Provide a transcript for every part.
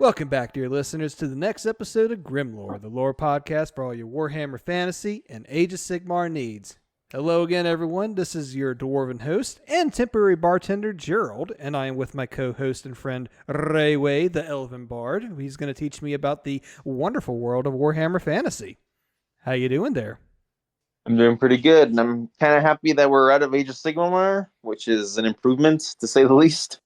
Welcome back, dear listeners, to the next episode of Grimlore, the lore podcast for all your Warhammer Fantasy and Age of Sigmar needs. Hello again, everyone. This is your Dwarven host and temporary bartender, Gerald, and I am with my co-host and friend, Rey, the Elven Bard. He's going to teach me about the wonderful world of Warhammer Fantasy. How you doing there? I'm doing pretty good, and I'm kind of happy that we're out of Age of Sigmar, which is an improvement, to say the least.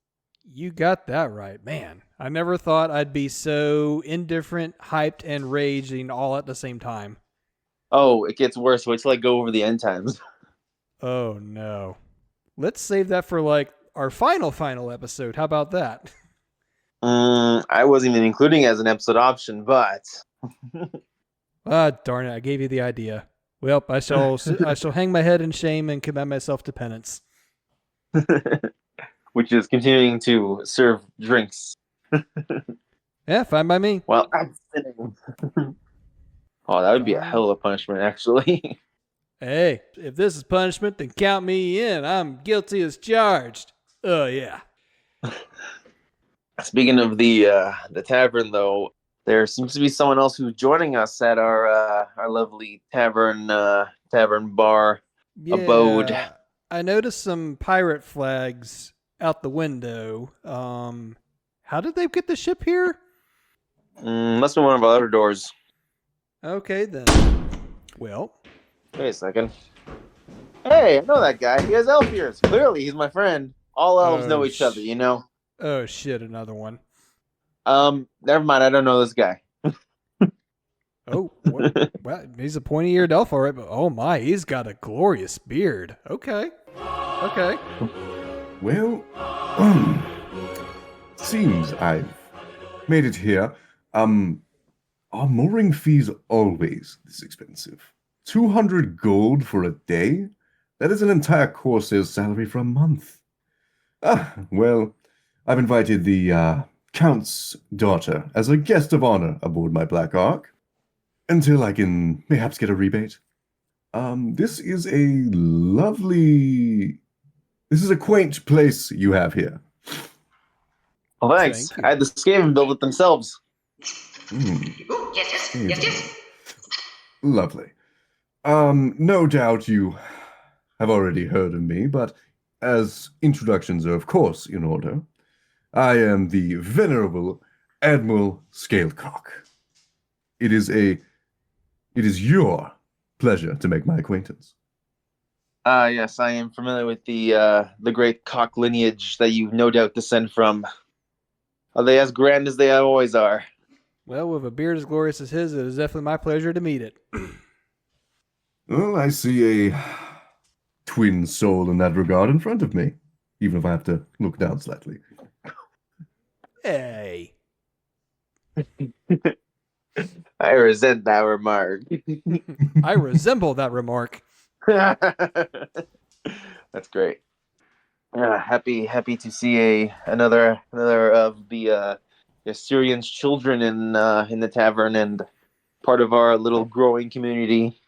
You got that right, man. I never thought I'd be so indifferent, hyped, and raging all at the same time. Oh, it gets worse. Wait till I go over the end times. Oh, no. Let's save that for, our final episode. How about that? I wasn't even including it as an episode option, but... Darn it. I gave you the idea. Well, I shall hang my head in shame and commit myself to penance. Which is continuing to serve drinks. Yeah, fine by me. Well, I'm sinning. Oh, that would be a hell of a punishment, actually. Hey, if this is punishment, then count me in. I'm guilty as charged. Oh, yeah. Speaking of the tavern, though, there seems to be someone else who's joining us at our lovely tavern bar abode. I noticed some pirate flags out the window. How did they get the ship here? Must be one of our other doors. Okay, then. Well. Wait a second. Hey, I know that guy. He has elf ears. Clearly, he's my friend. All elves know each other, you know? Oh, shit, another one. Never mind. I don't know this guy. Oh, well, he's a pointy-eared elf, all right, but oh my, he's got a glorious beard. Okay. Well, seems I've made it here. Our mooring fee's always this expensive. 200 gold for a day? That is an entire Corsair's salary for a month. Well, I've invited the Count's daughter as a guest of honor aboard my Black Ark, until I can perhaps get a rebate. This is a quaint place you have here. Well, thanks. I had the Skaven build it themselves. Yes. Lovely. No doubt you have already heard of me, but as introductions are of course in order, I am the venerable Admiral Scalecock. It is your pleasure to make my acquaintance. Yes, I am familiar with the great cock lineage that you no doubt descend from. Are they as grand as they always are? Well, with a beard as glorious as his, it is definitely my pleasure to meet it. Well, I see a twin soul in that regard in front of me, even if I have to look down slightly. Hey. I resent that remark. I resemble that remark. That's great. Happy to see another of the Assyrian's children in the tavern and part of our little growing community.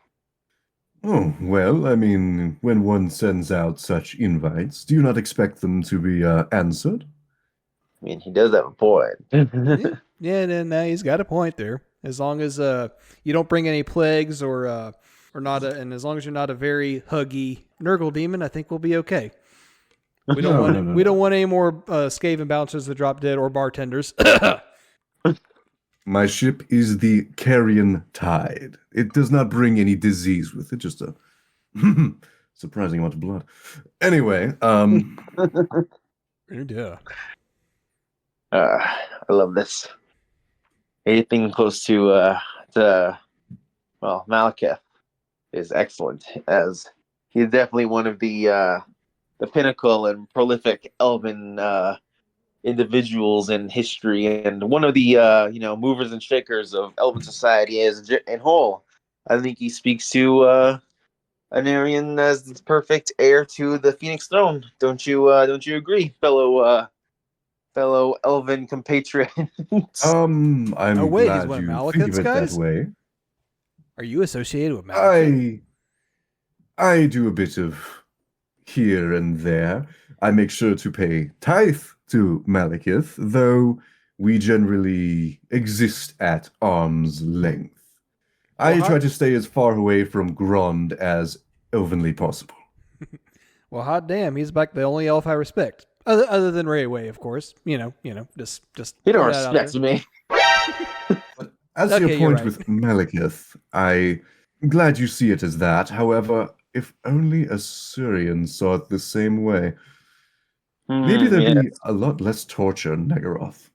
Oh, well, I mean, when one sends out such invites, do you not expect them to be answered? I mean, he does have a point. Yeah, he's got a point there. As long as you don't bring any plagues or not, and as long as you're not a very huggy Nurgle demon, I think we'll be okay. We don't want any more Skaven bouncers that drop dead or bartenders. My ship is the Carrion Tide. It does not bring any disease with it, just a surprising amount of blood. Anyway, Yeah. I love this. Anything close to Malekith is excellent, as he's definitely one of the pinnacle and prolific elven individuals in history, and one of the movers and shakers of elven society as in whole. I think he speaks to an Aryan as the perfect heir to the Phoenix Throne. Don't you agree, fellow elven compatriots? I'm glad he's one of you Malekith's think of it guys? that way. Are you associated with Malekith? I do a bit of here and there. I make sure to pay tithe to Malekith, though we generally exist at arm's length. I Well, try to stay as far away from Grond as elvenly possible. Well, hot damn, he's like the only elf I respect. Other than Rayway, of course. Just You don't throw that out respect there. me. As to Okay, your you're point right. with Malekith, I'm glad you see it as that. However, if only Assyrians saw it the same way, maybe there'd Yeah. be a lot less torture in Nagaroth.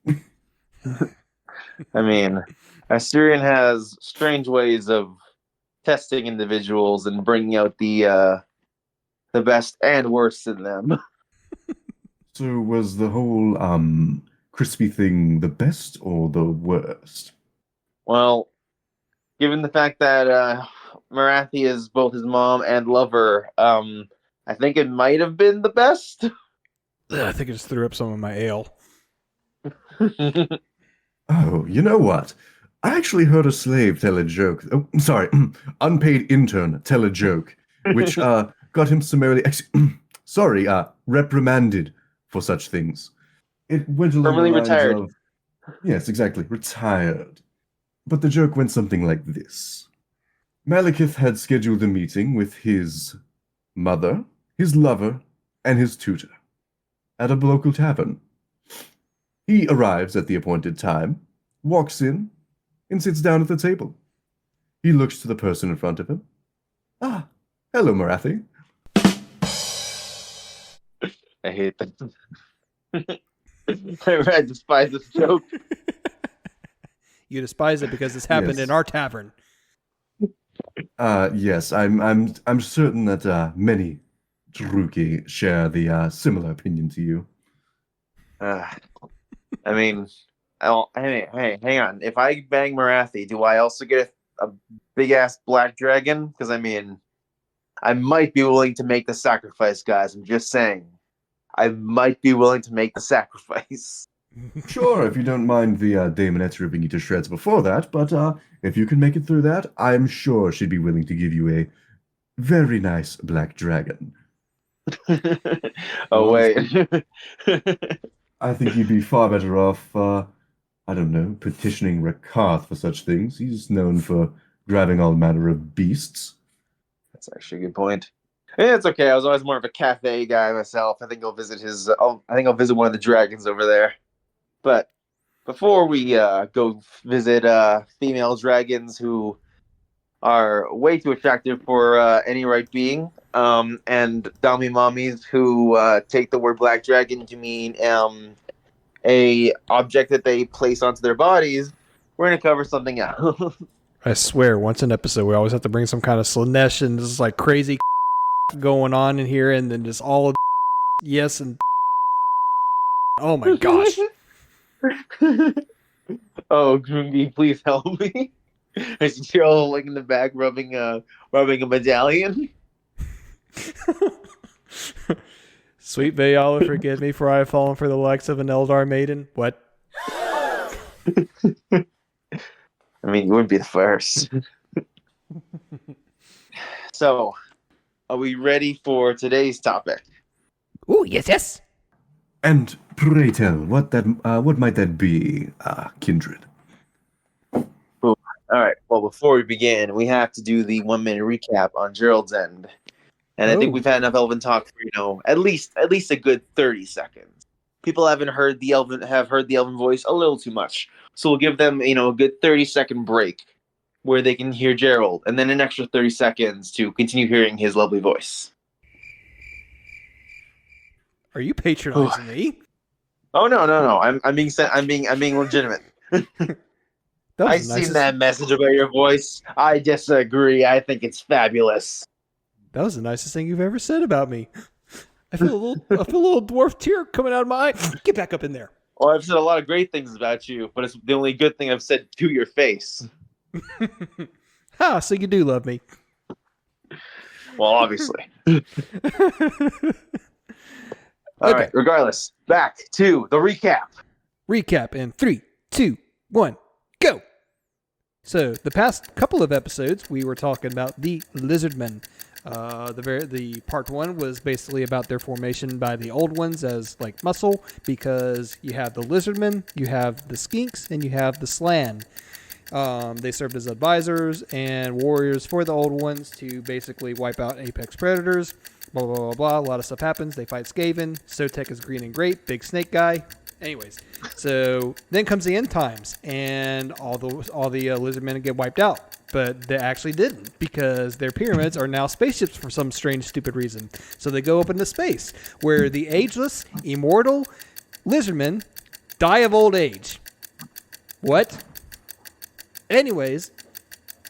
I mean, Assyrian has strange ways of testing individuals and bringing out the best and worst in them. So was the whole crispy thing the best or the worst? Well, given the fact that Marathi is both his mom and lover, I think it might have been the best. I think I just threw up some of my ale. Oh, you know what? I actually heard a slave tell a joke. Oh, sorry, unpaid intern tell a joke, which got him summarily reprimanded for such things. It went along Permanently the lines retired. of, yes, exactly, retired. But the joke went something like this. Malekith had scheduled a meeting with his mother, his lover, and his tutor at a local tavern. He arrives at the appointed time, walks in, and sits down at the table. He looks to the person in front of him. Ah, hello, Marathi. I hate that. I despise this joke. You despise it because this happened Yes. in our tavern. Yes, I'm certain that many Druki share the similar opinion to you. I mean, hey, hang on. If I bang Marathi, do I also get a big ass black dragon? Because I mean, I might be willing to make the sacrifice, guys. I'm just saying, I might be willing to make the sacrifice. Sure, if you don't mind the Daemonette ripping you to shreds before that, but if you can make it through that, I'm sure she'd be willing to give you a very nice black dragon. Oh wait. I think you'd be far better off, I don't know, petitioning Rakarth for such things. He's known for grabbing all manner of beasts. That's actually a good point. Yeah, it's okay. I was always more of a cafe guy myself. I think I'll visit his. I think I'll visit one of the dragons over there. But before we go visit female dragons who are way too attractive for any right being, and dami mommies who take the word black dragon to mean a object that they place onto their bodies, we're gonna cover something else. I swear, once an episode, we always have to bring some kind of Slanesh and just like crazy going on in here, and then just all yes and oh my gosh. Oh, Groomby, please help me. I see Cheryl like in the back rubbing a medallion. Sweet Vayala, forgive me for I have fallen for the likes of an Eldar maiden. What? I mean, you wouldn't be the first. So, are we ready for today's topic? Ooh, yes. And pray tell, what might that be, kindred? All right. Well, before we begin, we have to do the 1 minute recap on Gerald's end, and I think we've had enough Elven talk for at least a good 30 seconds. People have heard the Elven voice a little too much, so we'll give them a good 30-second break where they can hear Gerald, and then an extra 30 seconds to continue hearing his lovely voice. Are you patronizing me? Oh no! I'm being legitimate. I've seen that message about your voice. I disagree. I think it's fabulous. That was the nicest thing you've ever said about me. I feel a little dwarf tear coming out of my eye. Get back up in there. Well, I've said a lot of great things about you, but it's the only good thing I've said to your face. So you do love me. Well, obviously. All right. Regardless, back to the recap. Recap in 3, 2, 1, go. So the past couple of episodes, we were talking about the Lizardmen. The part 1 was basically about their formation by the old ones as like muscle, because you have the lizardmen, you have the skinks, and you have the slan. They served as advisors and warriors for the old ones to basically wipe out apex predators. Blah, blah, blah, blah. A lot of stuff happens. They fight Skaven. Sotek is green and great. Big snake guy. Anyways, so then comes the end times, and all the lizardmen get wiped out. But they actually didn't, because their pyramids are now spaceships for some strange, stupid reason. So they go up into space, where the ageless, immortal lizardmen die of old age. What? Anyways,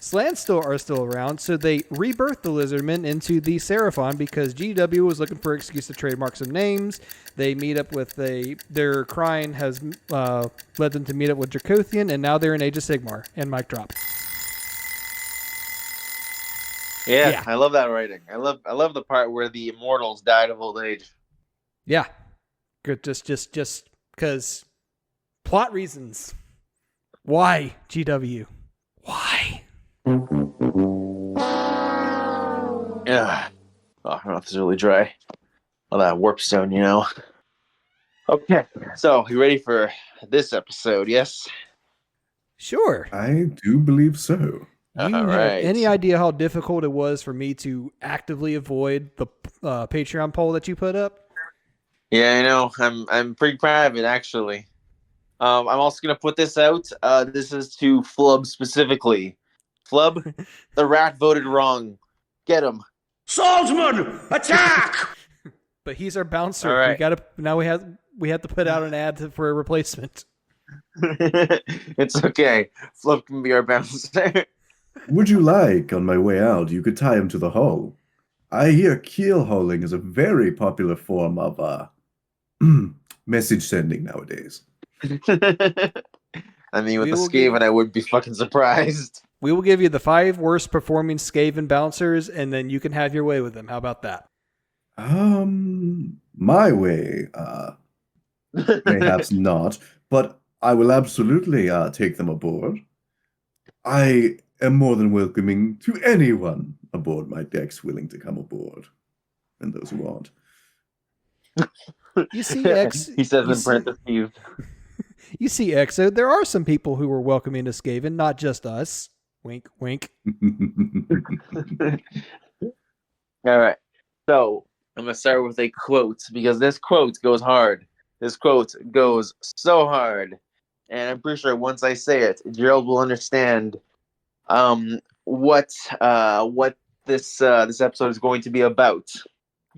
slans are still around, so they rebirthed the lizardmen into the Seraphon because GW was looking for an excuse to trademark some names. They meet up with their crying has led them to meet up with Dracothian, and now they're in Age of Sigmar. And mic drop. Yeah, I love that writing. I love the part where the immortals died of old age. Yeah, good. Just because plot reasons. Why, GW? Why? Yeah. Oh, my mouth is really dry. All that warp stone, you know. Okay, so you ready for this episode? Yes. Sure. I do believe so. You have any idea how difficult it was for me to actively avoid the Patreon poll that you put up? Yeah, I know. I'm pretty proud of it, actually. I'm also going to put this out. This is to Flub specifically. Flub, the rat voted wrong. Get him. Swordsman, attack! But he's our bouncer. All right. We have to put out an ad for a replacement. It's okay. Flub can be our bouncer. Would you like, on my way out, you could tie him to the hull? I hear keel hauling is a very popular form of message sending nowadays. I mean, with the Skaven, I wouldn't be fucking surprised. We will give you the 5 worst performing Skaven bouncers, and then you can have your way with them. How about that? My way, perhaps not, but I will absolutely take them aboard. I am more than welcoming to anyone aboard my decks willing to come aboard, and those who aren't. You see, he says in parentheses. You see, Exo, there are some people who were welcoming to Skaven, not just us. Wink, wink. All right. So I'm going to start with a quote, because this quote goes hard. This quote goes so hard. And I'm pretty sure once I say it, Gerald will understand what this episode is going to be about.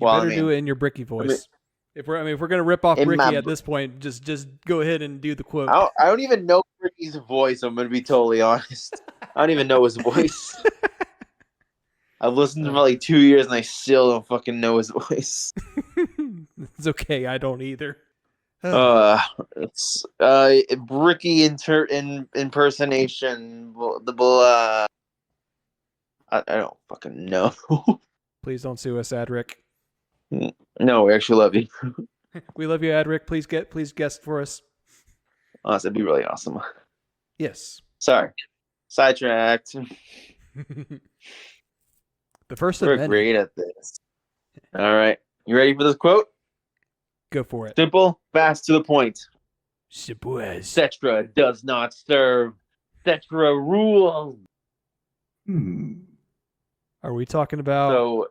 You better do it in your Bricky voice. If we're gonna rip off Bricky at this point, just go ahead and do the quote. I don't even know Bricky's voice. I'm gonna be totally honest. I don't even know his voice. I've listened to him for like 2 years and I still don't fucking know his voice. It's okay. I don't either. It's Bricky impersonation. I don't fucking know. Please don't sue us, Adric. No, we actually love you. We love you, Adric. Please guest for us. Oh, that'd be really awesome. Yes. Sorry. Sidetracked. The first We're of many. great at this. All right. You ready for this quote? Go for it. Simple, fast, to the point. Cetra does not serve. Cetra rules. Are we talking about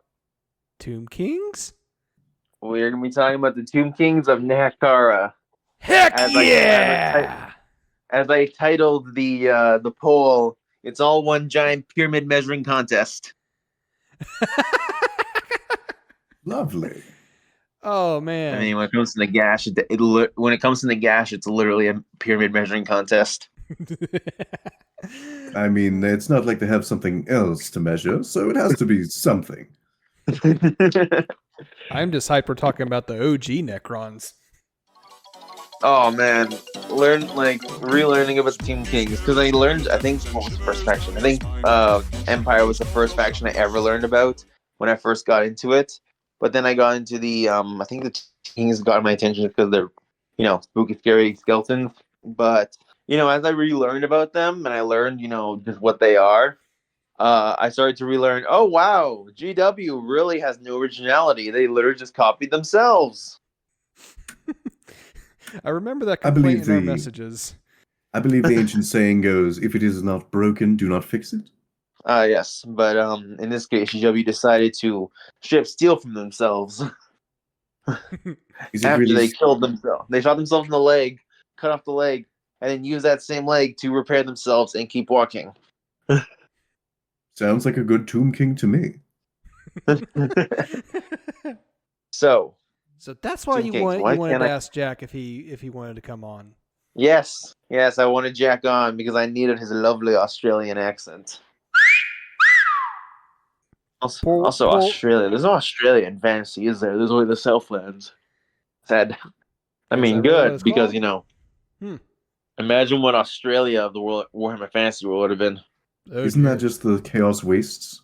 Tomb Kings? We're going to be talking about the Tomb Kings of Nehekara. Heck yeah! As I titled the poll, it's all one giant pyramid measuring contest. Lovely. Oh man! I mean, when it comes to Nagash, it's literally a pyramid measuring contest. I mean, it's not like they have something else to measure, so it has to be something. I'm just hyped we're talking about the OG Necrons. Oh man, relearning about the Tomb Kings, because I think what was the first faction? I think Empire was the first faction I ever learned about when I first got into it. But then I got into I think the Kings got my attention because they're, spooky, scary skeletons. But, as I relearned about them and I learned, just what they are, I started to relearn. Oh wow, GW really has no originality. They literally just copied themselves. I remember that I believe complaint in our the- messages. I believe the ancient saying goes, "If it is not broken, do not fix it." Yes, but in this case, GW decided to strip steal from themselves Is it after really? they killed themselves. They shot themselves in the leg, cut off the leg, and then use that same leg to repair themselves and keep walking. Sounds like a good Tomb King to me. So, So that's why Tomb you Kings, wanted to ask Jack if he wanted to come on. yes, I wanted Jack on because I needed his lovely Australian accent. Also, Australia. There's no Australia in fantasy, is there? There's only the Southlands. Sad. I Is mean, that really what good it's because called? Imagine what Australia of the world Warhammer Fantasy World would have been. Oh, Isn't dear. that just the Chaos Wastes?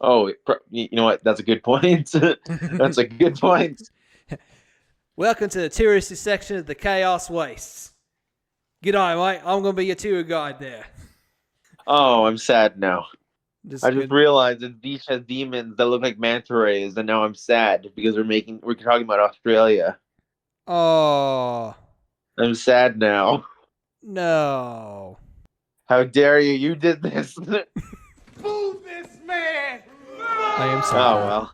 Oh, you know what? That's a good point. That's a good point. Welcome to the touristy section of the Chaos Wastes. G'day, mate. I'm going to be your tour guide there. Oh, I'm sad now. I just good. realized that beach has demons that look like manta rays, and now I'm sad because we're talking about Australia. Oh, I'm sad now. no. How dare you? You did this. Move this man! I am Oh sorry. well.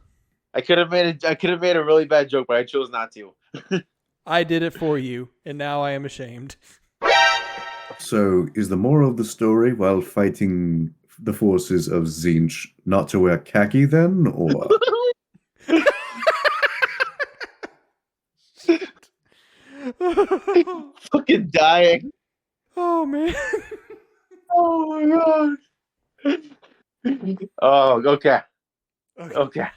I could have made a really bad joke, but I chose not to. I did it for you, and now I am ashamed. So, is the moral of the story while fighting the forces of Zinch not to wear khaki then, or? Fucking dying. Oh, man. Oh my god. Oh, okay. Okay.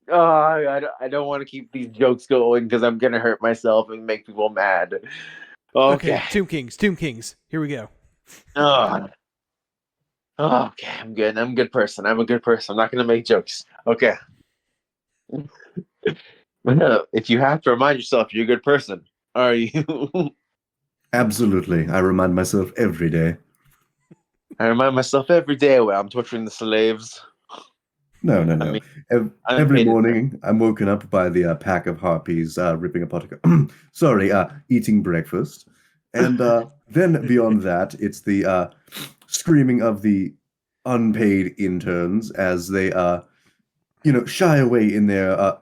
Oh, I don't want to keep these jokes going because I'm gonna hurt myself and make people mad. Okay. Tomb Kings. Here we go. Oh. Okay, I'm good. I'm a good person. I'm a good person. I'm not gonna make jokes. Okay. If you have to remind yourself you're a good person, are you? Absolutely. I remind myself every day. I remind myself every day when I'm torturing the slaves. No. mean, Every unpaid morning, I'm woken up by the pack of harpies ripping apart. Eating breakfast, and then beyond that, it's the screaming of the unpaid interns as they shy away in their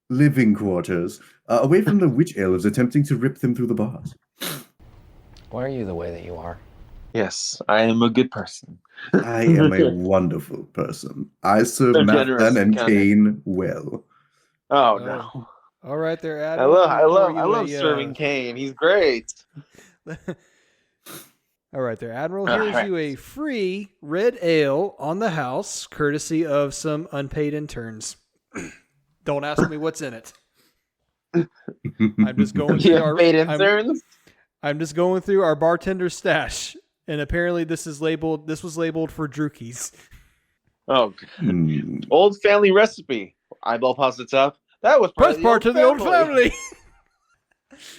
living quarters, away from the witch elves attempting to rip them through the bars. Why are you the way that you are? Yes, I am a good person. I am a wonderful person. I serve So generous, Mathan and kinda. Kane well. Oh no. All right there, I Admiral. love serving Kane. He's great. All right there, Admiral. All Here's right. you a free red ale on the house, courtesy of some unpaid interns. Don't ask me what's in it. I'm just going through our Paid interns. I'm just going through our bartender stash, and apparently this was labeled for Drookies. Oh, old family recipe. Eyeball pasta top. That was Part of the old family.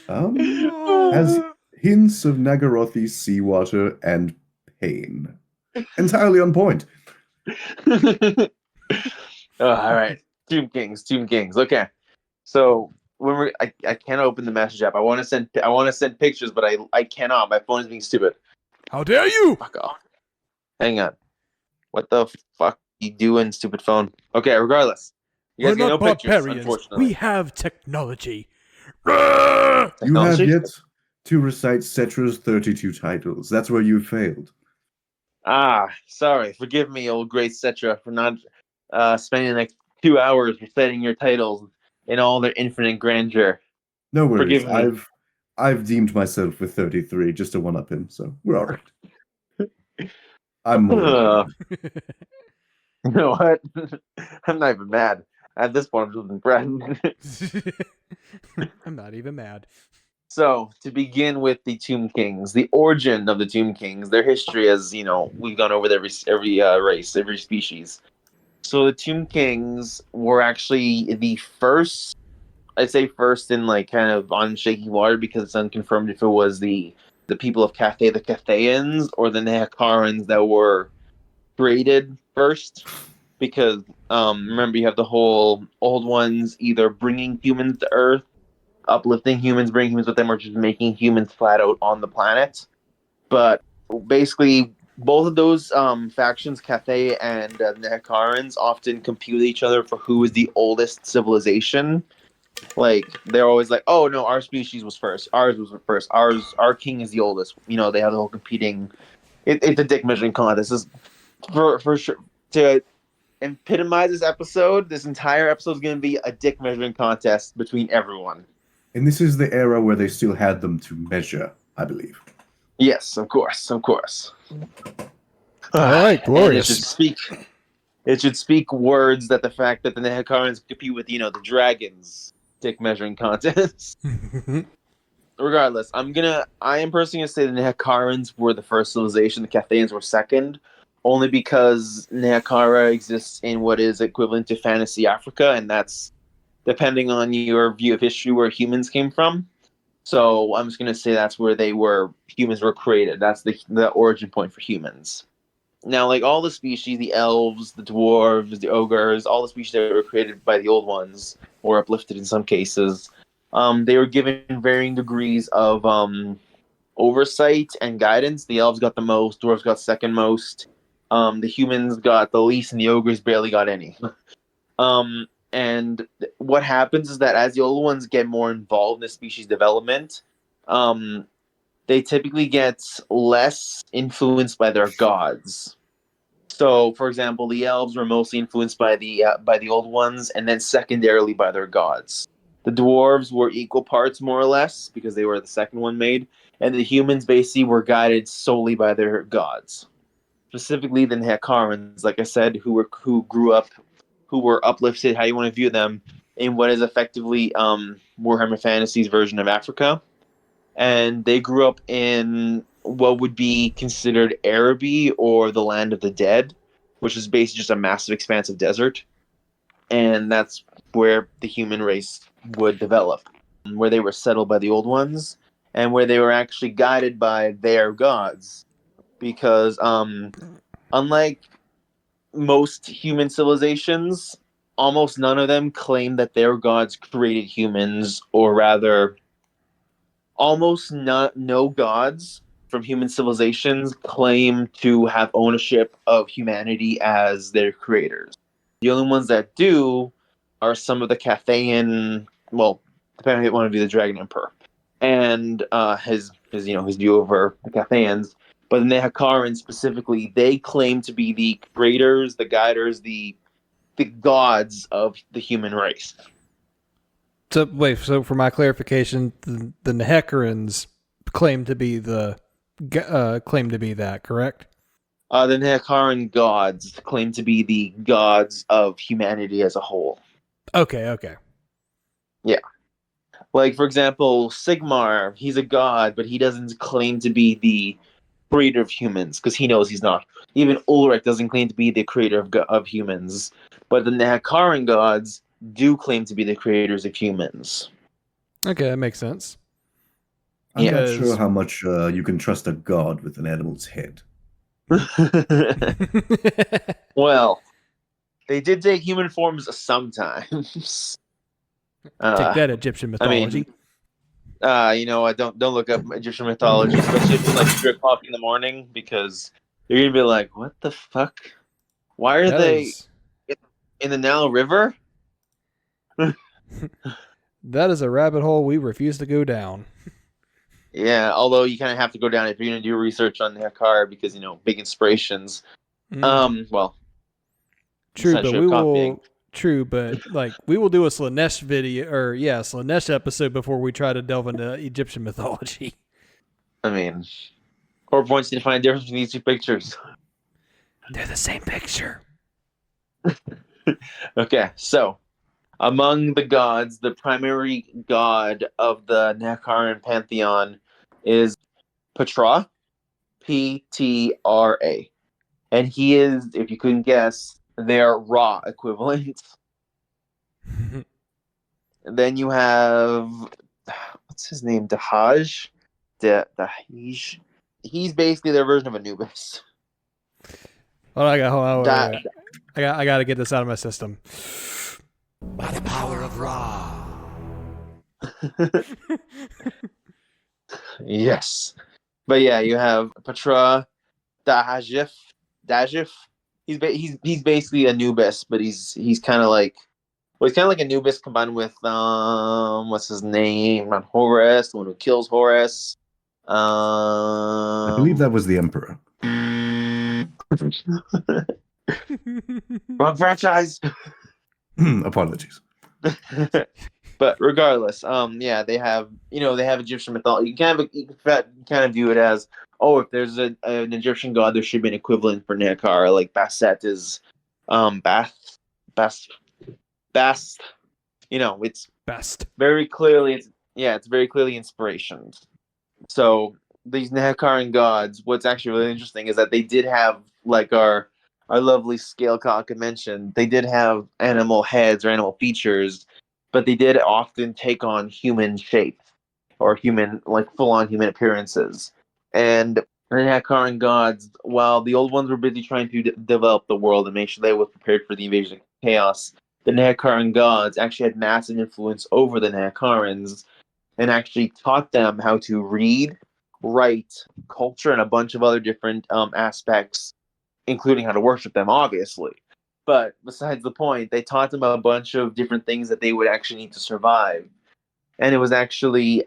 Has hints of Nagarothi seawater and pain. Entirely on point. Oh, all right. Tomb Kings. Okay. So when I can't open the message app. I want to send pictures, but I cannot. My phone is being stupid. How dare you? Fuck off. Hang on. What the fuck you doing, stupid phone? Okay, regardless. You We're guys get no not pictures, barbarians. unfortunately. We have technology. You have Technology? yet to recite Cetra's 32 titles. That's where you failed. Sorry. Forgive me, old great Cetra, for not spending like 2 hours reciting your titles in all their infinite grandeur. No worries. Forgive me. I've deemed myself with 33 just to one-up him, so we're all right. I'm more. You know what? I'm not even mad. At this point, I'm just impressed. I'm not even mad. So, to begin with the Tomb Kings, the origin of the Tomb Kings, their history, as you know, we've gone over every race, every species. So, the Tomb Kings were actually the first. I'd say first in like kind of on shaky water because it's unconfirmed if it was the people of Cathay, the Cathayans, or the Nehekarans that were created first, because remember, you have the whole old ones either bringing humans to Earth, uplifting humans, bringing humans with them, or just making humans flat out on the planet. But basically, both of those factions, Cathay and Nehekarans, often compete with each other for who is the oldest civilization. Like, they're always like, "Oh no, our species was first. Ours was first. Our king is the oldest." You know, they have the whole competing. It's a dick measuring contest. This is for sure to epitomize this episode. This entire episode is going to be a dick measuring contest between everyone. And this is the era where they still had them to measure, I believe. Yes, of course. All right, glorious. It should speak words that the fact that the Nehekarans compete with, the dragons dick measuring contest. Regardless, I am personally gonna say the Nehekarans were the first civilization, the Cathayans were second, only because Nehekara exists in what is equivalent to fantasy Africa, and that's, depending on your view of history, where humans came from. So I'm just gonna say that's where humans were created. That's the origin point for humans. Now, like all the species, the elves, the dwarves, the ogres, all the species that were created by the old ones, or uplifted in some cases, they were given varying degrees of oversight and guidance. The elves got the most, dwarves got second most, the humans got the least, and the ogres barely got any. And what happens is that as the old ones get more involved in the species development, they typically get less influenced by their gods. So, for example, the elves were mostly influenced by the old ones, and then secondarily by their gods. The dwarves were equal parts, more or less, because they were the second one made, and the humans basically were guided solely by their gods. Specifically, the Nehekarans, like I said, who were uplifted, how you want to view them, in what is effectively Warhammer Fantasy's version of Africa. And they grew up in what would be considered Araby, or the land of the dead, which is basically just a massive expanse of desert. And that's where the human race would develop, where they were settled by the old ones, and where they were actually guided by their gods. Because unlike most human civilizations, almost none of them claim that their gods created humans, or rather, almost no gods from human civilizations claim to have ownership of humanity as their creators. The only ones that do are some of the Cathayan, well, depending on if you want to be the Dragon Emperor, and his view over the Cathayans. But the Nehekarans specifically, they claim to be the creators, the guiders, the gods of the human race. So wait, so for my clarification, the Nehekarans claim to be that, correct? The Nehekaran gods claim to be the gods of humanity as a whole. Okay. Yeah. Like, for example, Sigmar, he's a god, but he doesn't claim to be the creator of humans, because he knows he's not. Even Ulrich doesn't claim to be the creator of humans. But the Nehekaran gods do claim to be the creators of humans. Okay, that makes sense. I'm not Because- sure how much you can trust a god with an animal's head. Well, they did take human forms sometimes. Take that, Egyptian mythology. I don't look up Egyptian mythology, especially if it's like 3 o'clock in the morning, because you're gonna be like, "What the fuck? Why are they in the Nile River?" That is a rabbit hole we refuse to go down. Yeah, although you kind of have to go down if you're gonna do research on Nehekara, because big inspirations. Well, true, but we copying. will. True, but we will do a Slanesh video, or Slanesh episode before we try to delve into Egyptian mythology. I mean, core points need to find a difference between these two pictures. They're the same picture. Okay, so among the gods, the primary god of the Nehekaran pantheon is Ptra, Ptra, and he is, if you couldn't guess, their Ra equivalent. And then you have, what's his name, Dahaj? Dahij. He's basically their version of Anubis. Hold on, That wait. I got to get this out of my system. By the power of Ra. yes, but yeah, you have Patra Dajif. He's basically Anubis, but he's kind of like he's kind of like Anubis combined with what's his name? Not Horus, the one who kills Horus. I believe that was the Emperor. Wrong franchise. Apologies. But regardless, yeah, they have Egyptian mythology. You kind of view it as, oh, if there's an Egyptian god, there should be an equivalent for Nehekara. Like Bastet is, Bast. It's Best. very clearly, it's very clearly inspiration. So these Nehekaran gods, what's actually really interesting is that they did have, like our lovely Scalecock had mentioned, they did have animal heads or animal features, but they did often take on human shape or human, like full on human appearances. And the Nehekaran gods, while the old ones were busy trying to develop the world and make sure they were prepared for the invasion of chaos, the Nehekaran gods actually had massive influence over the Nehekarans and actually taught them how to read, write, culture, and a bunch of other different aspects, including how to worship them, obviously. But besides the point, they taught them a bunch of different things that they would actually need to survive. And it was actually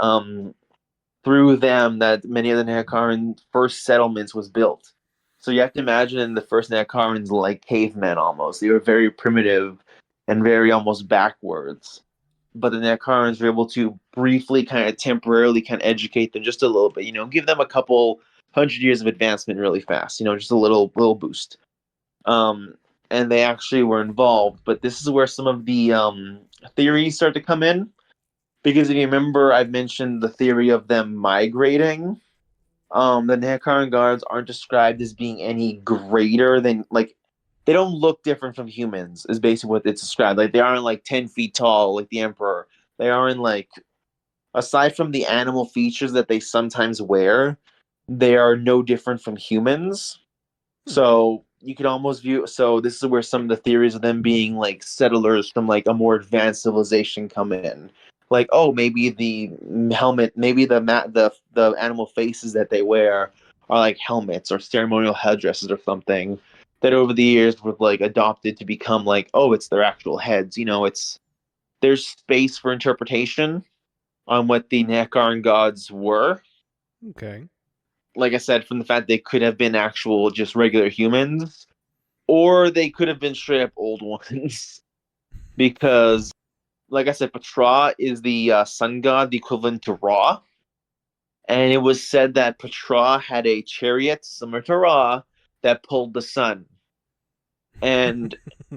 through them that many of the Nehekaran first settlements was built. So you have to imagine the first Nehekarans like cavemen almost. They were very primitive and very almost backwards. But the Nehekarans were able to briefly, kind of temporarily, kind of educate them just a little bit. Give them a couple 100 years of advancement really fast. Just a little boost. And they actually were involved. But this is where some of the theories start to come in, because if you remember, I've mentioned the theory of them migrating. The Nehekaran guards aren't described as being any greater than, like, they don't look different from humans, is basically what it's described. Like, they aren't like 10 feet tall like the Emperor. They aren't like, aside from the animal features that they sometimes wear, they are no different from humans. So you could almost view, so this is where some of the theories of them being like settlers from like a more advanced civilization come in. Like, oh, maybe the helmet, maybe the animal faces that they wear are like helmets or ceremonial headdresses or something that over the years were like adopted to become like, oh, it's their actual heads. There's space for interpretation on what the Nehekaran gods were. Okay. Like I said, from the fact they could have been actual just regular humans, or they could have been straight up old ones. Because, like I said, Patra is the sun god, the equivalent to Ra. And it was said that Patra had a chariot similar to Ra that pulled the sun. And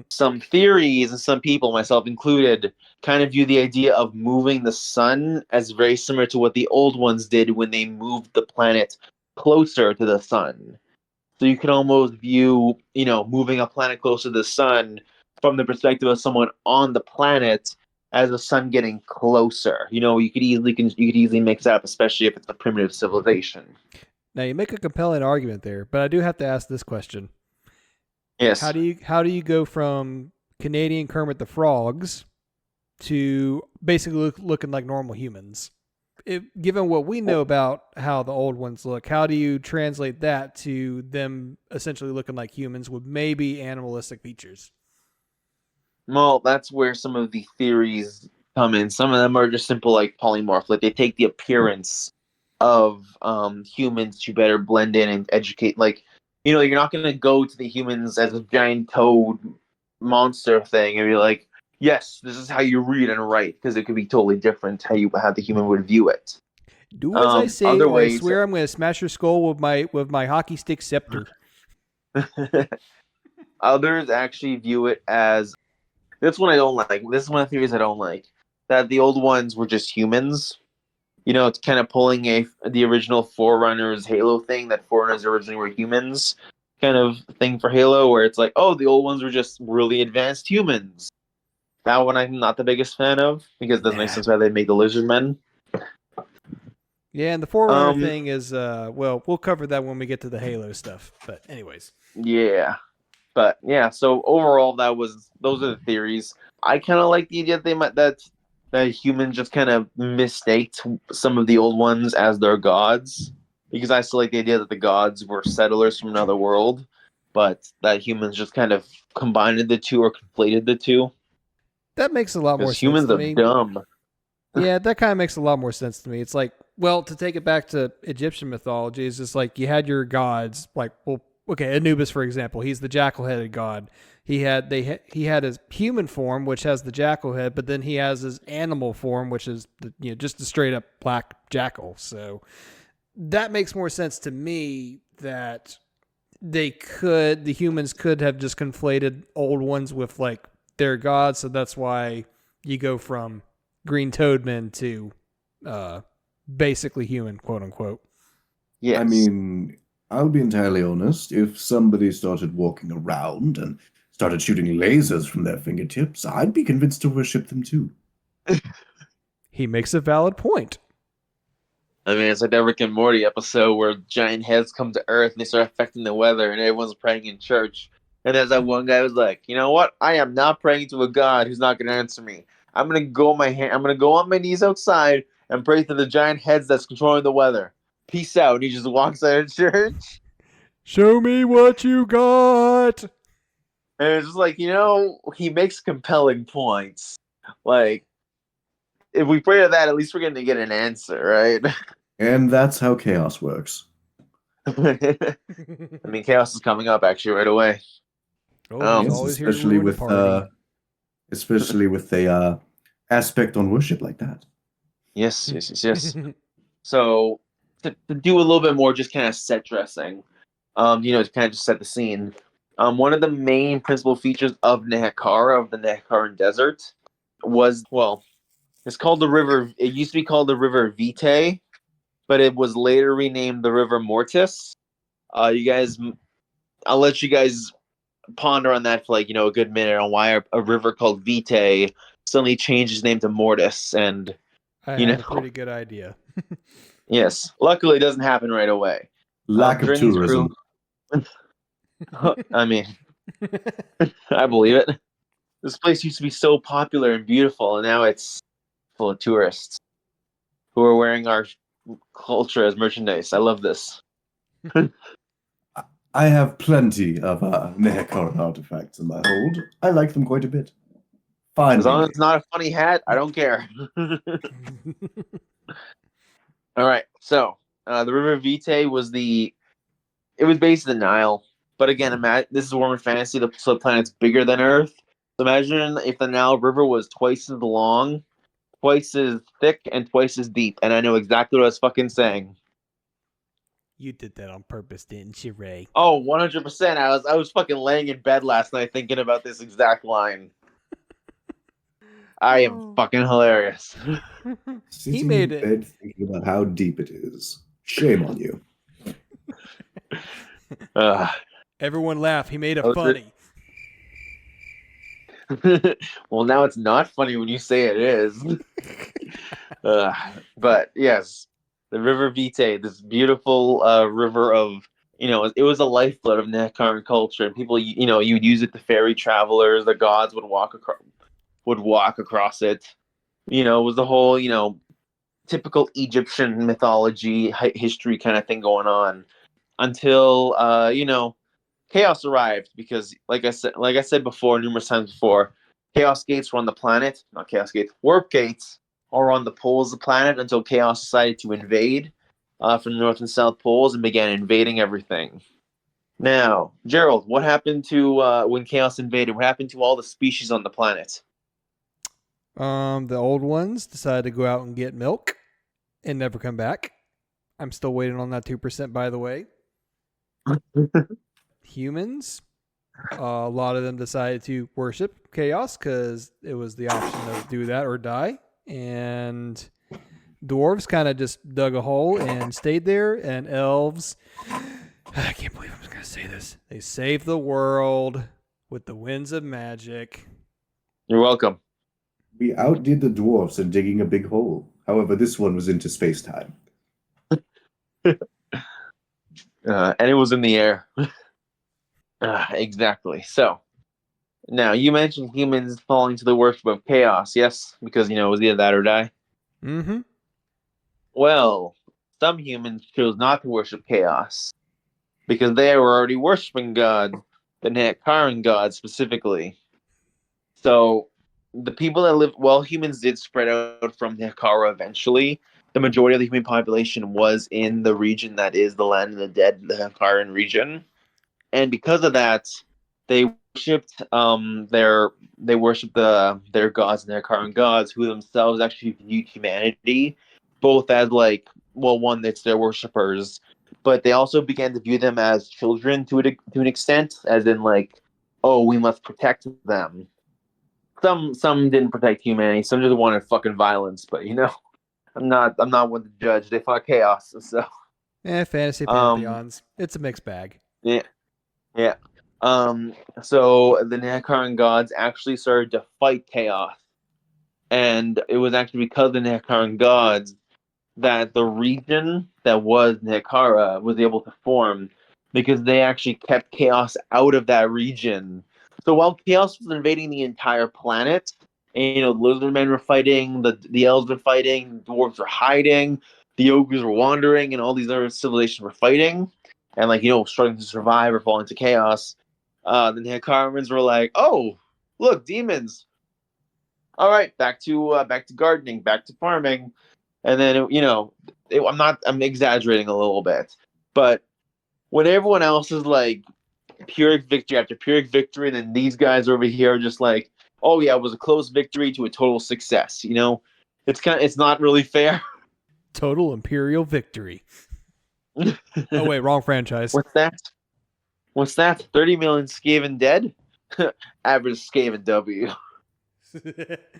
some theories, and some people, myself included, kind of view the idea of moving the sun as very similar to what the old ones did when they moved the planet closer to the sun. So you can almost view, moving a planet closer to the sun from the perspective of someone on the planet as the sun getting closer. You could easily mix that up, especially if it's a primitive civilization. Now you make a compelling argument there, but I do have to ask this question. Yes. How do you go from Canadian Kermit the Frogs to basically looking like normal humans? Given what we know about how the old ones look, how do you translate that to them essentially looking like humans with maybe animalistic features? Well, that's where some of the theories come in. Some of them are just simple, like polymorph. Like they take the appearance of humans to better blend in and educate. Like, you're not going to go to the humans as a giant toad monster thing and be like, yes, this is how you read and write, because it could be totally different how the human would view it. Do as I say, other or ways, I swear I'm going to smash your skull with my hockey stick scepter. Others actually view it as, this one I don't like. This is one of the theories I don't like. That the old ones were just humans. It's kind of pulling the original Forerunners Halo thing, that Forerunners originally were humans kind of thing for Halo, where it's like, oh, the old ones were just really advanced humans. That one I'm not the biggest fan of, because it doesn't make sense why they made the lizard men. Yeah, and the Forerunner thing is, well, we'll cover that when we get to the Halo stuff. But anyways. Yeah. But yeah, so overall, those are the theories. I kind of like the idea that humans just kind of mistaked some of the old ones as their gods, because I still like the idea that the gods were settlers from another world, but that humans just kind of combined the two or conflated the two. That makes a lot more Because sense humans to are me. dumb. Yeah, that kind of makes a lot more sense to me. It's like, well, to take it back to Egyptian mythology, it's just like you had your gods, like, well, okay, Anubis, for example, he's the jackal-headed god. He had his human form, which has the jackal head, but then he has his animal form, which is just a straight up black jackal. So that makes more sense to me that the humans could have just conflated old ones with like their gods. So that's why you go from green toadmen to basically human, quote unquote. Yes. I mean, I'll be entirely honest. If somebody started walking around and started shooting lasers from their fingertips, I'd be convinced to worship them too. He makes a valid point. I mean, it's like that Rick and Morty episode where giant heads come to Earth and they start affecting the weather, and everyone's praying in church. And there's that one guy who's like, you know what? I am not praying to a god who's not going to answer me. I'm gonna go on my knees outside and pray to the giant heads that's controlling the weather. Peace out. And he just walks out of church. Show me what you got. And it's just like, he makes compelling points. Like, if we pray to that, at least we're going to get an answer, right? And that's how chaos works. I mean, chaos is coming up actually right away. Oh, he's Yes, always here to ruin the party. especially with a aspect on worship like that. Yes. So to do a little bit more, just kind of set dressing, to kind of just set the scene. One of the main principal features of Nehekara, of the Nehekaran Desert, was, well, it's called the river. It used to be called the River Vitae, but it was later renamed the River Mortis. I'll let you guys ponder on that for like a good minute on why a river called Vitae suddenly changed its name to Mortis, and I have a pretty good idea. yes, luckily it doesn't happen right away. Lack of tourism. I mean, I believe it. This place used to be so popular and beautiful, and now it's full of tourists who are wearing our culture as merchandise. I love this. I have plenty of Nehekaran artifacts in my hold. I like them quite a bit. Fine. As long as it's not a funny hat, I don't care. All right, so the River Vitae was based in the Nile. But again, this is Warhammer Fantasy, so the planet's bigger than Earth. So imagine if the Nile River was twice as long, twice as thick, and twice as deep. And I know exactly what I was fucking saying. You did that on purpose, didn't you, Ray? Oh, 100%. I was fucking laying in bed last night thinking about this exact line. I am fucking hilarious. He made in it. bed thinking about how deep it is. Shame on you. Everyone laugh. He made it funny. Well, now it's not funny when you say it is. But yes, the River Vitae, this beautiful river of, it was a lifeblood of Nehekaran culture, and people, you'd use it to ferry travelers. The gods would walk across it. It was the whole, typical Egyptian mythology history kind of thing going on until chaos arrived, because like I said before, numerous times before, chaos gates were on the planet, not chaos gates, warp gates are on the poles of the planet, until chaos decided to invade from the north and south poles and began invading everything. Now, Gerald, what happened to when chaos invaded? What happened to all the species on the planet? The old ones decided to go out and get milk and never come back. I'm still waiting on that 2%, by the way. Humans, a lot of them decided to worship chaos because it was the option of do that or die. And dwarves kind of just dug a hole and stayed there. And elves, I can't believe I'm going to say this, they saved the world with the winds of magic. You're welcome. We outdid the dwarfs in digging a big hole. However, this one was into space-time. And it was in the air. Exactly. So now you mentioned humans falling to the worship of chaos, yes? Because it was either that or die. Mm-hmm. Well, some humans chose not to worship chaos because they were already worshiping God, the Nehekaran God specifically. So the people that live, well, humans did spread out from Nehekara eventually. The majority of the human population was in the region that is the land of the dead, the Nehekaran region, and because of that, they worshipped they worshipped their gods and their current gods, who themselves actually viewed humanity both as like, well, one, that's their worshippers, but they also began to view them as children to an extent, as in like, oh, we must protect them. Some didn't protect humanity, some just wanted fucking violence, but I'm not one to judge. They fought chaos, so Fantasy um pantheons. It's a mixed bag. yeah. Yeah. So the Nehekaran gods actually started to fight chaos. And it was actually because of the Nehekaran gods that the region that was Nehekara was able to form, because they actually kept chaos out of that region. So while chaos was invading the entire planet, and lizardmen were fighting, the elves were fighting, the dwarves were hiding, the ogres were wandering, and all these other civilizations were fighting, and struggling to survive or fall into chaos. The Nehekarans were like, "Oh, look, demons! All right, back to gardening, back to farming." And then I'm exaggerating a little bit, but when everyone else is like Pyrrhic victory after Pyrrhic victory, and then these guys over here are just like, oh yeah, it was a close victory to a total success. It's not really fair. Total Imperial victory. Oh wait, wrong franchise. What's that? What's that? 30 million Skaven dead? Average Skaven W.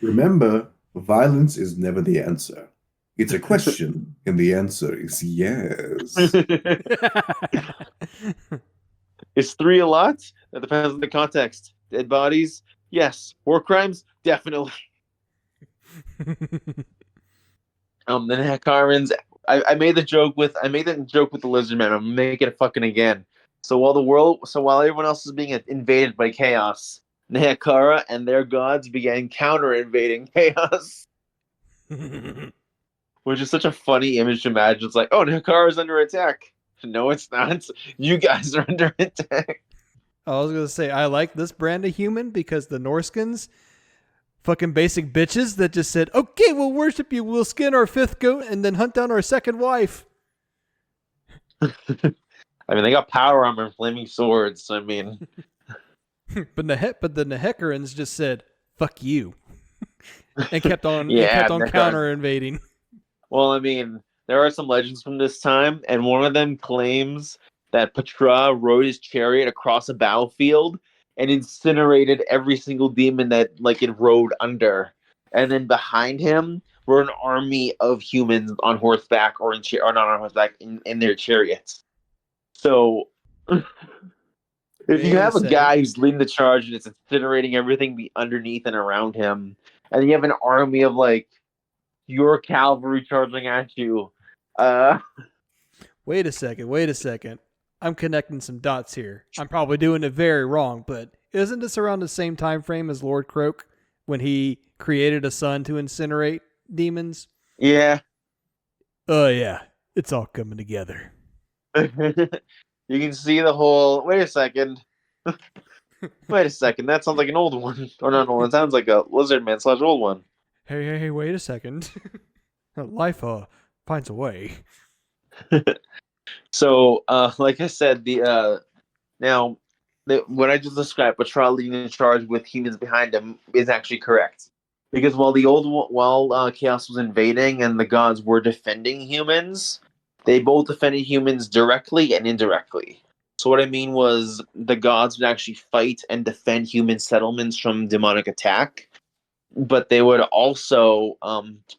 Remember, violence is never the answer. It's a question, and the answer is yes. Is 3 a lot? That depends on the context. Dead bodies? Yes. War crimes? Definitely. The Hakarans. I made that joke with the lizard man. I'm making it fucking again. So while everyone else is being invaded by chaos, Nehekara and their gods began counter invading chaos, which is such a funny image to imagine. It's like, oh, Nehekara is under attack. No, it's not. You guys are under attack. I was gonna say I like this brand of human because the Norskins, fucking basic bitches that just said, "Okay, we'll worship you. We'll skin our fifth goat and then hunt down our second wife." I mean, they got power armor and flaming swords. I mean, but the Nehekarans just said, "Fuck you," and kept on yeah, counter invading. well, I mean, there are some legends from this time, and one of them claims that Petra rode his chariot across a battlefield and incinerated every single demon that it rode under. And then behind him were an army of humans on horseback or not on horseback in their chariots. So if you have a guy who's leading the charge and it's incinerating everything underneath and around him, and you have an army of your cavalry charging at you. Wait a second. I'm connecting some dots here. I'm probably doing it very wrong, but isn't this around the same time frame as Lord Croak when he created a sun to incinerate demons? Yeah. Oh yeah, it's all coming together. You can see the whole. Wait a second. Wait a second. That sounds like an old one. Or no, it sounds like a lizard man / old one. Hey, wait a second. Life finds a way. So, like I said, what I just described, Petra leading in charge with humans behind him, is actually correct. Because while Chaos was invading and the gods were defending humans, they both defended humans directly and indirectly. So what I mean was the gods would actually fight and defend human settlements from demonic attack, but they would also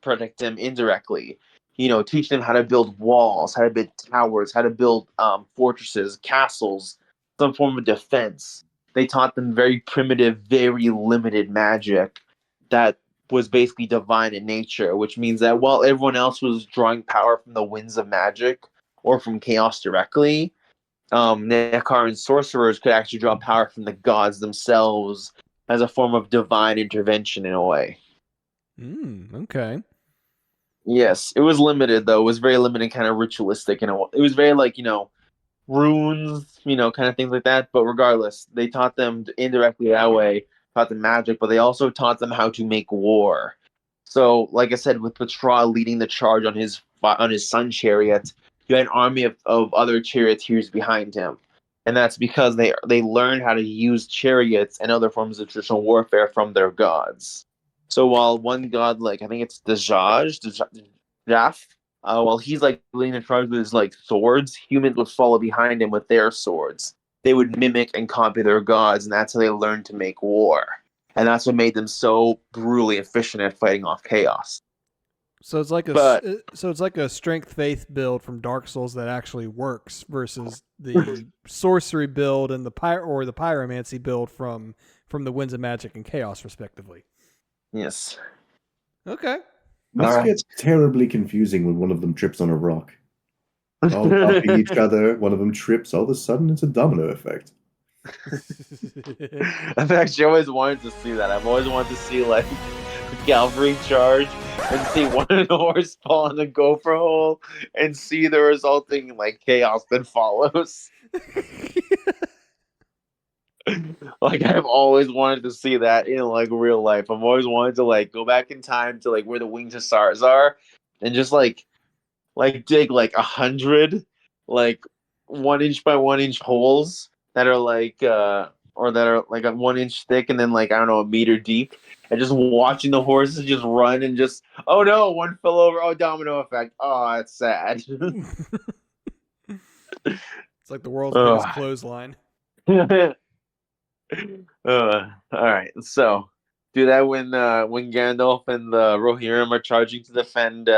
protect them indirectly. Teach them how to build walls, how to build towers, how to build fortresses, castles, some form of defense. They taught them very primitive, very limited magic that was basically divine in nature, which means that while everyone else was drawing power from the winds of magic or from chaos directly, Nehekaran sorcerers could actually draw power from the gods themselves as a form of divine intervention in a way. Okay. Yes, it was limited though. It was very limited, kind of ritualistic, and it was very like runes, kind of things like that. But regardless, they taught them indirectly that way, taught them magic, but they also taught them how to make war. So, like I said, with Petra leading the charge on his sun chariot, you had an army of other charioteers behind him, and that's because they learned how to use chariots and other forms of traditional warfare from their gods. So while one god, like I think it's Dajaf, while he's like leading the charge with his like swords, humans would follow behind him with their swords. They would mimic and copy their gods, and that's how they learned to make war. And that's what made them so brutally efficient at fighting off chaos. So it's like But a strength faith build from Dark Souls that actually works versus the sorcery build and the pyromancy build from the Winds of Magic and Chaos respectively. yes. Okay. This Alright. gets terribly confusing when one of them trips on a rock. All copying each other, one of them trips, all of a sudden it's a domino effect. I've actually always wanted to see that. I've always wanted to see like cavalry charge and see one of the horse fall in the gopher hole and see the resulting like chaos that follows. Like I've always wanted to see that in like real life. I've always wanted to like go back in time to like where the wings of stars are and just like dig like 100 like 1 inch by 1 inch holes that are like or that are like a 1 inch thick and then like I don't know, a meter deep, and just watching the horses just run and just, oh no, one fell over, oh, domino effect, oh, that's sad. It's like the world's biggest clothesline. All right, so do that when Gandalf and the Rohirrim are charging to defend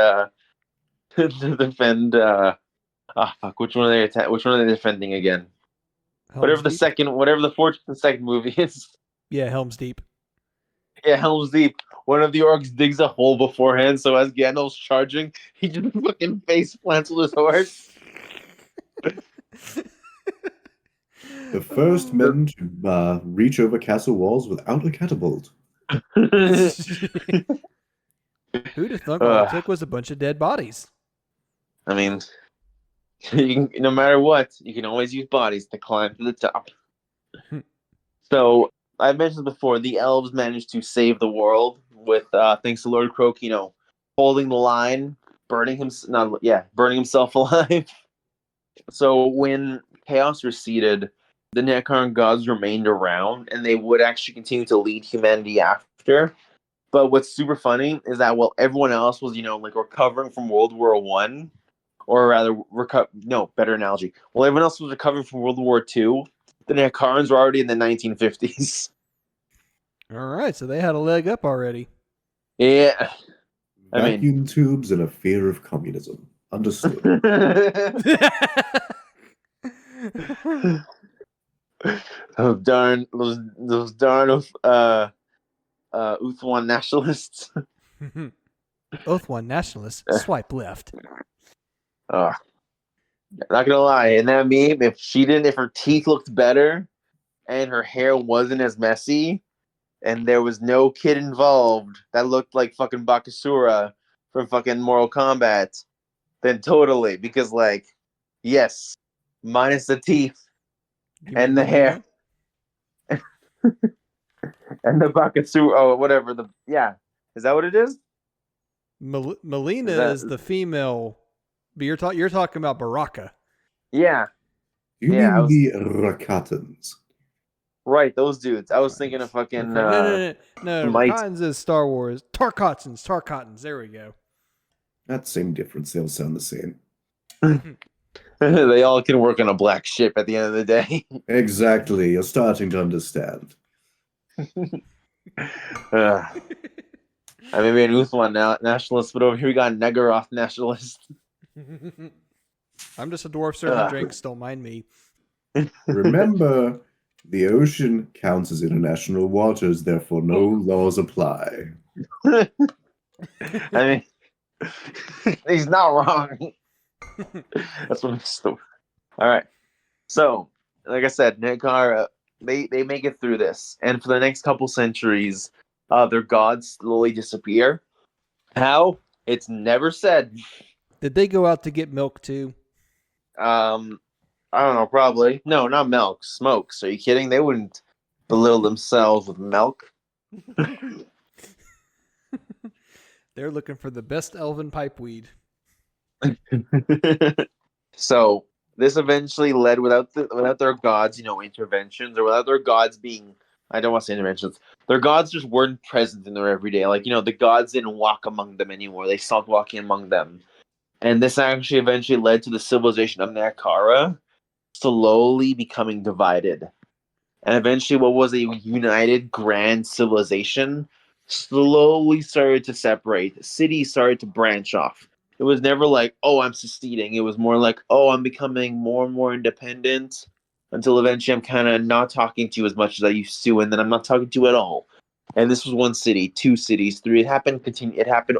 fuck, which one are they which one are they defending again? Helm's Deep? Whatever the fourth and second movie is. Yeah, Helm's Deep. Yeah, Helm's Deep. One of the orcs digs a hole beforehand, so as Gandalf's charging, he just fucking face plants with his horse. The first men to reach over castle walls without a catapult. Who'd have thunk all it took was a bunch of dead bodies? I mean, no matter what, you can always use bodies to climb to the top. So, I've mentioned before, the elves managed to save the world with, thanks to Lord Croak, holding the line, burning himself alive. So when chaos receded, the Nehekaran gods remained around, and they would actually continue to lead humanity after. But what's super funny is that while everyone else was, like recovering from World War One, or rather, better analogy. While everyone else was recovering from World War II, the Nehekarans were already in the 1950s. All right, so they had a leg up already. Yeah. Vacuum tubes and a fear of communism. Understood. those darn Uthwan nationalists. Uthwan nationalists, swipe left. Not gonna lie, in that meme, if her teeth looked better and her hair wasn't as messy and there was no kid involved that looked like fucking Bakasura from fucking Mortal Kombat, then totally, because yes, minus the teeth and the hair and the Bakasura, whatever is that what it is? Melina is the female, but you're talking about Baraka. Yeah. You mean the Rakatans? Right, those dudes. I was thinking of fucking No. Rakatans is Star Wars. Tarkatans. There we go. That same difference. They all sound the same. They all can work on a black ship at the end of the day. Exactly. You're starting to understand. I may be an Uthwan nationalist, but over here we got Negaroth nationalist. I'm just a dwarf serving drinks. Don't mind me. Remember, the ocean counts as international waters, therefore no laws apply. I mean, he's not wrong. That's what I'm still. All right. So, like I said, Nehekara, they make it through this, and for the next couple centuries, their gods slowly disappear. How? It's never said. Did they go out to get milk too? I don't know, probably. No, not milk. Smokes. Are you kidding? They wouldn't belittle themselves with milk. They're looking for the best elven pipeweed. So this eventually led without their gods, interventions, or without their gods being, I don't want to say interventions. Their gods just weren't present in their everyday. Like, the gods didn't walk among them anymore. They stopped walking among them. And this actually eventually led to the civilization of Nehekara slowly becoming divided. And eventually what was a united grand civilization slowly started to separate. Cities started to branch off. It was never like, oh, I'm seceding. It was more like, oh, I'm becoming more and more independent until eventually I'm kind of not talking to you as much as I used to, and then I'm not talking to you at all. And this was one city, two cities, three. It happened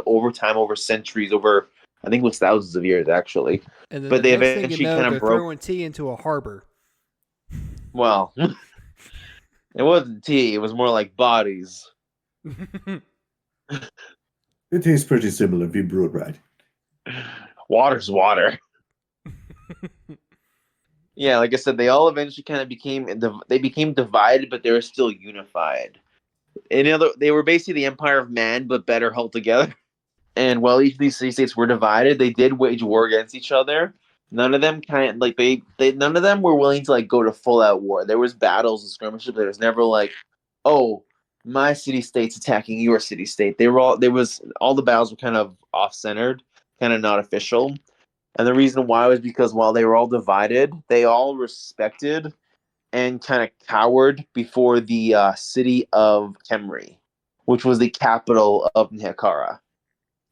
over time, over centuries, over, I think it was thousands of years actually. And then But the they next thing you eventually know, kind of they're broke. throwing tea into a harbor. Well, it wasn't tea. It was more like bodies. It tastes pretty similar if you brew it right. Water's water. Yeah, like I said, they all eventually kind of became divided, but they were still unified. They were basically the Empire of Man, but better held together. And while each of these city states were divided, they did wage war against each other. None of them none of them were willing to like go to full out war. There was battles and skirmishes, but there was never like, oh, my city state's attacking your city state. All the battles were kind of off centered, kind of not official. And the reason why was because while they were all divided, they all respected and kind of cowered before the city of Kemri, which was the capital of Nehekara.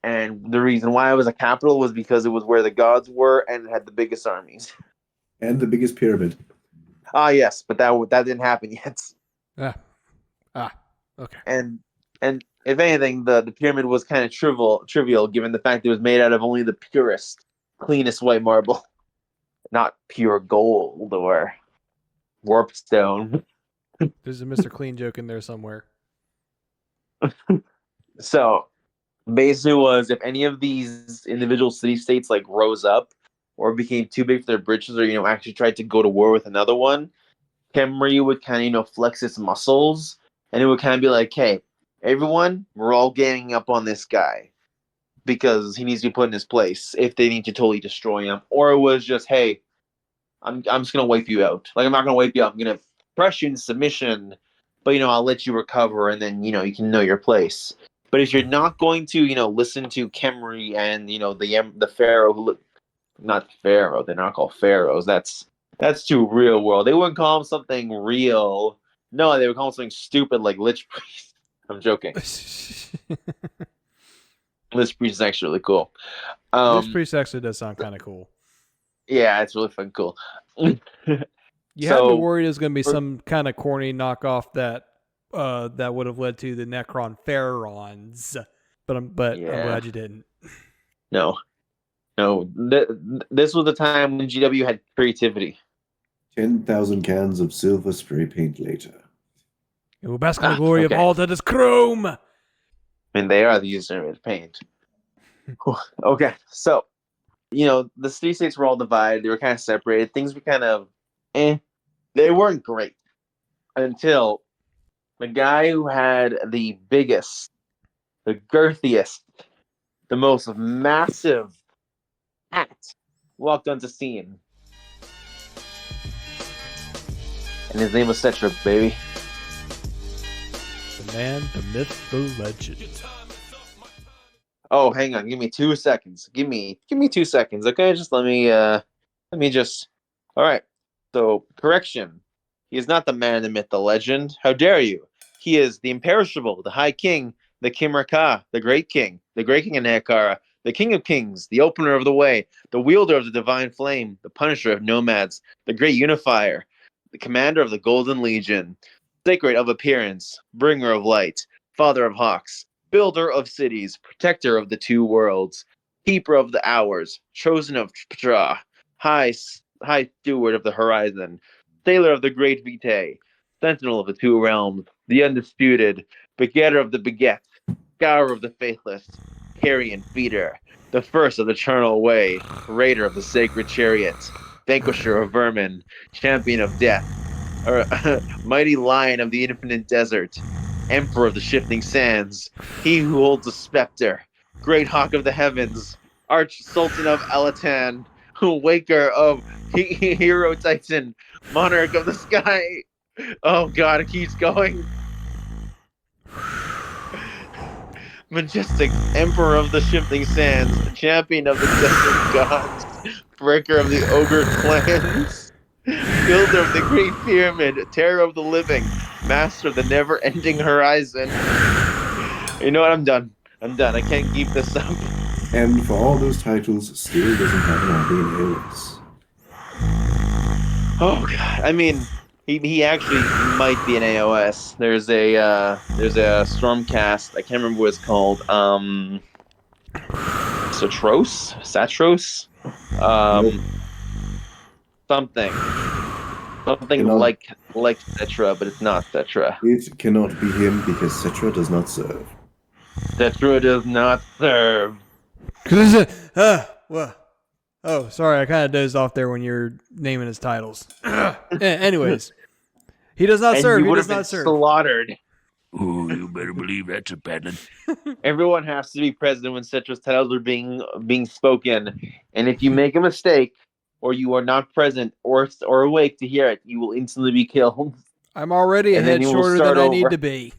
And the reason why it was a capital was because it was where the gods were and it had the biggest armies. And the biggest pyramid. Ah, yes, but that didn't happen yet. Okay. And if anything, the pyramid was kind of trivial given the fact that it was made out of only the purest, cleanest white marble, not pure gold or warp stone. There's a Mr. Clean joke in there somewhere. So basically was if any of these individual city states like rose up or became too big for their britches or actually tried to go to war with another one, Kemri would kind of flex its muscles and it would kind of be like, hey, everyone, we're all ganging up on this guy because he needs to be put in his place if they need to totally destroy him. Or it was just, hey, I'm just gonna wipe you out. Like I'm not gonna wipe you out. I'm gonna press you into submission, but I'll let you recover and then you can know your place. But if you're not going to listen to Kemri and the Pharaoh who not Pharaoh, they're not called pharaohs. That's too real world. They wouldn't call him something real. No, they would call him something stupid like Lich Priest. I'm joking. Lich Priest is actually really cool. This priest actually does sound kind of cool. Yeah, it's really fun cool. You had me worried it was going to be some kind of corny knockoff that would have led to the Necron Pharaons. But I'm glad you didn't. No. This was the time when GW had creativity. 10,000 cans of silver spray paint later. It will bask in the glory of all that is chrome. I mean, they are the user of paint. Okay, so the city states were all divided. They were kind of separated. Things were kind of They weren't great until the guy who had the biggest, the girthiest, the most massive hat walked onto scene. And his name was Cetra, baby. The man, the myth, the legend. Oh, hang on. Give me 2 seconds. Give me 2 seconds, okay? Just let me all right. So, correction. He is not the man, the myth, the legend. How dare you? He is the imperishable, the high king, the Kimraka, the great king of Nehekara, the king of kings, the opener of the way, the wielder of the divine flame, the punisher of nomads, the great unifier, the commander of the golden legion, sacred of appearance, bringer of light, father of hawks, builder of cities, protector of the two worlds, keeper of the hours, chosen of Ptra, high High Steward of the Horizon, Sailor of the Great Vitae, Sentinel of the Two Realms, the Undisputed, Begetter of the Beget, Scour of the Faithless, Carrion Feeder, the First of the Eternal Way, Raider of the Sacred Chariot, Vanquisher of Vermin, Champion of Death, Mighty Lion of the Infinite Desert, Emperor of the Shifting Sands, He who holds the scepter, Great Hawk of the Heavens, Arch Sultan of Alatan, Waker of Hero Titan, Monarch of the Sky. Oh god, it keeps going. Majestic Emperor of the Shifting Sands, Champion of the Desert Gods, Breaker of the Ogre Clans, Builder of the Great Pyramid, Terror of the Living, Master of the Never-Ending Horizon. You know what? I'm done. I can't keep this up. And for all those titles, still doesn't have an Albion alias. Oh god. I mean, he actually might be an AOS. There's a Stormcast. I can't remember what it's called. Satros. Something Cannot- like Cetra, but it's not Cetra. It cannot be him because Cetra does not serve. Cetra does not serve. Well, oh, sorry, I kind of dozed off there when you're naming his titles. Anyways, he does not And serve. he He would does have been not serve. slaughtered. Oh, you better believe that's a pattern. Everyone has to be present when Cetra's titles are being spoken, and if you make a mistake or you are not present or awake to hear it, you will instantly be killed. I'm already a And then head you will shorter start than I need over. to be.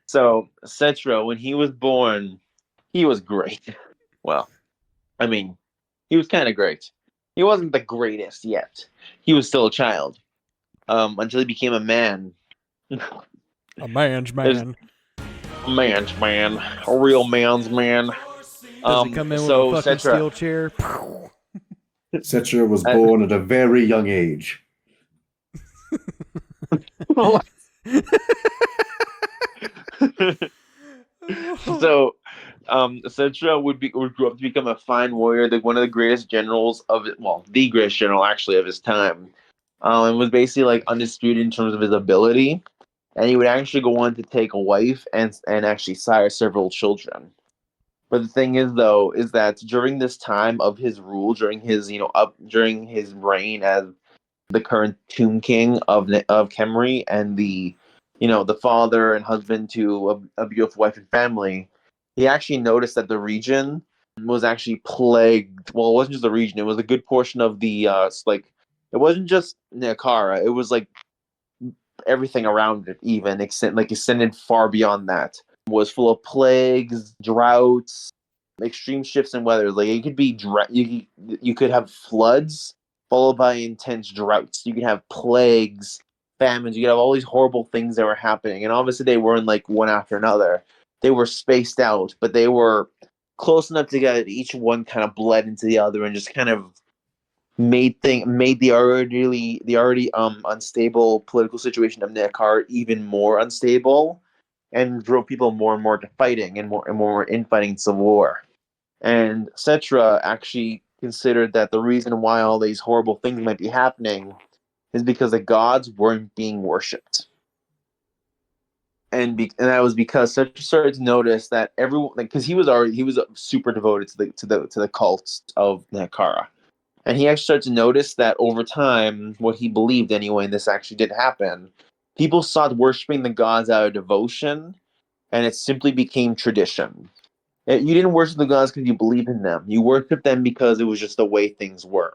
So Cetra, when he was born, he was great. Well, I mean, he was kind of great. He wasn't the greatest yet. He was still a child. Until he became a man. A man's There's- man. A man's man. A real man's man. Does he come in so with a fucking Cetra, steel chair? Cetra was born at a very young age. So Cetra would grow up to become a fine warrior, one of the greatest generals the greatest general actually of his time, and was basically like undisputed in terms of his ability. And he would actually go on to take a wife and actually sire several children. But the thing is, though, is that during this time of his rule, during his during his reign as the current Tomb King of Kemri, and the father and husband to a beautiful wife and family, he actually noticed that the region was actually plagued. Well, it wasn't just the region; it was a good portion of the it wasn't just Nehekara. It was like everything around it, even extended far beyond that. Was full of plagues, droughts, extreme shifts in weather. Like it could be you could have floods followed by intense droughts. You could have plagues, famines. You could have all these horrible things that were happening, and obviously they weren't like one after another. They were spaced out, but they were close enough together that each one kind of bled into the other and just kind of made the already unstable political situation of Nehekara even more unstable, and drove people more and more to fighting and more infighting civil war. And Cetra actually considered that the reason why all these horrible things might be happening is because the gods weren't being worshipped. And that was because Cetra started to notice that everyone, because he was super devoted to the cult of Nehekara. And he actually started to notice that over time, what he believed anyway, and this actually did happen, people stopped worshiping the gods out of devotion, and it simply became tradition. You didn't worship the gods because you believed in them. You worshiped them because it was just the way things were.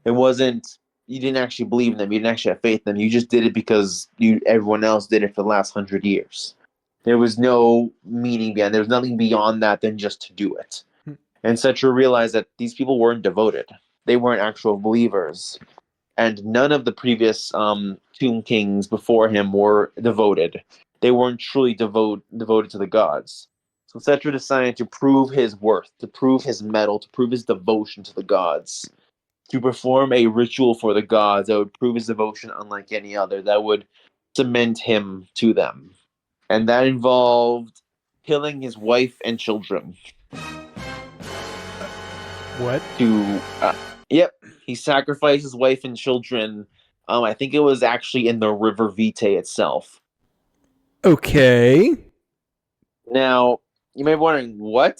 It wasn't, you didn't actually believe in them. You didn't actually have faith in them. You just did it because everyone else did it for the last 100 years. There was no meaning behind it. There was nothing beyond that than just to do it. And Cetra realized that these people weren't devoted. They weren't actual believers. And none of the previous Tomb Kings before him were devoted. They weren't truly devoted to the gods. So Cetra decided to prove his worth, to prove his mettle, to prove his devotion to the gods, to perform a ritual for the gods that would prove his devotion unlike any other, that would cement him to them. And that involved killing his wife and children. What? Yep, he sacrificed his wife and children. I think it was actually in the River Vitae itself. Okay. Now, you may be wondering, what?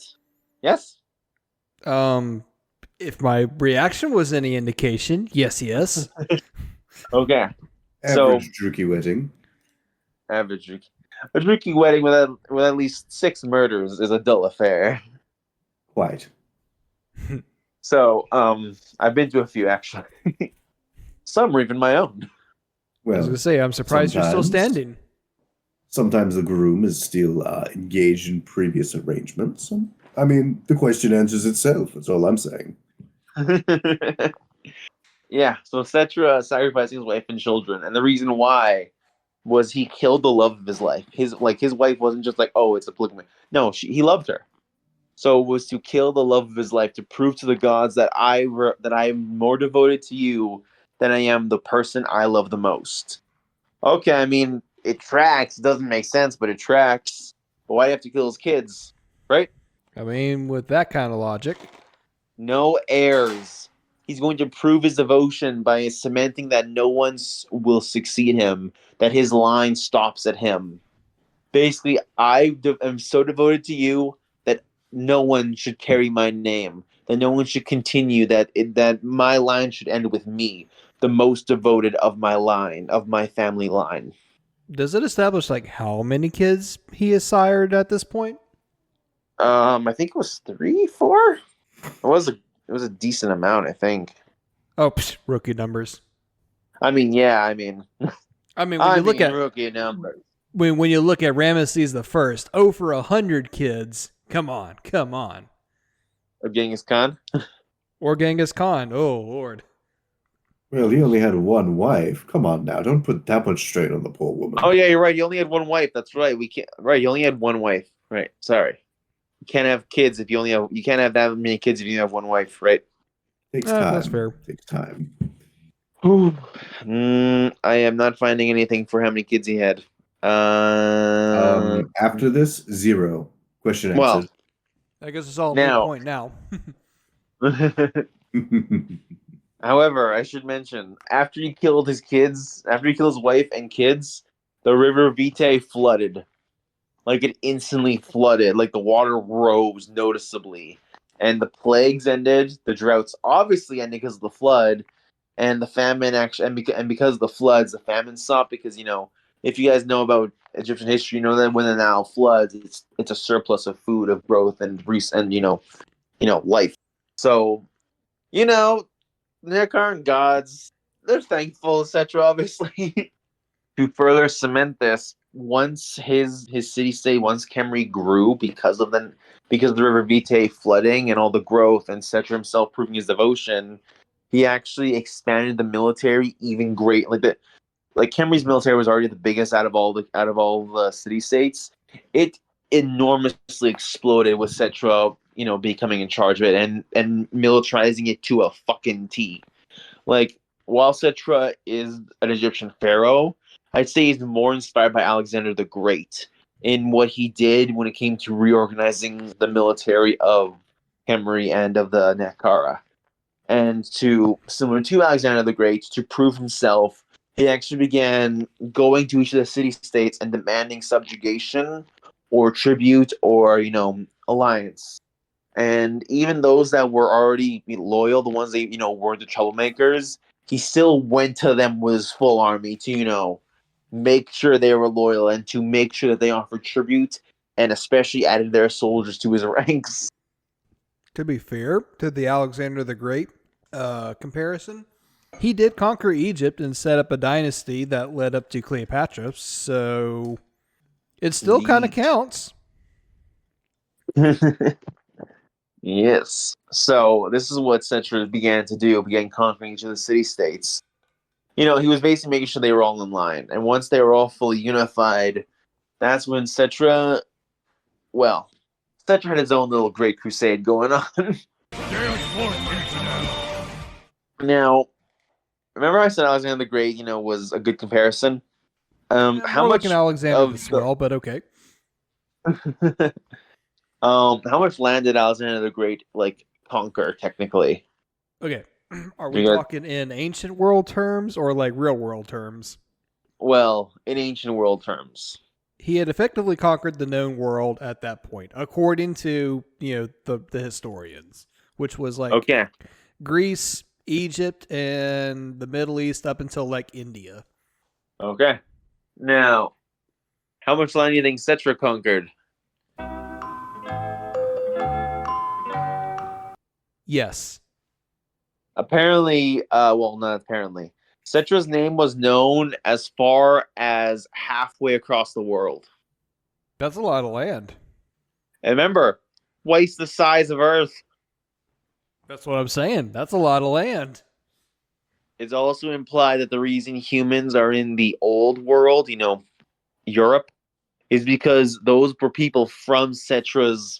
Yes? If my reaction was any indication, yes. Okay. Average Druki wedding. Average Druki. A Druki wedding with at least 6 murders is a dull affair. Quite. So, I've been to a few, actually. Some are even my own. I was Well, gonna say, I'm surprised you're still sometimes- standing. Sometimes the groom is still engaged in previous arrangements. I mean, the question answers itself. That's all I'm saying. Yeah, so Cetra sacrificing his wife and children, and the reason why was he killed the love of his life. His wife wasn't just like, oh, it's a polygamy. No, he loved her. So it was to kill the love of his life to prove to the gods that I am more devoted to you than I am the person I love the most. Okay, I mean, it tracks. It doesn't make sense, but it tracks. But why do you have to kill his kids, right? I mean, with that kind of logic. No heirs. He's going to prove his devotion by cementing that no one will succeed him, that his line stops at him. Basically, am so devoted to you that no one should carry my name, that no one should continue, that my line should end with me, the most devoted of my line, of my family line. Does it establish like how many kids he has sired at this point? I think it was 3, 4. It was a decent amount, I think. Oh, rookie numbers. I mean, yeah, I mean, when you look at rookie numbers. when you look at Ramesses the First, for 100 kids. Come on. Of Genghis Khan. Or Genghis Khan. Oh Lord. Well, he only had one wife. Come on now, don't put that much strain on the poor woman. Oh yeah, you're right. You only had one wife. That's right. We can't. Right, you only had one wife. Right. Sorry. You can't have kids if you only have. You can't have that many kids if you have one wife. Right. Takes time. That's fair. Takes time. I am not finding anything for how many kids he had. After this, 0. Question Well, answered. I guess it's all a Now- moot point now. However, I should mention after he killed his wife and kids, the river Vitae flooded. Like it instantly flooded. Like the water rose noticeably, and the plagues ended. The droughts obviously ended because of the flood, and the famine actually, and because of the floods, the famine stopped. Because if you guys know about Egyptian history, you know that when the Nile floods, it's a surplus of food, of growth, and life. So, the Nehekaran gods, they're thankful, etc. Obviously, to further cement this, once his city-state, once Khemri grew because of the river Vitae flooding and all the growth, and Setra himself proving his devotion, he actually expanded the military even great. Like Khemri's military was already the biggest out of all the city-states. It enormously exploded with Setra, becoming in charge of it and militarizing it to a fucking T. Like, while Setra is an Egyptian pharaoh, I'd say he's more inspired by Alexander the Great in what he did when it came to reorganizing the military of Khemri and of the Nehekara. And similar to Alexander the Great, to prove himself, he actually began going to each of the city-states and demanding subjugation or tribute or, alliance. And even those that were already loyal, the ones that, were the troublemakers, he still went to them with his full army to, make sure they were loyal and to make sure that they offered tribute and especially added their soldiers to his ranks. To be fair to the Alexander the Great comparison, he did conquer Egypt and set up a dynasty that led up to Cleopatra, so it still kind of counts. Yes. So this is what Setra began conquering each of the city-states. He was basically making sure they were all in line. And once they were all fully unified, that's when Setra had his own little great crusade going on. Now, remember I said Alexander the Great, was a good comparison? How More much like an Alexander of the Swell, but okay. how much land did Alexander the Great conquer technically? Okay, Are we You got- talking in ancient world terms or like real world terms? Well, in ancient world terms. He had effectively conquered the known world at that point, according to the historians, which was like Okay. Greece, Egypt, and the Middle East up until like India. Okay. Now, how much land do you think Cetra conquered? Yes. Apparently, well, not apparently. Cetra's name was known as far as halfway across the world. That's a lot of land. And remember, twice the size of Earth. That's what I'm saying. That's a lot of land. It's also implied that the reason humans are in the old world, Europe, is because those were people from Cetra's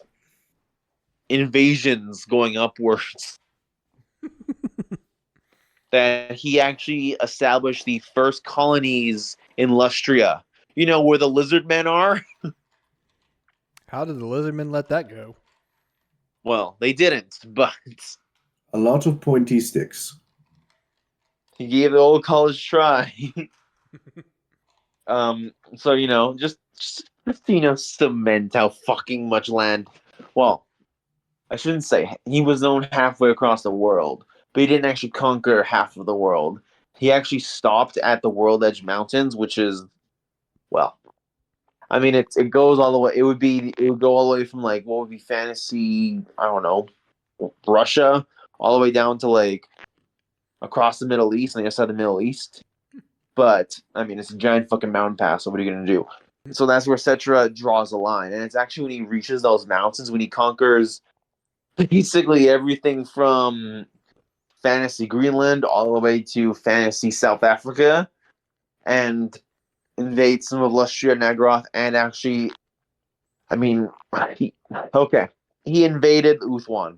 invasions going upwards. That he actually established the first colonies in Lustria. You know where the lizard men are? How did the lizardmen let that go? Well, they didn't, but A lot of pointy sticks. he gave the old college try. So just cement how fucking much land. Well, I shouldn't say he was known halfway across the world, but he didn't actually conquer half of the world. He actually stopped at the World Edge Mountains, which is, well, I mean, it goes all the way. It would go all the way from like what would be fantasy, I don't know, Russia, all the way down to like across the Middle East on the other side of the Middle East. But I mean, it's a giant fucking mountain pass. So what are you gonna do? So that's where Cetra draws the line, and it's actually when he reaches those mountains, when he conquers basically everything from fantasy Greenland all the way to fantasy South Africa, and invades some of Lustria, Naggaroth, and actually, I mean, he invaded Uthwan.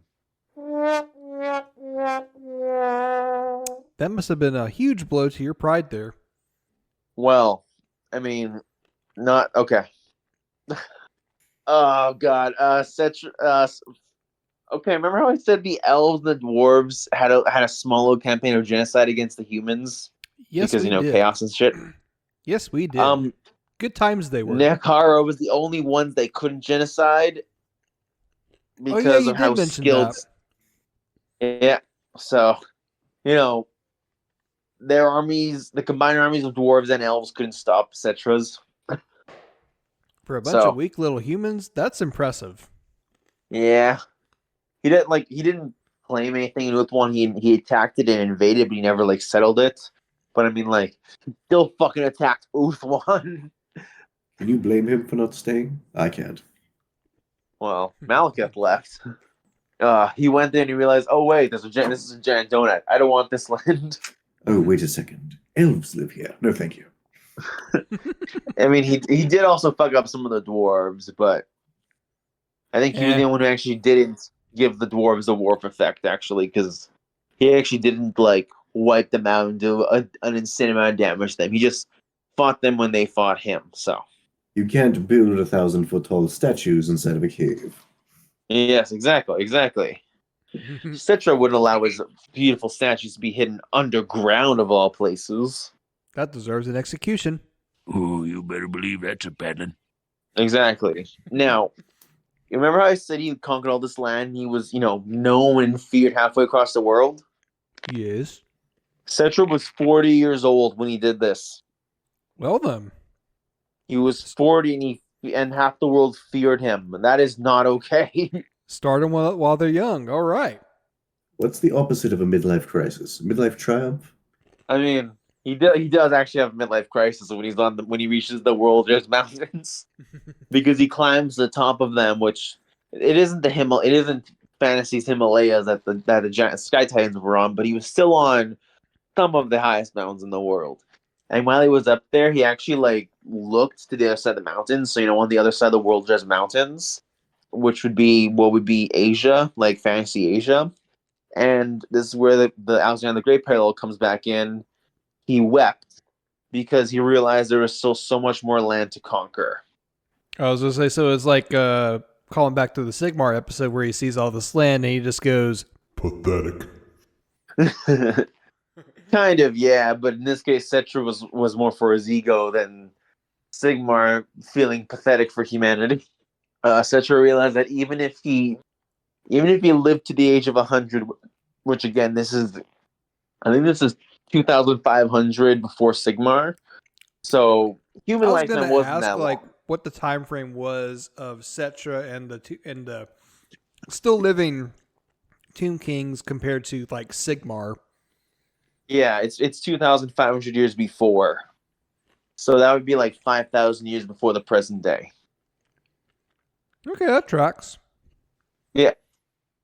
That must have been a huge blow to your pride there. Well, I mean, not okay. Oh God, okay, remember how I said the elves and the dwarves had a small little campaign of genocide against the humans? Yes, Because we did. chaos and shit. Yes, we did. Good times they were. Nehekara was the only ones they couldn't genocide because you of how did mention skilled. that. Yeah, so their armies, the combined armies of dwarves and elves, couldn't stop Cetra's. For a bunch of weak little humans, that's impressive. Yeah, he didn't claim anything with one. He attacked it and invaded, but he never settled it. But I mean, still fucking attacked Uthwan. Can you blame him for not staying? I can't. Well, Malekith left. He went there and he realized, oh wait, this is a giant donut. I don't want this land. Oh, wait a second. Elves live here. No, thank you. I mean, he did also fuck up some of the dwarves, but I think he was the only one who actually didn't give the dwarves the warp effect, actually, because he actually didn't wipe them out and do an insane amount of damage to them. He just fought them when they fought him. So you can't build 1,000-foot tall statues inside of a cave. Yes, exactly. Cetra wouldn't allow his beautiful statues to be hidden underground of all places. That deserves an execution. Oh, you better believe that's a paddling. Exactly. Now, you remember how I said he conquered all this land? He was, known and feared halfway across the world? Yes. Cetra was 40 years old when he did this. Well then. He was 40 and half the world feared him. That is not okay. Start them while they're young. All right. What's the opposite of a midlife crisis? Midlife triumph? I mean, he does actually have a midlife crisis when he reaches the World-Edge Mountains, because he climbs the top of them, which it isn't Fantasy's Himalayas that the giant Sky Titans were on, but he was still on some of the highest mountains in the world. And while he was up there, he actually looked to the other side of the mountains. So on the other side of the World-Edge Mountains, which would be Asia, like Fantasy Asia. And this is where the Alexander the Great parallel comes back in. He wept because he realized there was still so much more land to conquer. I was going to say, so it's like calling back to the Sigmar episode where he sees all this land and he just goes, pathetic. Kind of, yeah, but in this case, Cetra was more for his ego than Sigmar feeling pathetic for humanity. Cetra realized that even if he lived to the age of 100, which again, I think this is 2,500 before Sigmar, so human I was gonna lifespan wasn't ask that like long. what the time frame was of Cetra and the still living Tomb Kings compared to like Sigmar. Yeah, it's 2,500 years before, so that would be like 5,000 years before the present day. Okay, that tracks. Yeah.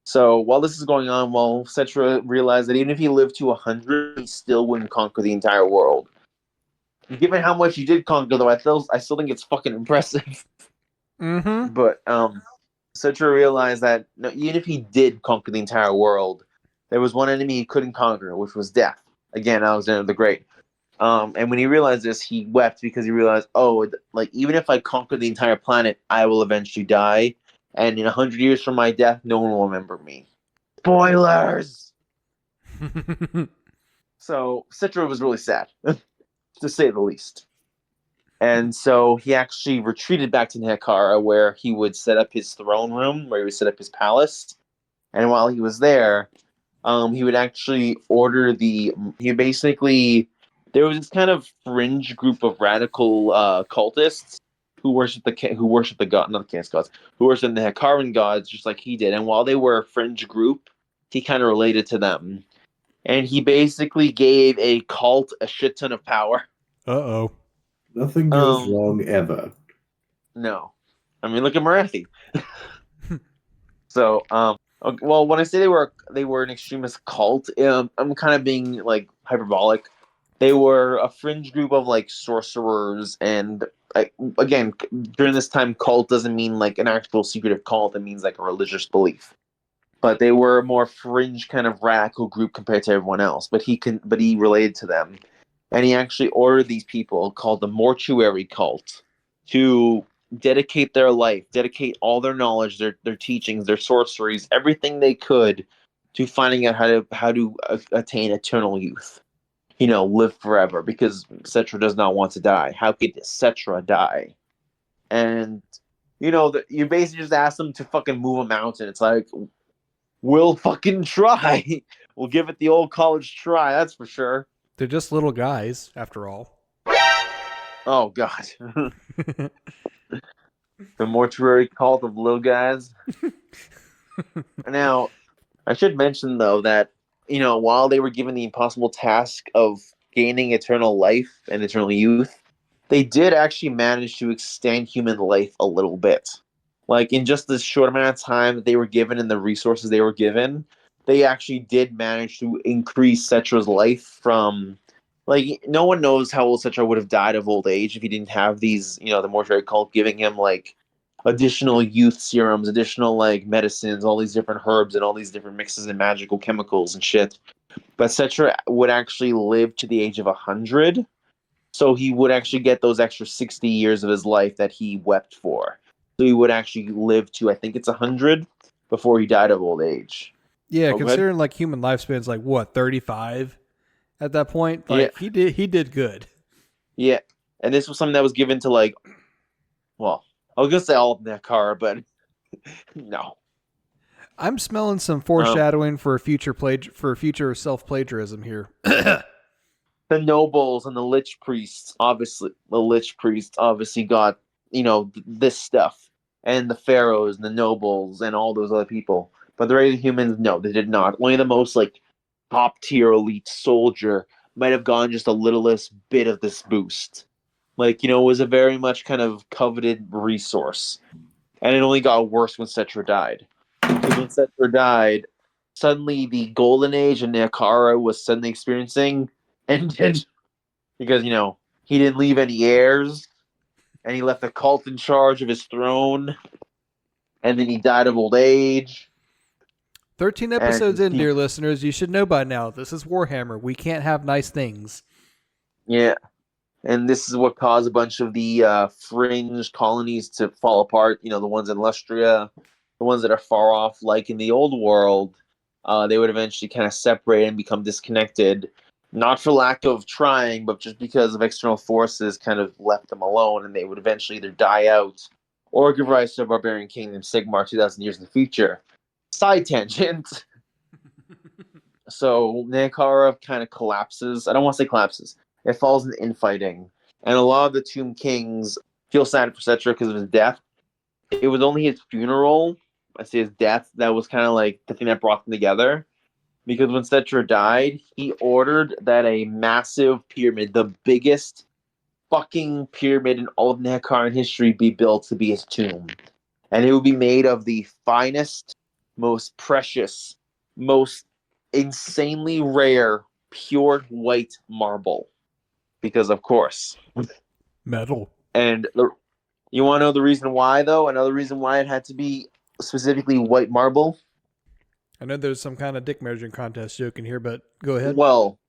So while this is going on, Cetra realized that even if he lived to 100, he still wouldn't conquer the entire world. Given how much he did conquer, though, I still think it's fucking impressive. Mm-hmm. But Cetra realized that no, even if he did conquer the entire world, there was one enemy he couldn't conquer, which was death. Again, Alexander the Great. And when he realized this, he wept because he realized, oh, like even if I conquer the entire planet, I will eventually die, and in 100 years from my death, no one will remember me. Spoilers. So Citra was really sad, to say the least. And so he actually retreated back to Nehekara, where he would set up his throne room, where he would set up his palace. And while he was there, he would actually order he basically there was this kind of fringe group of radical cultists who worship the god, not the Chaos gods, who worship the Hekaran gods, just like he did. And while they were a fringe group, he kind of related to them, and he basically gave a cult a shit ton of power. Uh-oh. Nothing goes Um, wrong ever. no, I mean look at Marathi. So, well, when I say they were an extremist cult, I'm kind of being like hyperbolic. They were a fringe group of like sorcerers, and again, during this time, cult doesn't mean like an actual secretive cult. It means like a religious belief. But they were a more fringe kind of radical group compared to everyone else. But he related to them, and he actually ordered these people called the Mortuary Cult to dedicate their life, dedicate all their knowledge, their teachings, their sorceries, everything they could to finding out how to attain eternal youth. Live forever, because Cetra does not want to die. How could Cetra die? And you basically just ask them to fucking move a mountain. It's like, we'll fucking try. We'll give it the old college try, that's for sure. They're just little guys, after all. Oh god. The mortuary cult of little guys. Now, I should mention though that while they were given the impossible task of gaining eternal life and eternal youth, they did actually manage to extend human life a little bit. Like in just this short amount of time that they were given and the resources they were given, they actually did manage to increase Cetra's life from, like, no one knows how old Cetra would have died of old age if he didn't have these, the mortuary cult giving him like additional youth serums, additional like medicines, all these different herbs and all these different mixes and magical chemicals and shit. But Cetra would actually live to the age of 100, so he would actually get those extra 60 years of his life that he wept for. So he would actually live to, I think it's 100, before he died of old age. Yeah, Oh, go ahead. considering like human lifespan's like what, 35 at that point? Yeah. Like he did good. Yeah, and this was something that was given to like, well, I was gonna say all of Nehekara, but no. I'm smelling some foreshadowing for a future self-plagiarism here. The nobles and the lich priests, obviously got this stuff, and the pharaohs and the nobles and all those other people. But the regular humans, no, they did not. Only the most like top tier elite soldier might have gotten just a littlest bit of this boost. Like, it was a very much kind of coveted resource, and it only got worse when Cetra died. Because when Cetra died, suddenly the golden age in Nehekara was suddenly experiencing ended, because he didn't leave any heirs, and he left the cult in charge of his throne, and then he died of old age. 13 episodes in, dear listeners, you should know by now, this is Warhammer. We can't have nice things. Yeah, and this is what caused a bunch of the fringe colonies to fall apart. The ones in Lustria, the ones that are far off, like in the old world. they would eventually kind of separate and become disconnected, not for lack of trying, but just because of external forces kind of left them alone, and they would eventually either die out or give rise to a barbarian kingdom Sigmar 2,000 years in the future. Side tangent. So Nehekara kind of collapses. I don't want to say collapses. It falls into infighting. And a lot of the Tomb Kings feel sad for Cetra because of his death. It was only his funeral, I say his death, that was kind of like the thing that brought them together. Because when Cetra died, he ordered that a massive pyramid, the biggest fucking pyramid in all of Nehekaran history, be built to be his tomb. And it would be made of the finest, most precious, most insanely rare, pure white marble. Because, of course. Metal. And you want to know the reason why, though? Another reason why it had to be specifically white marble? I know there's some kind of dick measuring contest joke in here, but go ahead. Well,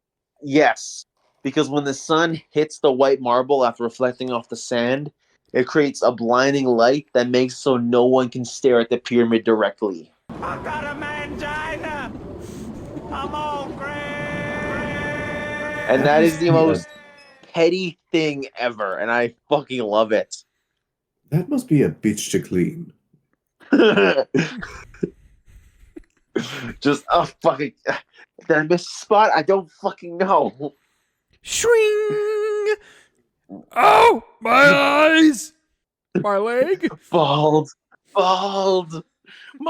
yes. Because when the sun hits the white marble after reflecting off the sand, it creates a blinding light that makes so no one can stare at the pyramid directly. I got a mangina. I'm all gray. And that is the most petty thing ever, and I fucking love it. That must be a bitch to clean. Just, oh, fucking. Did I miss a spot? I don't fucking know. Swing! Oh, my eyes! My leg! Bald. My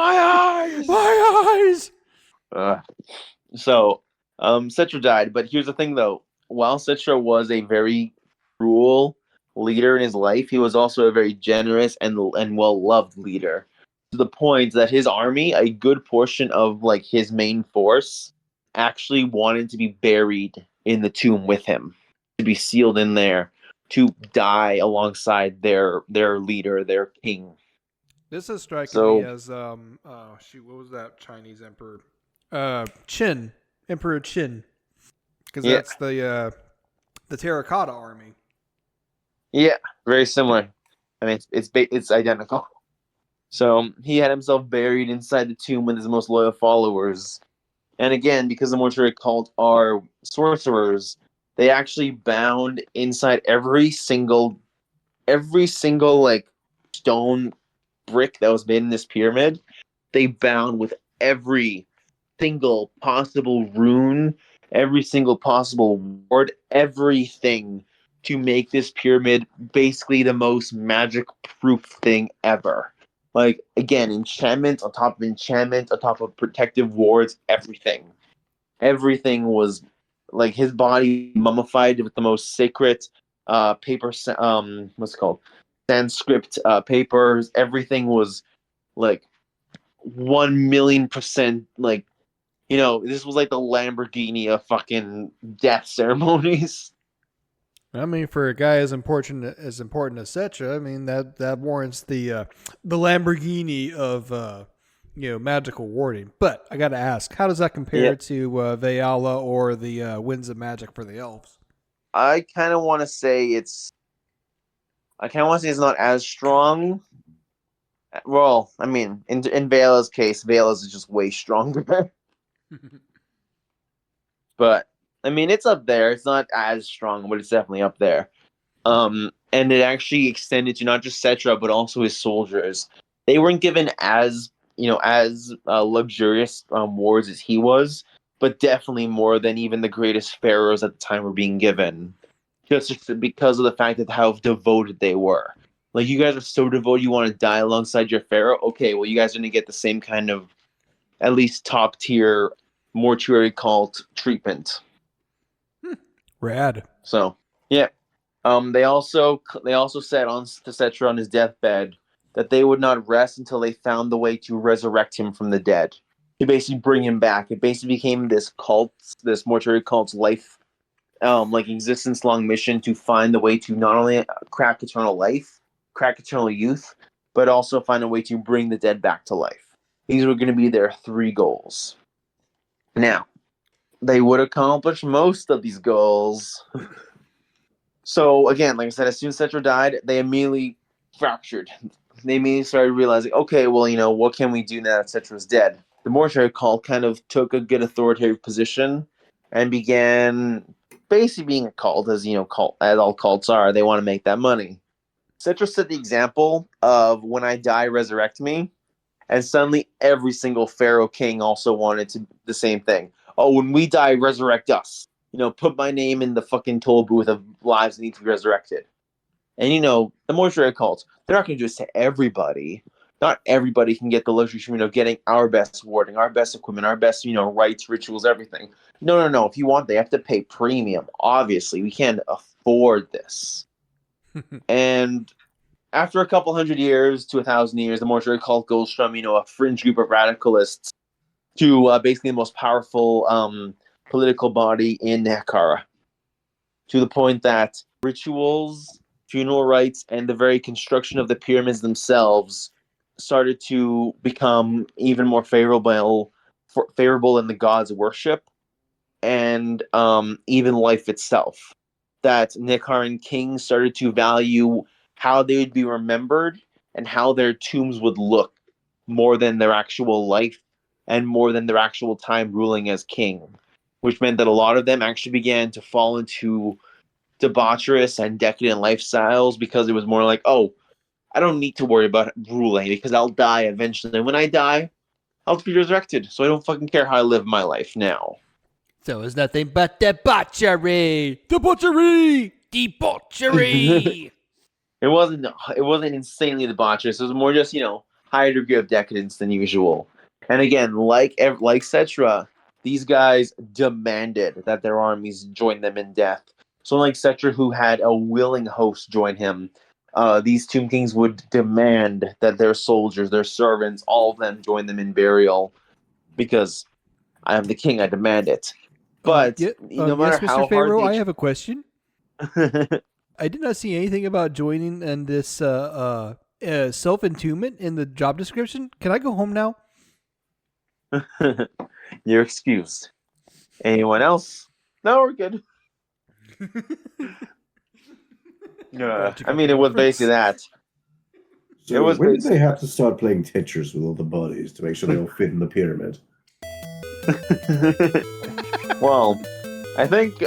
eyes! My eyes! So, Cetra died, but here's the thing, though. While Cetra was a very cruel leader in his life, he was also a very generous and well-loved leader. To the point that his army, a good portion of like his main force, actually wanted to be buried in the tomb with him, to be sealed in there, to die alongside their leader, their king. This is striking me as what was that Chinese emperor? Qin, Emperor Qin, because that's the terracotta army. Yeah, very similar. I mean, it's identical. So he had himself buried inside the tomb with his most loyal followers. And again, because the mortuary cult are sorcerers, they actually bound inside every single like stone brick that was made in this pyramid. They bound with every single possible rune, every single possible ward, everything to make this pyramid basically the most magic proof thing ever. Like, again, enchantment on top of enchantment, on top of protective wards, everything. Everything was, like, his body mummified with the most sacred paper, what's it called? Sanskrit papers. Everything was, like, 1,000,000%, like, you know, this was like the Lamborghini of fucking death ceremonies. I mean, for a guy as important as Cetra, I mean that warrants the Lamborghini of magical warding. But I got to ask, how does that compare to Vayala or the Winds of Magic for the elves? I kind of want to say it's not as strong. Well, I mean, in Vayala's case, Vayala's is just way stronger. But I mean, it's up there. It's not as strong, but it's definitely up there. And it actually extended to not just Cetra, but also his soldiers. They weren't given as luxurious wards as he was, but definitely more than even the greatest pharaohs at the time were being given. Just because of the fact that how devoted they were. Like, you guys are so devoted, you want to die alongside your pharaoh? Okay, well, you guys are going to get the same kind of, at least top tier, mortuary cult treatment. Rad. So, yeah. They also said to Cetra on his deathbed that they would not rest until they found the way to resurrect him from the dead. To basically bring him back. It basically became this mortuary cult's life, like existence-long mission to find the way to not only crack eternal life, crack eternal youth, but also find a way to bring the dead back to life. These were going to be their 3 goals. Now, they would accomplish most of these goals. So, again, like I said, as soon as Cetra died, they immediately fractured. They immediately started realizing, okay, well, what can we do now that Cetra's dead? the mortuary cult kind of took a good authoritative position and began basically being a cult, as as all cults are. They want to make that money. Cetra set the example of when I die, resurrect me, and suddenly every single pharaoh king also wanted to the same thing. Oh, when we die, resurrect us. Put my name in the fucking toll booth of lives that need to be resurrected. And the mortuary cults, they're not going to do this to everybody. Not everybody can get the luxury of getting our best warding, our best equipment, our best rites, rituals, everything. No. If you want, they have to pay premium. Obviously, we can't afford this. And after a couple hundred years to 1,000 years, the mortuary cult goes from a fringe group of radicalists to basically the most powerful political body in Nehekara. To the point that rituals, funeral rites, and the very construction of the pyramids themselves started to become even more favorable in the gods' worship and even life itself. That Nehekaran kings started to value how they would be remembered and how their tombs would look more than their actual life and more than their actual time ruling as king, which meant that a lot of them actually began to fall into debaucherous and decadent lifestyles because it was more like, oh, I don't need to worry about ruling because I'll die eventually. And when I die, I'll be resurrected. So I don't fucking care how I live my life now. So it's nothing but debauchery. Debauchery. Debauchery. It wasn't insanely debaucherous. It was more just, higher degree of decadence than usual. And again, like Cetra, these guys demanded that their armies join them in death. So like Cetra, who had a willing host join him, these Tomb Kings would demand that their soldiers, their servants, all of them join them in burial because I am the king, I demand it. But no matter yes, Mr. how Pharaoh, hard I have a question. I did not see anything about joining in this self-entombment in the job description. Can I go home now? You're excused. Anyone else? No, we're good. I mean, it was basically that. So It was when did basically they have to start playing Tetris with all the bodies to make sure they all fit in the pyramid? Well, I think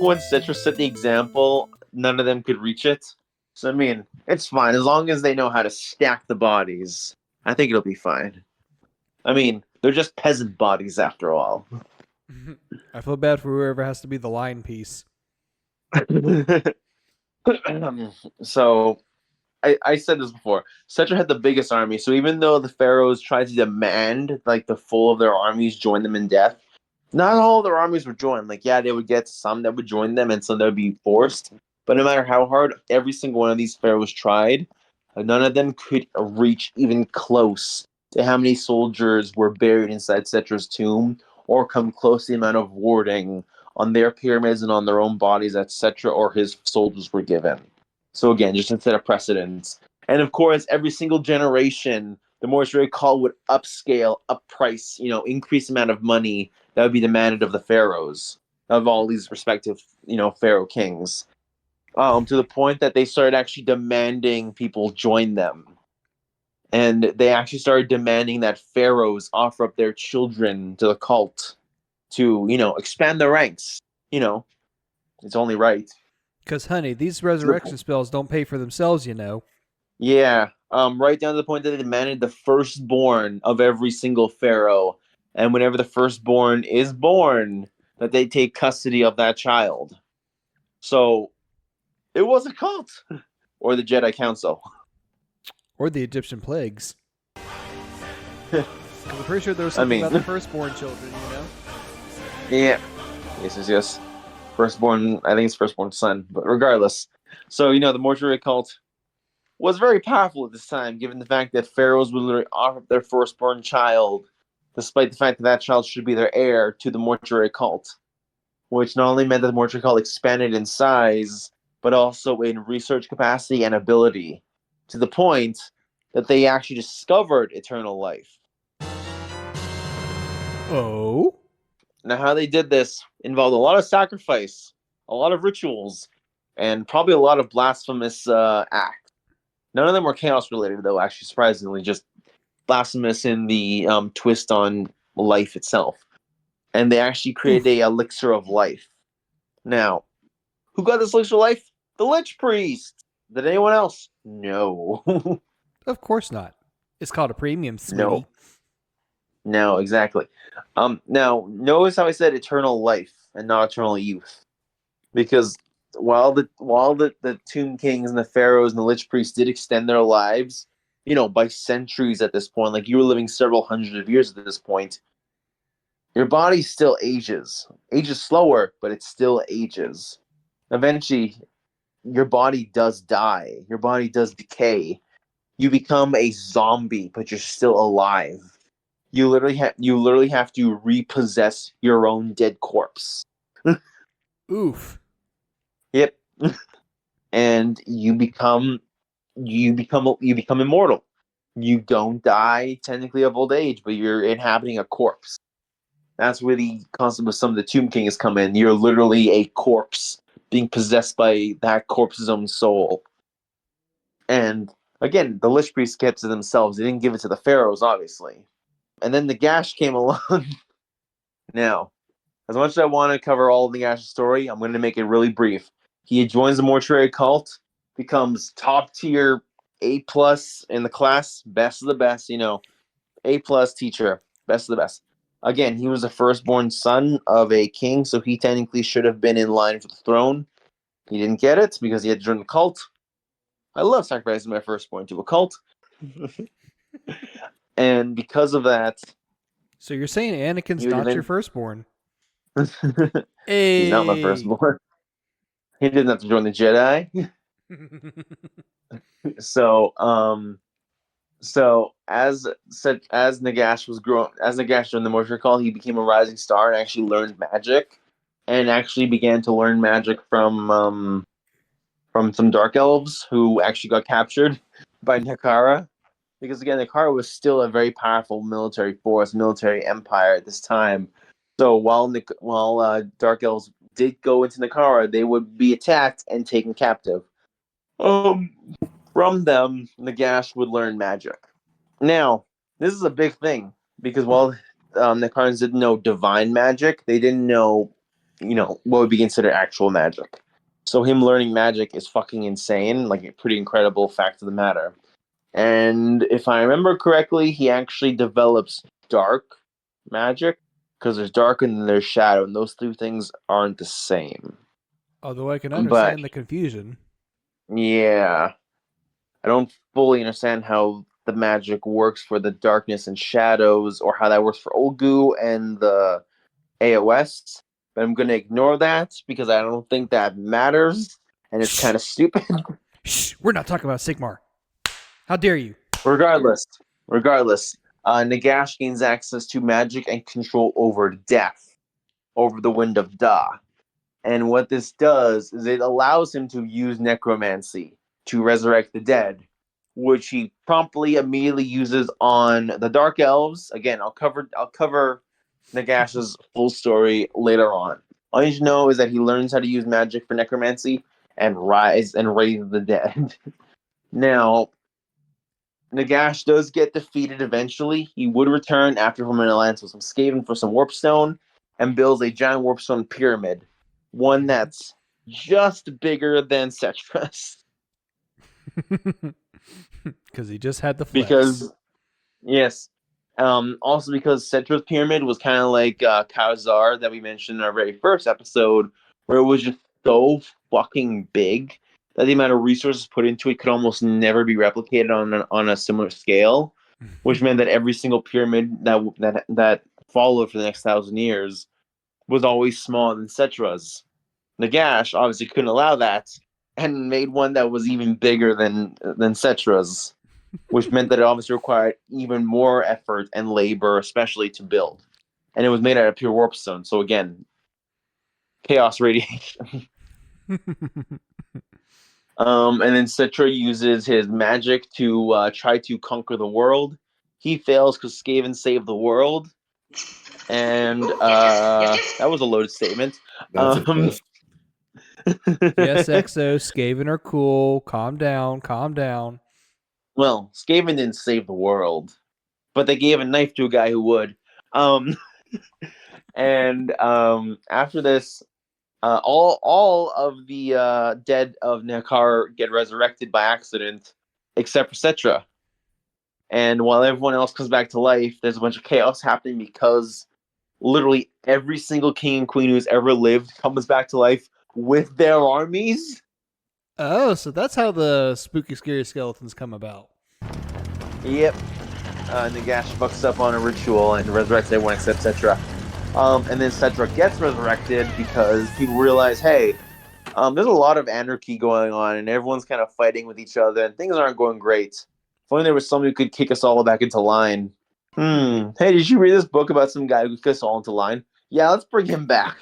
once Citrus set the example, none of them could reach it. So I mean, it's fine as long as they know how to stack the bodies. I think it'll be fine. I mean, they're just peasant bodies after all. I feel bad for whoever has to be the line piece. So, I said this before. Cetra had the biggest army, so even though the pharaohs tried to demand like the full of their armies join them in death, not all of their armies would join. Like, yeah, they would get some that would join them and some that would be forced. But no matter how hard every single one of these pharaohs tried, none of them could reach even close to how many soldiers were buried inside Cetra's tomb or come close to the amount of warding on their pyramids and on their own bodies that Cetra or his soldiers were given. So again, just to set a precedent. And of course, every single generation, the mortuary call would upscale, up price, increase the amount of money that would be demanded of the pharaohs, of all these respective, pharaoh kings. To the point that they started actually demanding people join them. And they actually started demanding that pharaohs offer up their children to the cult to, expand their ranks. It's only right. Because, honey, these resurrection spells don't pay for themselves, Yeah, right down to the point that they demanded the firstborn of every single pharaoh. And whenever the firstborn is born, that they take custody of that child. So, it was a cult. Or the Jedi Council. Or the Egyptian plagues. I'm pretty sure there was something about the firstborn children, Yeah. Yes. Firstborn, I think it's firstborn son, but regardless. So, the mortuary cult was very powerful at this time, given the fact that pharaohs would literally offer up their firstborn child, despite the fact that that child should be their heir to the mortuary cult, which not only meant that the mortuary cult expanded in size, but also in research capacity and ability, to the point that they actually discovered eternal life. Oh? Now, how they did this involved a lot of sacrifice, a lot of rituals, and probably a lot of blasphemous acts. None of them were chaos related, though, actually, surprisingly, just blasphemous in the twist on life itself. And they actually created a elixir of life. Now, who got this elixir of life? The Lich Priest. Did anyone else? No. Of course not. It's called a premium, sweetie. No, exactly. Now, notice how I said eternal life and not eternal youth. Because while the Tomb Kings and the Pharaohs and the Lich Priests did extend their lives, by centuries at this point, like you were living several hundreds of years at this point, your body still ages. Ages slower, but it still ages. Eventually, your body does die. Your body does decay. You become a zombie, but you're still alive. You literally have to repossess your own dead corpse. Oof. Yep. And you become immortal. You don't die technically of old age, but you're inhabiting a corpse. That's where the concept of some of the Tomb Kings come in. You're literally a corpse being possessed by that corpse's own soul. And again, the Lich Priests kept it to themselves. They didn't give it to the pharaohs, obviously. And then Nagash came along. Now, as much as I want to cover all of Nagash's story, I'm going to make it really brief. He joins the mortuary cult, becomes top tier A+ in the class, best of the best, A+ teacher, best of the best. Again, he was the firstborn son of a king, so he technically should have been in line for the throne. He didn't get it because he had to join the cult. I love sacrificing my firstborn to a cult. And because of that... So you're saying Anakin's not your firstborn? He's not my firstborn. He didn't have to join the Jedi. So as Nagash joined the mortuary call, he became a rising star and actually learned magic, and actually began to learn magic from some dark elves who actually got captured by Nehekara, because again, Nehekara was still a very powerful military force, military empire at this time. So while dark elves did go into Nehekara, they would be attacked and taken captive. From them, Nagash would learn magic. Now, this is a big thing, because while the Karns didn't know divine magic, they didn't know, what would be considered actual magic. So him learning magic is fucking insane, like a pretty incredible fact of the matter. And if I remember correctly, he actually develops dark magic, because there's dark and there's shadow, and those two things aren't the same. Although I can understand the confusion. Yeah. I don't fully understand how the magic works for the darkness and shadows, or how that works for Olgu and the AOS, but I'm going to ignore that because I don't think that matters, and it's kind of stupid. Shh, we're not talking about Sigmar. How dare you? Regardless, Nagash gains access to magic and control over death, over the Wind of Da. And what this does is it allows him to use necromancy to resurrect the dead, which he promptly immediately uses on the Dark Elves. Again, I'll cover Nagash's full story later on. All you need to know is that he learns how to use magic for necromancy and raise the dead. Now, Nagash does get defeated eventually. He would return after forming an alliance with some Skaven for some warpstone, and builds a giant warpstone pyramid, one that's just bigger than Cetra's. Because he just had the flex. Also because Cetra's pyramid was kind of like Kazar that we mentioned in our very first episode, where it was just so fucking big that the amount of resources put into it could almost never be replicated on a similar scale, which meant that every single pyramid that followed for the next 1,000 years was always smaller than Cetra's. Nagash obviously couldn't allow that, and made one that was even bigger than Cetra's, which meant that it obviously required even more effort and labor, especially to build. And it was made out of pure warpstone, so again, chaos radiation. And then Cetra uses his magic to try to conquer the world. He fails because Skaven saved the world. And that was a loaded statement. That's a first. Yes, Exo, Skaven are cool. Calm down. Well, Skaven didn't save the world, but they gave a knife to a guy who would. Um, and after this, all of the dead of Nehekara get resurrected by accident, except for Cetra. And while everyone else comes back to life, there's a bunch of chaos happening because literally every single king and queen who's ever lived comes back to life with their armies. Oh, so that's how the spooky, scary skeletons come about. Yep. Nagash fucks up on a ritual and resurrects everyone except Cetra. And then Cetra gets resurrected because people realize, hey, there's a lot of anarchy going on and everyone's kind of fighting with each other and things aren't going great. If only there was somebody who could kick us all back into line. Hey, did you read this book about some guy who kicked us all into line? Yeah, let's bring him back.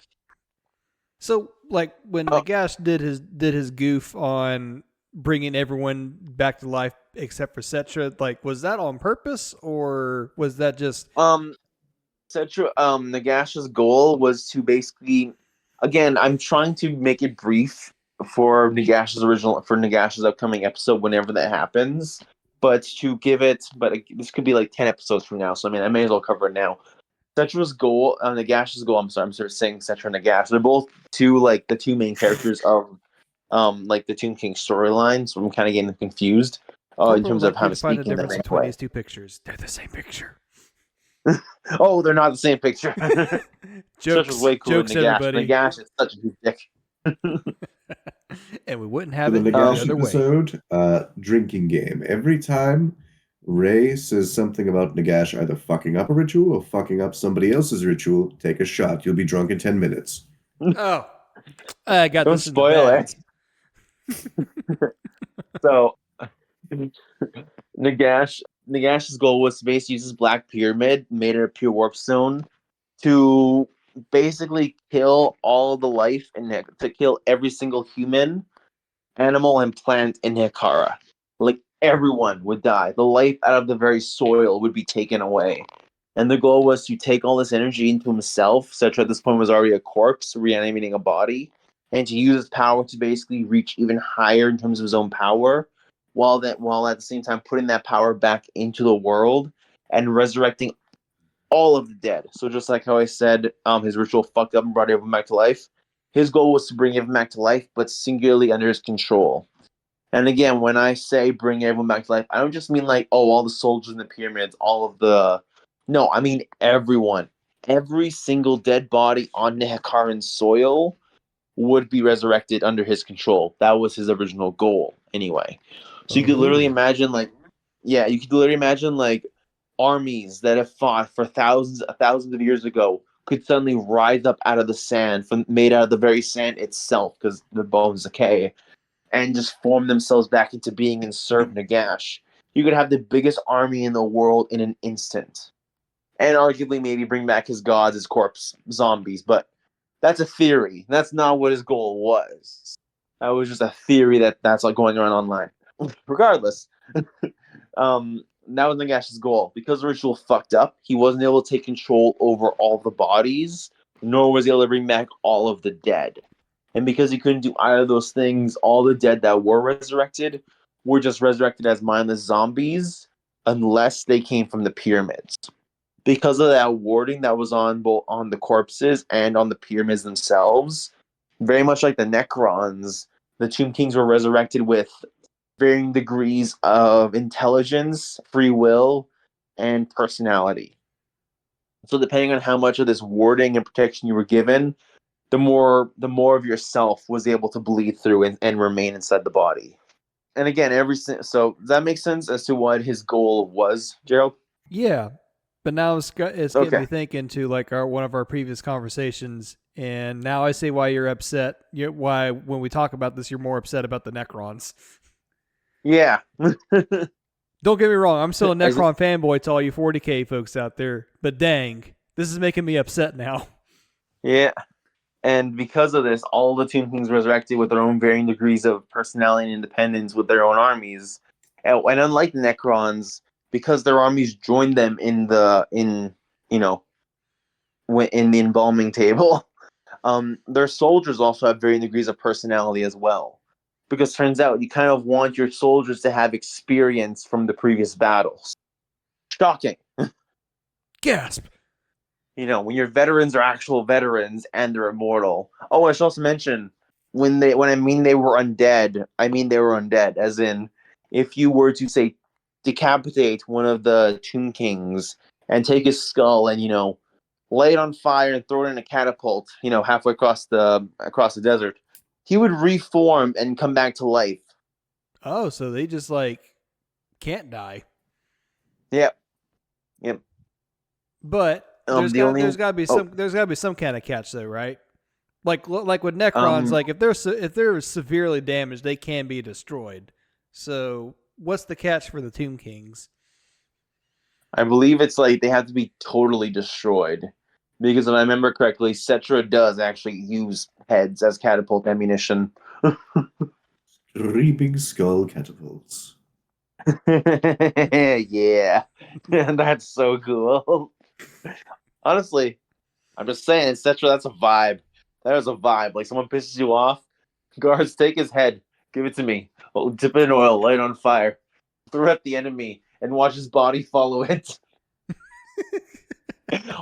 So, like when Nagash did his goof on bringing everyone back to life except for Cetra, like was that on purpose or was that just? Cetra, Nagash's goal was to basically, again, I'm trying to make it brief for Nagash's upcoming episode whenever that happens. But to give it, this could be like 10 episodes from now, so I mean, I may as well cover it now. Cetra's goal, Nagash's goal. I'm sorry, I'm sort of saying Cetra and Nagash. They're both the two main characters of, like the Tomb King storyline. So I'm kind of getting confused in terms of how to find the speak in difference that between way. these two pictures. They're the same picture. Oh, they're not the same picture. Jokes, Cetra's way cooler jokes, than Nagash. everybody. Nagash is such a good dick. And we wouldn't For have the it any Nagash other way. episode, drinking game. Every time Rey says something about Nagash either fucking up a ritual or fucking up somebody else's ritual, take a shot. You'll be drunk in 10 minutes. Oh, I got Don't this in the spoil bag. it. So, Nagash's goal was to basically use his black pyramid made of pure warp stone to basically kill all the life to kill every single human, animal, and plant in Nehekara. Like everyone would die. The life out of the very soil would be taken away. And the goal was to take all this energy into himself. Cetra at this point was already a corpse, reanimating a body, and to use his power to basically reach even higher in terms of his own power, while at the same time putting that power back into the world and resurrecting all of the dead. So just like how I said, his ritual fucked up and brought everyone back to life. His goal was to bring everyone back to life, but singularly under his control. And again, when I say bring everyone back to life, I don't just mean like, oh, all the soldiers in the pyramids, all of the... No, I mean everyone. Every single dead body on Nehekaran soil would be resurrected under his control. That was his original goal, anyway. So you could literally imagine, armies that have fought for thousands of years ago could suddenly rise up out of the sand, made out of the very sand itself, because the bones decay, and just form themselves back into being and serve Nagash. You could have the biggest army in the world in an instant. And arguably maybe bring back his gods, his corpse, zombies, but that's a theory. That's not what his goal was. That was just a theory that's like going around online. Regardless, that was Nagash's goal. Because the ritual fucked up, he wasn't able to take control over all the bodies, nor was he able to bring back all of the dead. And because he couldn't do either of those things, all the dead that were resurrected were just resurrected as mindless zombies, unless they came from the pyramids. Because of that warding that was on both on the corpses and on the pyramids themselves, very much like the Necrons, the Tomb Kings were resurrected with varying degrees of intelligence, free will, and personality. So depending on how much of this warding and protection you were given, the more of yourself was able to bleed through and remain inside the body. And again, so does that make sense as to what his goal was, Gerald? Yeah, but now it's getting Okay. me thinking to like one of our previous conversations, and now I see why you're upset. Why when we talk about this, you're more upset about the Necrons. Yeah. Don't get me wrong, I'm still a Necron fanboy to all you 40K folks out there, but dang, this is making me upset now. Yeah. And because of this, all the Tomb Kings resurrected with their own varying degrees of personality and independence with their own armies. And unlike the Necrons, because their armies joined them in the embalming table, their soldiers also have varying degrees of personality as well. Because turns out you kind of want your soldiers to have experience from the previous battles. Shocking. Gasp! when your veterans are actual veterans and they're immortal. Oh, I should also mention when I mean they were undead, I mean they were undead, as in if you were to say decapitate one of the Tomb Kings and take his skull and lay it on fire and throw it in a catapult, halfway across the desert, he would reform and come back to life. Oh, so they just like can't die. Yep. Yep. But there's got to be oh, some kind of catch though, right? Like with Necrons, like if they're severely damaged, they can be destroyed. So what's the catch for the Tomb Kings? I believe it's like they have to be totally destroyed. Because if I remember correctly, Cetra does actually use heads as catapult ammunition. 3 big skull catapults. Yeah. That's so cool. Honestly, I'm just saying, Cetra, that's a vibe. That is a vibe. Like someone pisses you off, guards, take his head, give it to me. Oh, dip it in oil, light it on fire, throw it at the enemy, and watch his body follow it.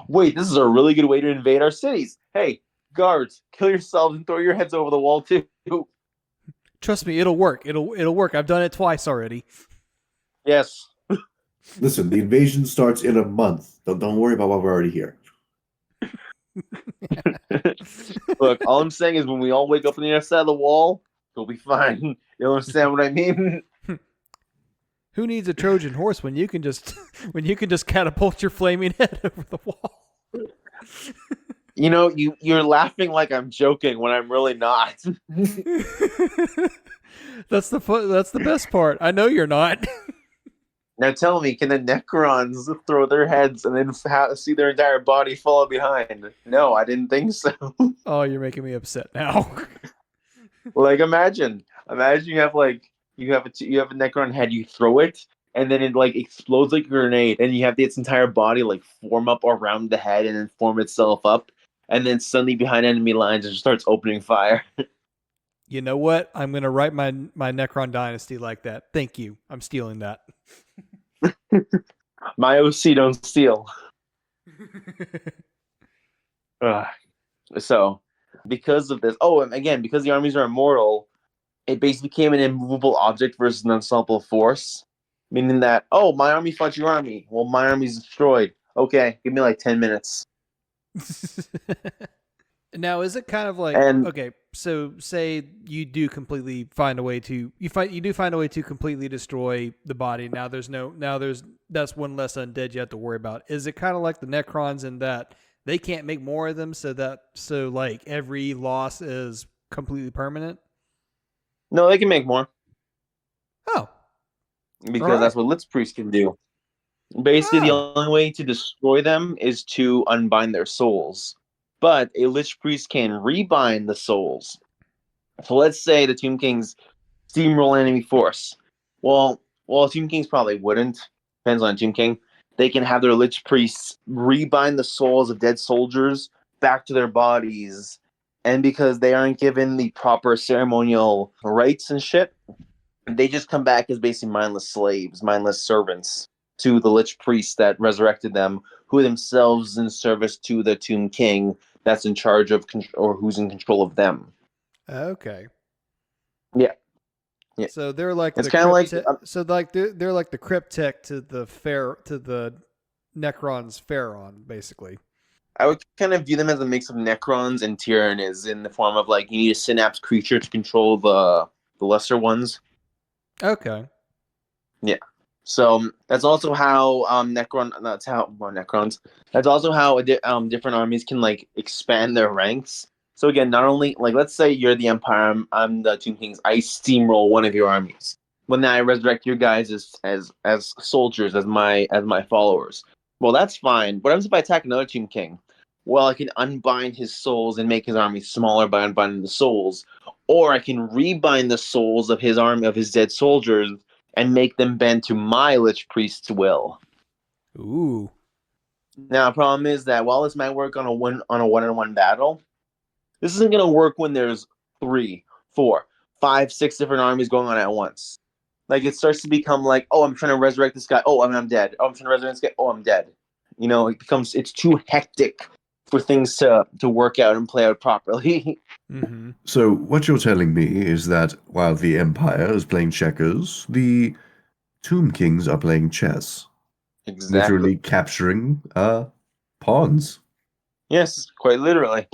Wait, this is a really good way to invade our cities. Hey, guards, kill yourselves and throw your heads over the wall too. Trust me, it'll work. It'll work. I've done it twice already. Yes. Listen, the invasion starts in a month. Don't worry about why we're already here. Look, all I'm saying is when we all wake up on the other side of the wall, we'll be fine. You understand what I mean? Who needs a Trojan horse when you can just catapult your flaming head over the wall? You're laughing like I'm joking when I'm really not. That's the best part. I know you're not. Now tell me, can the Necrons throw their heads and then see their entire body follow behind? No, I didn't think so. Oh, you're making me upset now. Like imagine you have a Necron head, you throw it, and then it like explodes like a grenade, and you have its entire body like form up around the head and then form itself up, and then suddenly behind enemy lines it just starts opening fire. You know what? I'm gonna write my Necron dynasty like that. Thank you. I'm stealing that. My OC don't steal. So, because of this, and again, because the armies are immortal, it basically became an immovable object versus an unstoppable force. Meaning that, my army fought your army. Well, my army's destroyed. Okay, give me like 10 minutes. Now, is it kind of like okay? So, say you do completely find a way to completely destroy the body. That's one less undead you have to worry about. Is it kind of like the Necrons in that they can't make more of them, so like every loss is completely permanent? No, they can make more. Oh, because that's what Lich Priest can do. Basically, the only way to destroy them is to unbind their souls. But a Lich Priest can rebind the souls. So let's say the Tomb Kings steamroll enemy force. Well, Tomb Kings probably wouldn't. Depends on Tomb King. They can have their Lich Priests rebind the souls of dead soldiers back to their bodies. And because they aren't given the proper ceremonial rites and shit, they just come back as basically mindless slaves, mindless servants to the Lich Priests that resurrected them, who themselves in service to the Tomb King that's in charge of or who's in control of them. Okay. Yeah. So they're like it's kind of like they're like the cryptech to the Necrons Pharaon, basically. I would kind of view them as a mix of Necrons and Tyranids in the form of like you need a synapse creature to control the lesser ones. Okay. Yeah. So that's also how Necrons. That's also how different armies can like expand their ranks. So again, not only like let's say you're the Empire, I'm the Tomb Kings. I steamroll one of your armies. When I resurrect your guys as soldiers, as my followers. Well, that's fine. What happens if I attack another Tomb King? Well, I can unbind his souls and make his army smaller by unbinding the souls, or I can rebind the souls of his army of his dead soldiers and make them bend to my Lich Priest's will. Ooh. Now, the problem is that while this might work on a one-on-one battle, this isn't going to work when there's 3, 4, 5, 6 different armies going on at once. Like, it starts to become like, I'm trying to resurrect this guy. I'm dead. I'm trying to resurrect this guy. I'm dead. it's too hectic for things to work out and play out properly. Mm-hmm. So what you're telling me is that while the Empire is playing checkers, the Tomb Kings are playing chess, Exactly. literally capturing pawns. Yes, quite literally.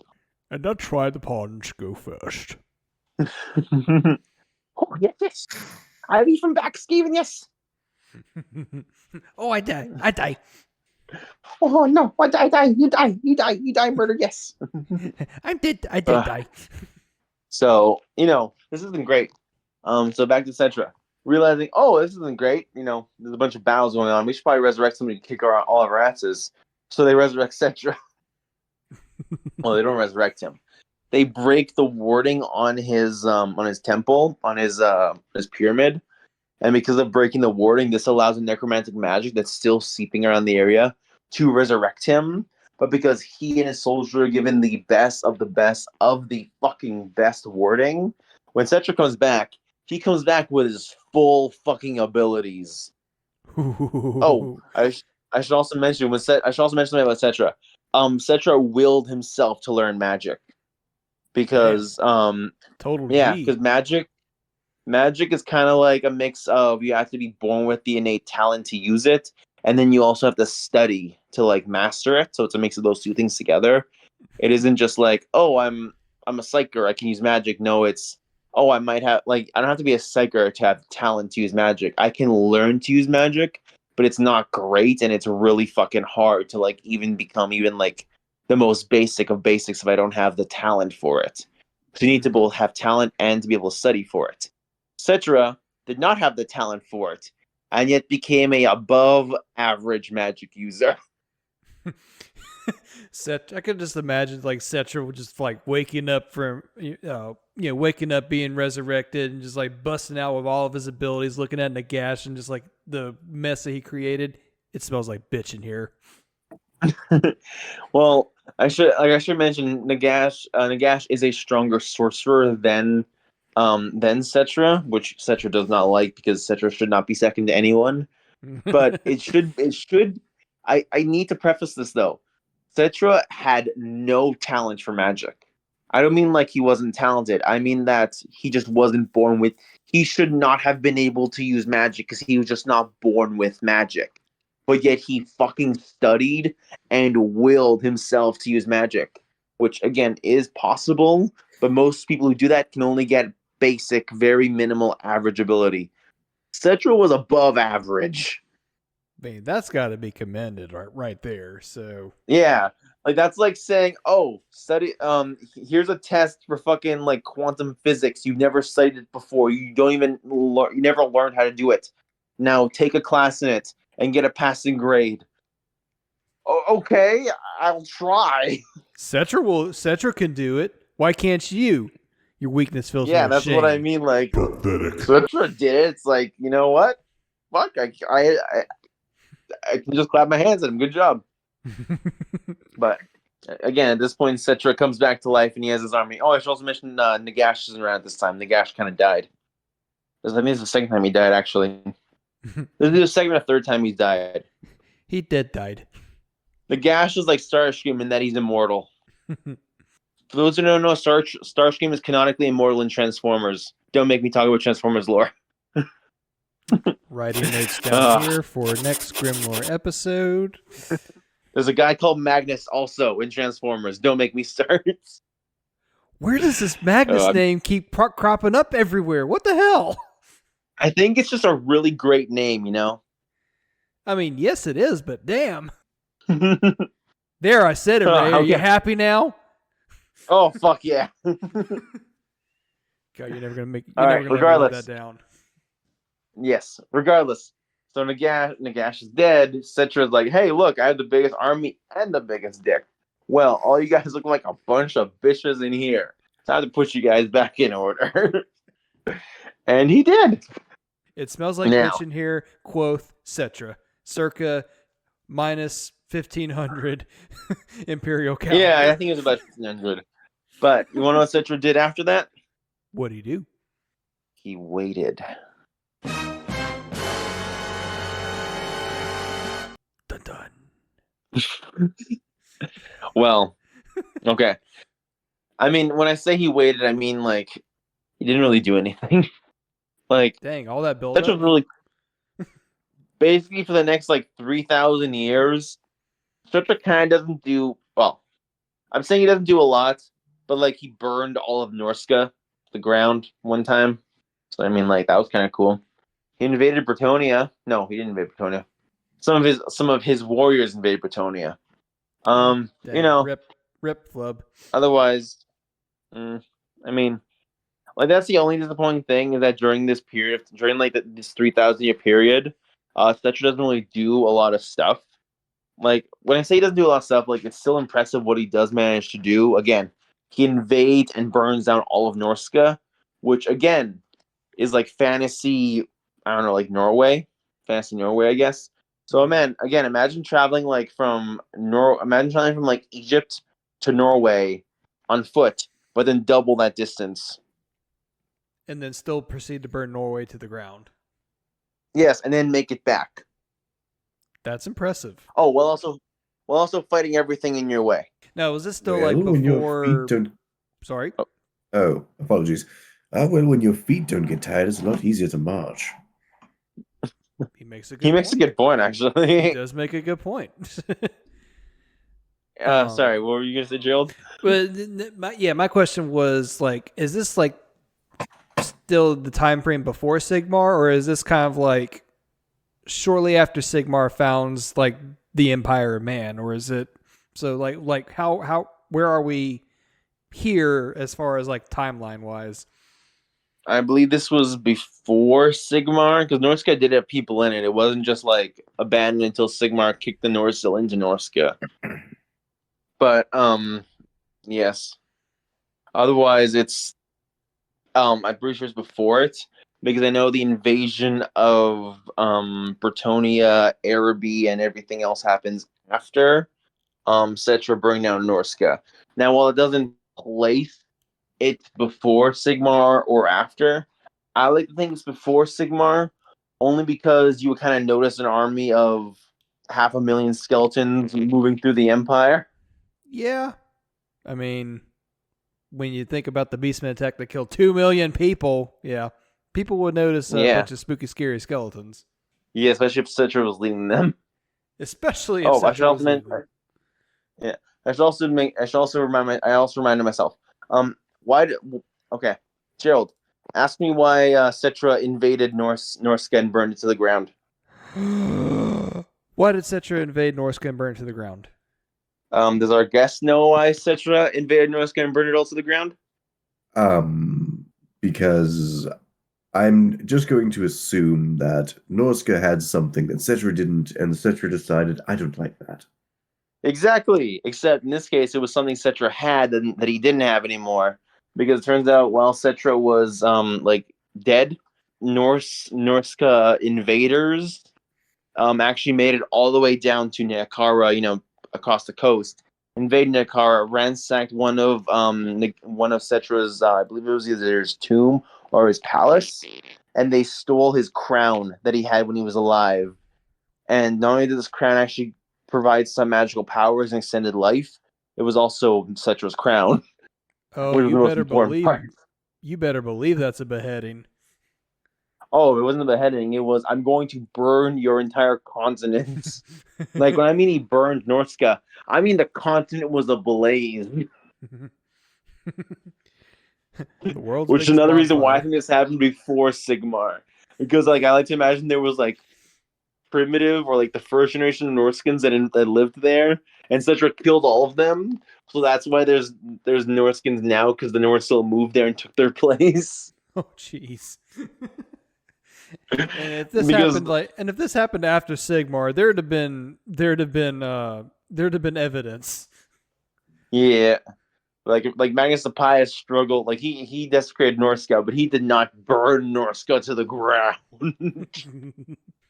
And that's why the pawns go first. Oh, yes. I'll be from back, Steven, yes. Oh, I die. Oh, no, I die, you die, murder, yes. I did die. So, this isn't great. So back to Cetra. Realizing, this isn't great. There's a bunch of battles going on. We should probably resurrect somebody to kick all of our asses. So they resurrect Cetra. Well, they don't resurrect him. They break the warding on his temple, on his pyramid. And because of breaking the warding, this allows a necromantic magic that's still seeping around the area to resurrect him. But because he and his soldiers are given the best of the fucking best warding, when Cetra comes back, he comes back with his full fucking abilities. Oh, I should also mention something about Cetra. Cetra willed himself to learn magic because Total yeah, G. because magic is kind of like a mix of you have to be born with the innate talent to use it, and then you also have to study to like master it. So it's a mix of those two things together. It isn't just like, I'm a psyker, I can use magic. No, it's I might have I don't have to be a psyker to have talent to use magic. I can learn to use magic, but it's not great, and it's really fucking hard to even become the most basic of basics if I don't have the talent for it. So you need to both have talent and to be able to study for it. Cetra did not have the talent for it, and yet became a above average magic user. I could just imagine Cetra just waking up from waking up being resurrected and just busting out with all of his abilities, looking at Nagash and just the mess that he created. It smells like bitch in here. Well, I should mention Nagash. Nagash is a stronger sorcerer than Cetra, which Cetra does not like because Cetra should not be second to anyone. But it should. I need to preface this though. Cetra had no talent for magic. I don't mean he wasn't talented. I mean that he just wasn't born with. He should not have been able to use magic because he was just not born with magic. But yet he fucking studied and willed himself to use magic, which again is possible. But most people who do that can only get basic, very minimal average ability. Cetra was above average. Man, that's got to be commended right there. So yeah, that's like saying, study. Here's a test for fucking quantum physics. You've never studied it before. You don't even you never learned how to do it. Now take a class in it and get a passing grade. Okay, I'll try. Cetra can do it. Why can't you? Your weakness fills me with that's shame. what I mean. Pathetic. Cetra did it. It's you know what? Fuck, I can just clap my hands at him. Good job. But again, at this point, Cetra comes back to life and he has his army. I should also mention Nagash isn't around at this time. Nagash kind of died. I think it's the second time he died, actually. This is the second or third time he's died. He died. Nagash is like Starscream in that he's immortal. For those who don't know, Starscream is canonically immortal in Transformers. Don't make me talk about Transformers lore. Writing notes down here for next Grimlore episode. There's a guy called Magnus also in Transformers. Don't make me start. Where does this Magnus name keep cropping up everywhere? What the hell? I think it's just a really great name, I mean, yes, it is, but damn. There, I said it, Ray. Are you happy now? Oh, fuck yeah. God, you're never going to regardless. Live that down. Yes, regardless. So Nagash is dead. Cetra's like, hey, look, I have the biggest army and the biggest dick. Well, all you guys look like a bunch of bitches in here. Time to put you guys back in order. And he did. It smells like bitch in here, quoth Cetra. Circa minus 1500 Imperial calendar. Yeah, I think it was about 1500. But you want to know what Cetra did after that? What did he do? He waited. Dun dun. Well, okay. I mean, when I say he waited, I mean like he didn't really do anything. Like Dang, all that build Setra up. was really basically for the next like 3,000 years. Setra kind of doesn't do well. I'm saying he doesn't do a lot, but like he burned all of Norska to the ground one time. So I mean, like that was kind of cool. He invaded Bretonia. No, he didn't invade Bretonia. Some of his warriors invaded Bretonia. Dang, You know, rip flub. otherwise, I mean, like that's the only disappointing thing is that during this period, during like this 3,000 year period, Stetcher doesn't really do a lot of stuff. Like when I say he doesn't do a lot of stuff, like it's still impressive what he does manage to do. Again, he invades and burns down all of Norska, which again is like fantasy. I don't know, like Norway, fantasy Norway, I guess. So man, again, imagine traveling like imagine traveling from like Egypt to Norway on foot, but then double that distance. And then still proceed to burn Norway to the ground. Yes, and then make it back. That's impressive. Oh, while also fighting everything in your way. Now, was this still Well, like when your before? feet don't. Sorry. Oh, apologies. Well, when your feet don't get tired, it's a lot easier to march. He makes a good. He makes a good point, He actually. does make a good point. Sorry, what were you gonna say, Gerald? But my question was like, is this like still the time frame before Sigmar, or is this kind of like shortly after Sigmar founds like the Empire of Man, or is it so like how where are we here as far as like timeline wise? I believe this was before Sigmar, because Norska did have people in it. It wasn't just like abandoned until Sigmar kicked the Norsil into Norska. But yes. Otherwise, it's I'm pretty sure it's before it because I know the invasion of Bretonia, Araby, and everything else happens after Cetra burning down Norska. Now, while it doesn't place it before Sigmar or after, I like to think it's before Sigmar, only because you would kind of notice an army of 500,000 skeletons moving through the Empire. Yeah, I mean, when you think about the Beastman attack that killed 2 million people, yeah, people would notice a bunch of spooky, scary skeletons. Yeah, especially if Cetra was leading them. Especially if Oh, Cetra was leading them. yeah. I should also reminded myself. Why? Okay, Gerald, ask me why Cetra invaded Norska and burned it to the ground. Why did Cetra invade Norska and burn it to the ground? Does our guest know why Cetra invaded Norska and burned it all to the ground? Because I'm just going to assume that Norska had something that Cetra didn't, and Cetra decided, I don't like that. Exactly. Except in this case, it was something Cetra had that he didn't have anymore. Because it turns out while Cetra was like dead, Norska invaders actually made it all the way down to Nehekara, across the coast. Invaded Nehekara, ransacked one of Cetra's, I believe it was either his tomb or his palace, and they stole his crown that he had when he was alive. And not only did this crown actually provide some magical powers and extended life, it was also Cetra's crown. Oh, Which was the most important part. You better believe that's a beheading. Oh, it wasn't a beheading. It was, I'm going to burn your entire continent. Like, when I mean he burned Norska, I mean the continent was ablaze. The world's Which is biggest another reason why I bonfire. think this happened before Sigmar. Because, like, I like to imagine there was, like, primitive or, like, the first generation of Norskins that lived there, and Cetra killed all of them. So that's why there's Norskins now, because the Norse still moved there and took their place. Oh, jeez. And if this Because- happened after Sigmar, there'd have been evidence. Yeah. Like Magnus the Pious struggled, like he desecrated Norska, but he did not burn Norska to the ground.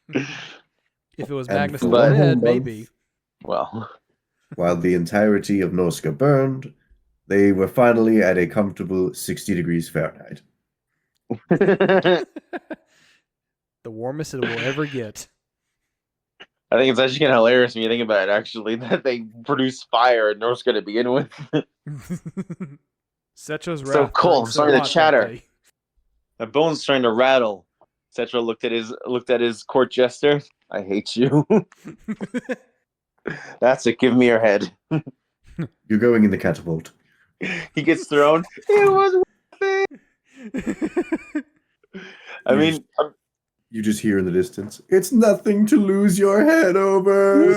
If it was And Magnus for the one whole Dead, month, maybe. Well, while the entirety of Norska burned, they were finally at a comfortable 60 degrees Fahrenheit. The warmest it will ever get. I think it's actually kind of hilarious when you think about it, actually, that they produce fire in North Korea to begin with. Setro's So wrath cool. I'm burned so starting to hot that chatter. day. My bones starting to rattle. Setro looked at his court jester. I hate you. That's it. Give me your head. You're going in the catapult. He gets thrown. It was worth it. I You mean, You just hear in the distance, it's nothing to lose your head over.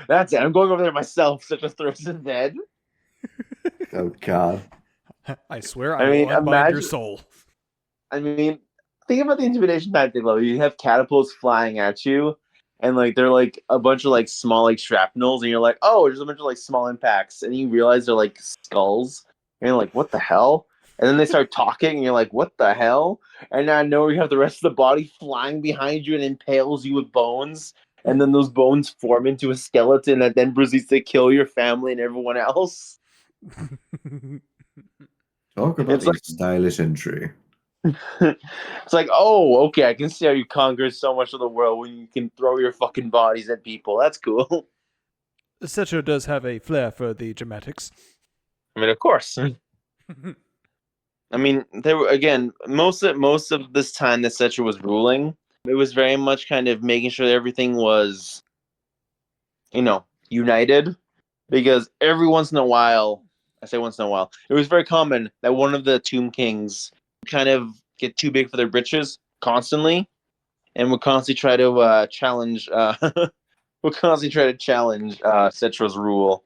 that's it. I'm going over there myself. Setro throws his head. Oh, God. I swear I I mean, will unbind your imagine- soul. I mean, think about the intimidation tactic level. You have catapults flying at you, and like they're like a bunch of like small like shrapnels, and you're like, oh, there's a bunch of like small impacts, and you realize they're like skulls, and you're like, what the hell? And then they start talking, and you're like, what the hell? And I know you have the rest of the body flying behind you and impales you with bones, and then those bones form into a skeleton that then proceeds to kill your family and everyone else. Talk about It's a like- stylish entry. It's like, oh, okay, I can see how you conquer so much of the world when you can throw your fucking bodies at people. That's cool. Setro does have a flair for the dramatics. I mean, of course. I mean, there were again most of this time that Setcher was ruling. It was very much kind of making sure that everything was, united. Because every once in a while, I say once in a while, it was very common that one of the Tomb Kings kind of get too big for their britches constantly, and would constantly try to challenge. Cetra's rule,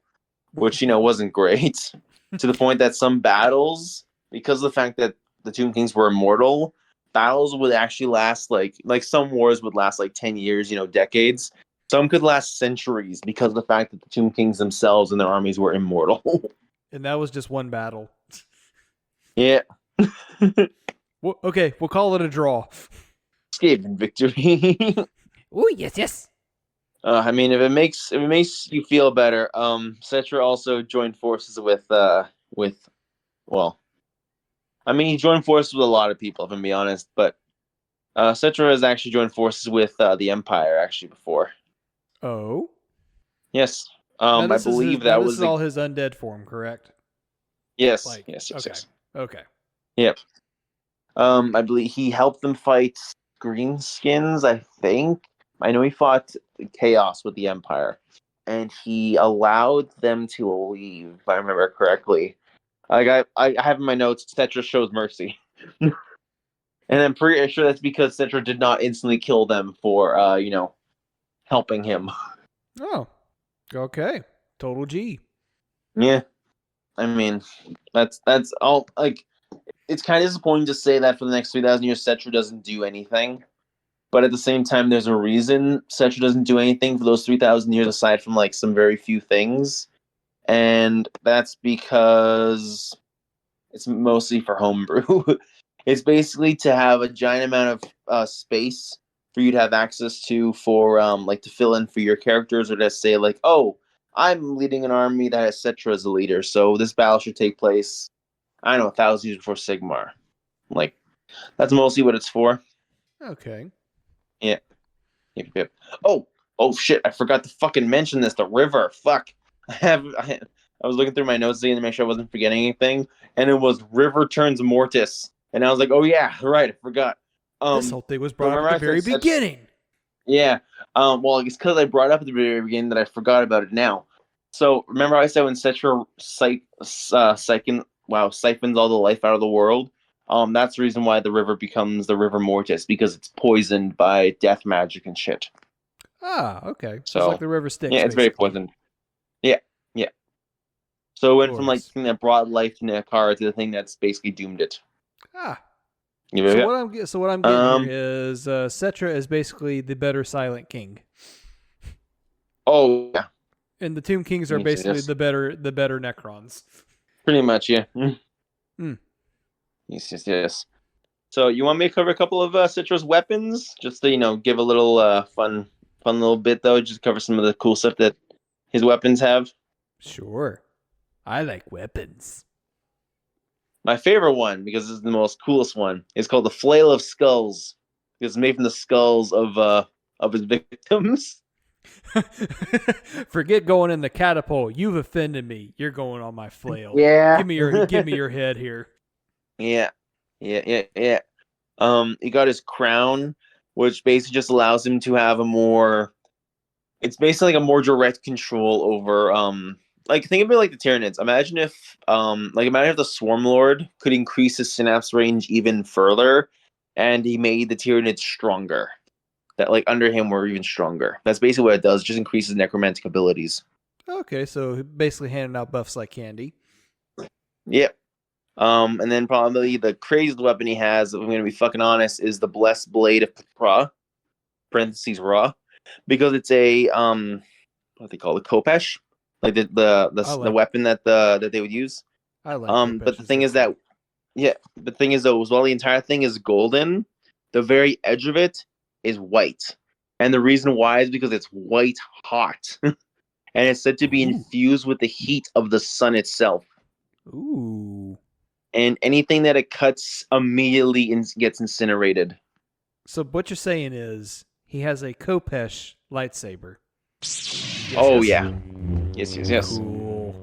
which wasn't great. To the point that some battles, because of the fact that the Tomb Kings were immortal, battles would actually last like some wars would last like 10 years, decades. Some could last centuries because of the fact that the Tomb Kings themselves and their armies were immortal. And that was just one battle. Yeah. Well, okay, we'll call it a draw. Escape and victory. Oh, yes. I mean, if it makes you feel better, Cetra also joined forces with he joined forces with a lot of people, if I'm being honest, but Cetra has actually joined forces with the Empire actually before. Oh? Yes. Now I this is believe his, that now was this is all his undead form, correct? yes, Like, yes. Okay. Yep. I believe he helped them fight Greenskins, I think. I know he fought Chaos with the Empire, and he allowed them to leave, if I remember correctly. I have in my notes, Cetra shows mercy. And I'm pretty sure that's because Cetra did not instantly kill them for, helping him. Oh, okay. Total G. Yeah. I mean, that's all, like, it's kind of disappointing to say that for the next 3,000 years, Cetra doesn't do anything. But at the same time, there's a reason Cetra doesn't do anything for those 3,000 years aside from, like, some very few things. And that's because it's mostly for homebrew. It's basically to have a giant amount of space for you to have access to for, like, to fill in for your characters, or to say, like, oh, I'm leading an army that has Cetra as a leader, so this battle should take place, I don't know, 1,000 years before Sigmar. Like, that's mostly what it's for. Okay. Yeah. Yep. Oh shit! I forgot to fucking mention this. The river. Fuck. I was looking through my notes again to make sure I wasn't forgetting anything, and it was River Turns Mortis, and I was like, oh yeah, right, I forgot. This whole thing was brought up remember at the I very said beginning. Yeah. Well, it's because I brought it up at the very beginning that I forgot about it now. So remember I said when Cetra siphons all the life out of the world. That's the reason why the river becomes the River Mortis, because it's poisoned by death magic and shit. Ah, okay. So So it's like the river Styx. yeah, it's very basically. poisoned. Yeah. So it went from like Glorious. the thing that brought life to Nehekara to the thing that's basically doomed it. Ah. Yeah. So what I'm getting here is Cetra is basically the better Silent King, Oh yeah, and the Tomb Kings are Yes, basically yes. the better Necrons. pretty much. Yeah. Hmm. Yes. So you want me to cover a couple of Cetra's weapons, just to give a little fun little bit though, just cover some of the cool stuff that his weapons have. Sure. I like weapons. My favorite one, because it's the most coolest one, is called the Flail of Skulls. It's made from the skulls of of his victims. Forget going in the catapult. You've offended me. You're going on my flail. Yeah. Give me your head here. Yeah. He got his crown, which basically just allows him to have it's basically like a more direct control over like think of it like the Tyranids. Imagine if the Swarm Lord could increase his synapse range even further, and he made the Tyranids stronger. That like under him were even stronger. That's basically what it does. It just increases necromantic abilities. Okay, so basically handing out buffs like candy. Yep. And then probably the craziest weapon he has, if I'm gonna be fucking honest, is the Blessed Blade of Pra, parentheses Ra, because it's a what they call it, Kopesh, like the weapon that they would use. I like but the thing is that the thing is though, while the entire thing is golden, the very edge of it is white, and the reason why is because it's white hot, and it's said to be infused with the heat of the sun itself. Ooh. And anything that it cuts immediately gets incinerated. So what you're saying is he has a Kopesh lightsaber. Yes. Cool.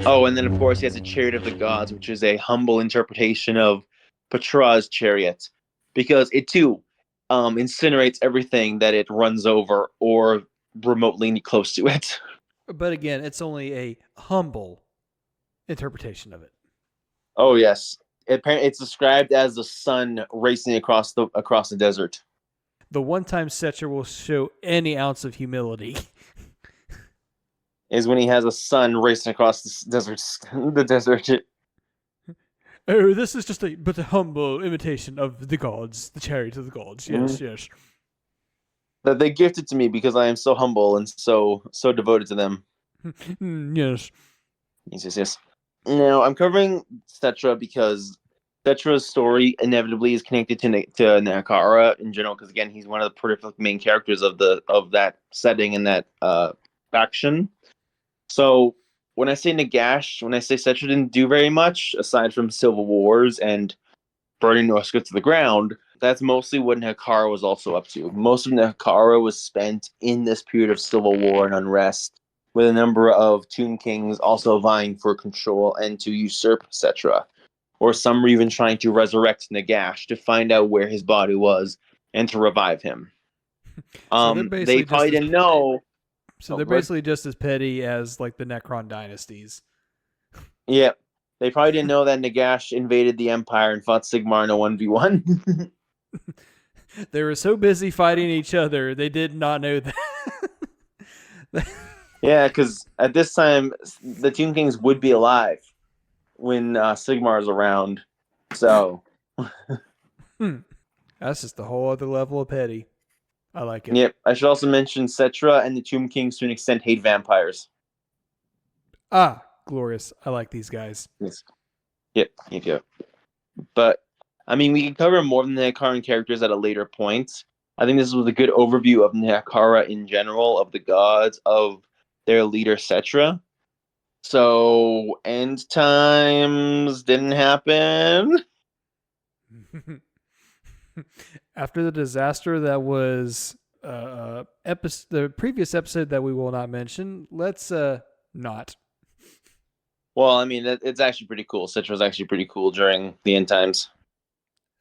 Oh, and then of course he has a Chariot of the Gods, which is a humble interpretation of Petra's chariot, because it too incinerates everything that it runs over or remotely close to it. But again, it's only a humble interpretation of it. Oh yes, it's described as the sun racing across the desert. The one time Setcher will show any ounce of humility is when he has a sun racing across the desert. The desert. Oh, this is just a humble imitation of the gods, the chariot of the gods. Yes, yes. That they gifted to me because I am so humble and so devoted to them. Yes. Yes. Now I'm covering Cetra because Cetra's story inevitably is connected to Nehekara in general, because again he's one of the prolific main characters of that setting and that faction. So when I say Nagash, when I say Cetra didn't do very much aside from civil wars and burning Norsca to the ground, that's mostly what Nehekara was also up to. Most of Nehekara was spent in this period of civil war and unrest, with a number of Tomb Kings also vying for control and to usurp Cetra. Or some were even trying to resurrect Nagash to find out where his body was and to revive him. They probably didn't know. So they're basically just as petty as like the Necron dynasties. Yeah. They probably didn't know that Nagash invaded the Empire and fought Sigmar in a 1v1. They were so busy fighting each other, they did not know that. Yeah, because at this time, the Tomb Kings would be alive when Sigmar is around. So. That's just a whole other level of petty. I like it. Yep. I should also mention Cetra and the Tomb Kings to an extent hate vampires. Ah, glorious. I like these guys. Yes. Yep. But, I mean, we can cover more than the Nehekaran characters at a later point. I think this was a good overview of Nehekara in general, of the gods, of their leader Cetra. So, end times didn't happen. After the disaster that was the previous episode that we will not mention, let's not. Well, I mean, it's actually pretty cool. Cetra's actually pretty cool during the end times.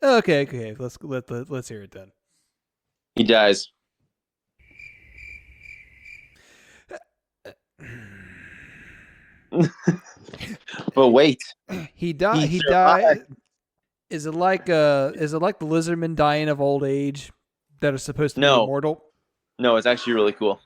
Okay. Let's hear it then. He dies. But wait, he died. Is it like the lizardmen dying of old age that are supposed to be immortal? No, it's actually really cool.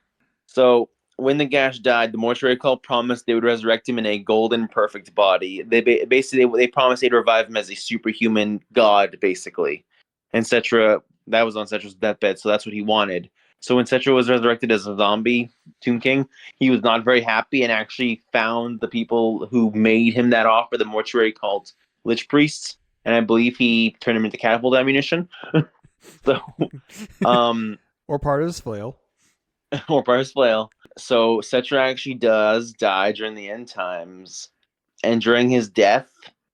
So when Nagash died, the mortuary cult promised they would resurrect him in a golden, perfect body. They promised they'd revive him as a superhuman god, basically. And Cetra, that was on Cetra's deathbed, so that's what he wanted. So when Cetra was resurrected as a zombie Tomb King, he was not very happy and actually found the people who made him that offer, the mortuary cult Lich Priests, and I believe he turned him into catapult ammunition. So, or part of his flail. Or part of his flail. So Cetra actually does die during the end times, and during his death,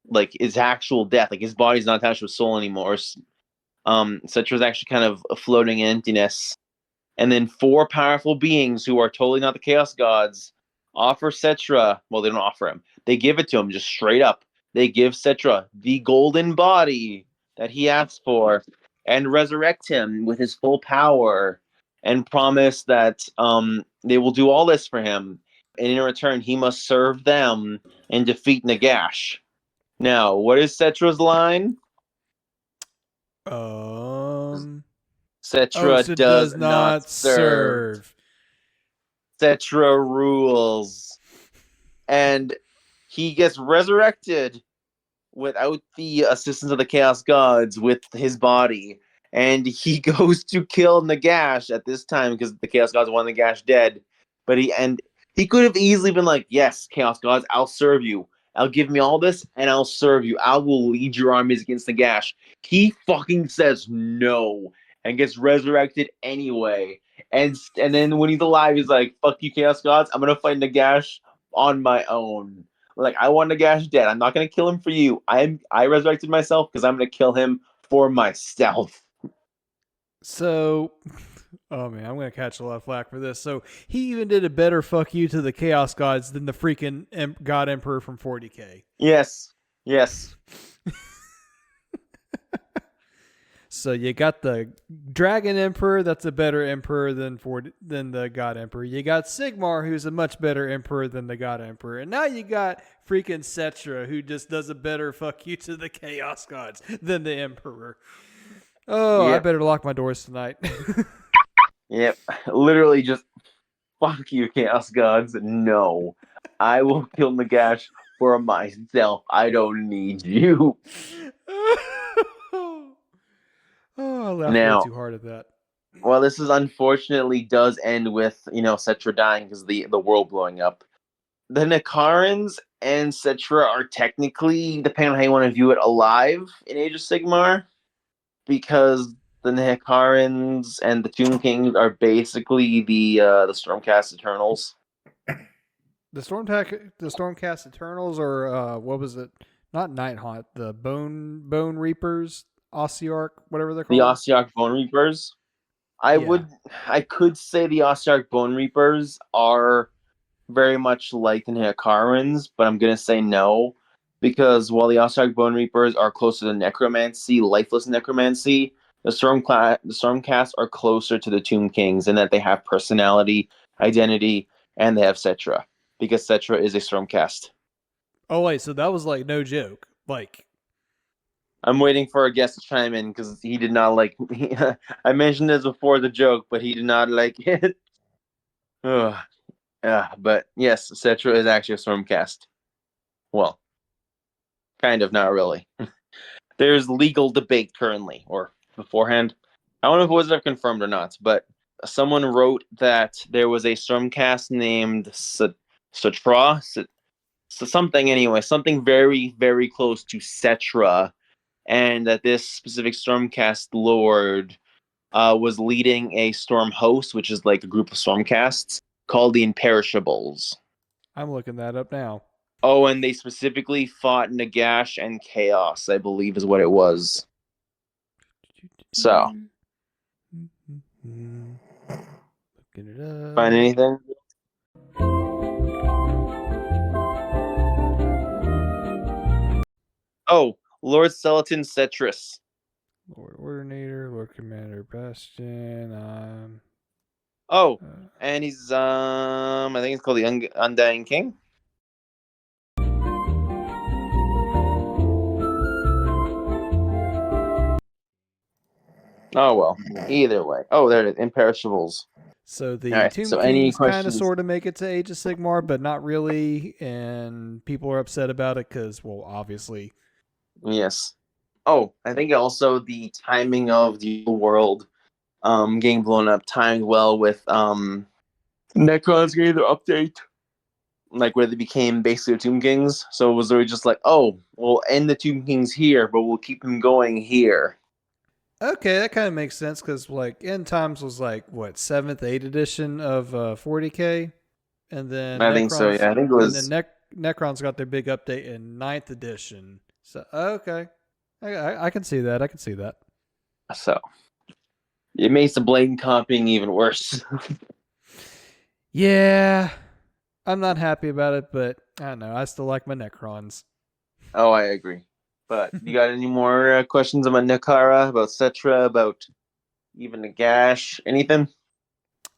like his actual death, like his body's not attached to his soul anymore. Cetra's actually kind of floating in emptiness, And then 4 powerful beings who are totally not the Chaos Gods offer Cetra. Well, they don't offer him. They give it to him just straight up. They give Cetra the golden body that he asked for and resurrect him with his full power and promise that they will do all this for him. And in return, he must serve them and defeat Nagash. Now, what is Cetra's line? Cetra so does not serve. Cetra rules. And he gets resurrected without the assistance of the Chaos Gods with his body. And he goes to kill Nagash at this time because the Chaos Gods want Nagash dead. But he could have easily been like, yes, Chaos Gods, I'll serve you. I'll give me all this and I'll serve you. I will lead your armies against Nagash. He fucking says no and gets resurrected anyway. And then when he's alive, he's like, fuck you, Chaos Gods. I'm going to fight Nagash on my own. Like, I want Nagash dead. I'm not going to kill him for you. I resurrected myself because I'm going to kill him for myself. So, oh man, I'm going to catch a lot of flack for this. So, he even did a better fuck you to the Chaos Gods than the freaking God Emperor from 40K. Yes. So you got the Dragon Emperor, that's a better emperor than the God Emperor. You got Sigmar, who's a much better emperor than the God Emperor. And now you got freaking Cetra, who just does a better fuck you to the Chaos Gods than the Emperor. Oh, yep. I better lock my doors tonight. Yep. Literally just, fuck you, Chaos Gods. No. I will kill Nagash for myself. I don't need you. Oh, I laughed way too hard at that. Well, this is unfortunately does end with, Cetra dying because the world blowing up. The Nehekarans and Cetra are technically, depending on how you want to view it, alive in Age of Sigmar, because the Nehekarans and the Tomb Kings are basically the Stormcast Eternals. The Stormcast Eternals, or what was it? Not Nighthaunt, the Bone Reapers. Ossiarch, whatever they're called. The Ossiarch Bone Reapers. I could say the Ossiarch Bone Reapers are very much like the Nehekarans, but I'm gonna say no, because while the Ossiarch Bone Reapers are closer to necromancy, lifeless necromancy, the Stormcast are closer to the Tomb Kings in that they have personality, identity, and they have Cetra, because Cetra is a Stormcast. Oh wait, so that was like no joke, like. I'm waiting for a guest to chime in because he did not like. I mentioned this before the joke, but he did not like it. But yes, Cetra is actually a Stormcast. Well, kind of, not really. There's legal debate currently, or beforehand. I don't know if it was ever confirmed or not, but someone wrote that there was a Stormcast named Cetra, something anyway, something very, very close to Cetra. And that this specific Stormcast Lord was leading a Storm Host, which is like a group of Stormcasts, called the Imperishables. I'm looking that up now. Oh, and they specifically fought Nagash and Chaos, I believe is what it was. So. Looking it up. Find anything? Oh, Lord Skeleton Cetris. Lord Ordinator, Lord Commander Bastion. And he's I think it's called the Undying King. Oh well, either way. Oh, there it is, Imperishables. So the Tomb Kings kind of sort of make it to Age of Sigmar, but not really, and people are upset about it because, well, obviously. Yes. Oh, I think also the timing of the world getting blown up timed well with Necrons getting their update. Like where they became basically Tomb Kings. So it was really just like, oh, we'll end the Tomb Kings here, but we'll keep them going here. Okay, that kind of makes sense because like End Times was like what 7th, 8th edition of 40K, and then I think so. Yeah, I think it was. And then Necrons got their big update in 9th edition. So okay, I can see that. I can see that. So, It makes the blatant copying even worse. Yeah, I'm not happy about it, but I don't know. I still like my Necrons. Oh, I agree. But you got any more questions about Nehekara, about Cetra, about even Nagash, anything?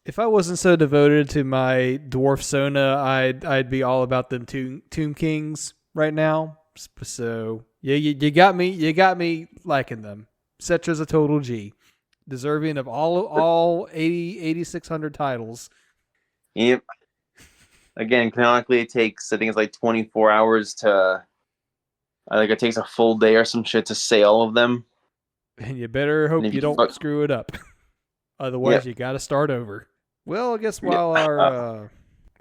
If I wasn't so devoted to my dwarf Sona, I'd be all about them Tomb Kings right now. So yeah, you got me liking them. Cetra's a total G, deserving of all 8,600 titles. Yep. Again, canonically, it takes, I think it's like 24 hours to, I think it takes a full day or some shit to say all of them. And you better And hope if you don't screw it up. Otherwise, you got to start over. Well, I guess while our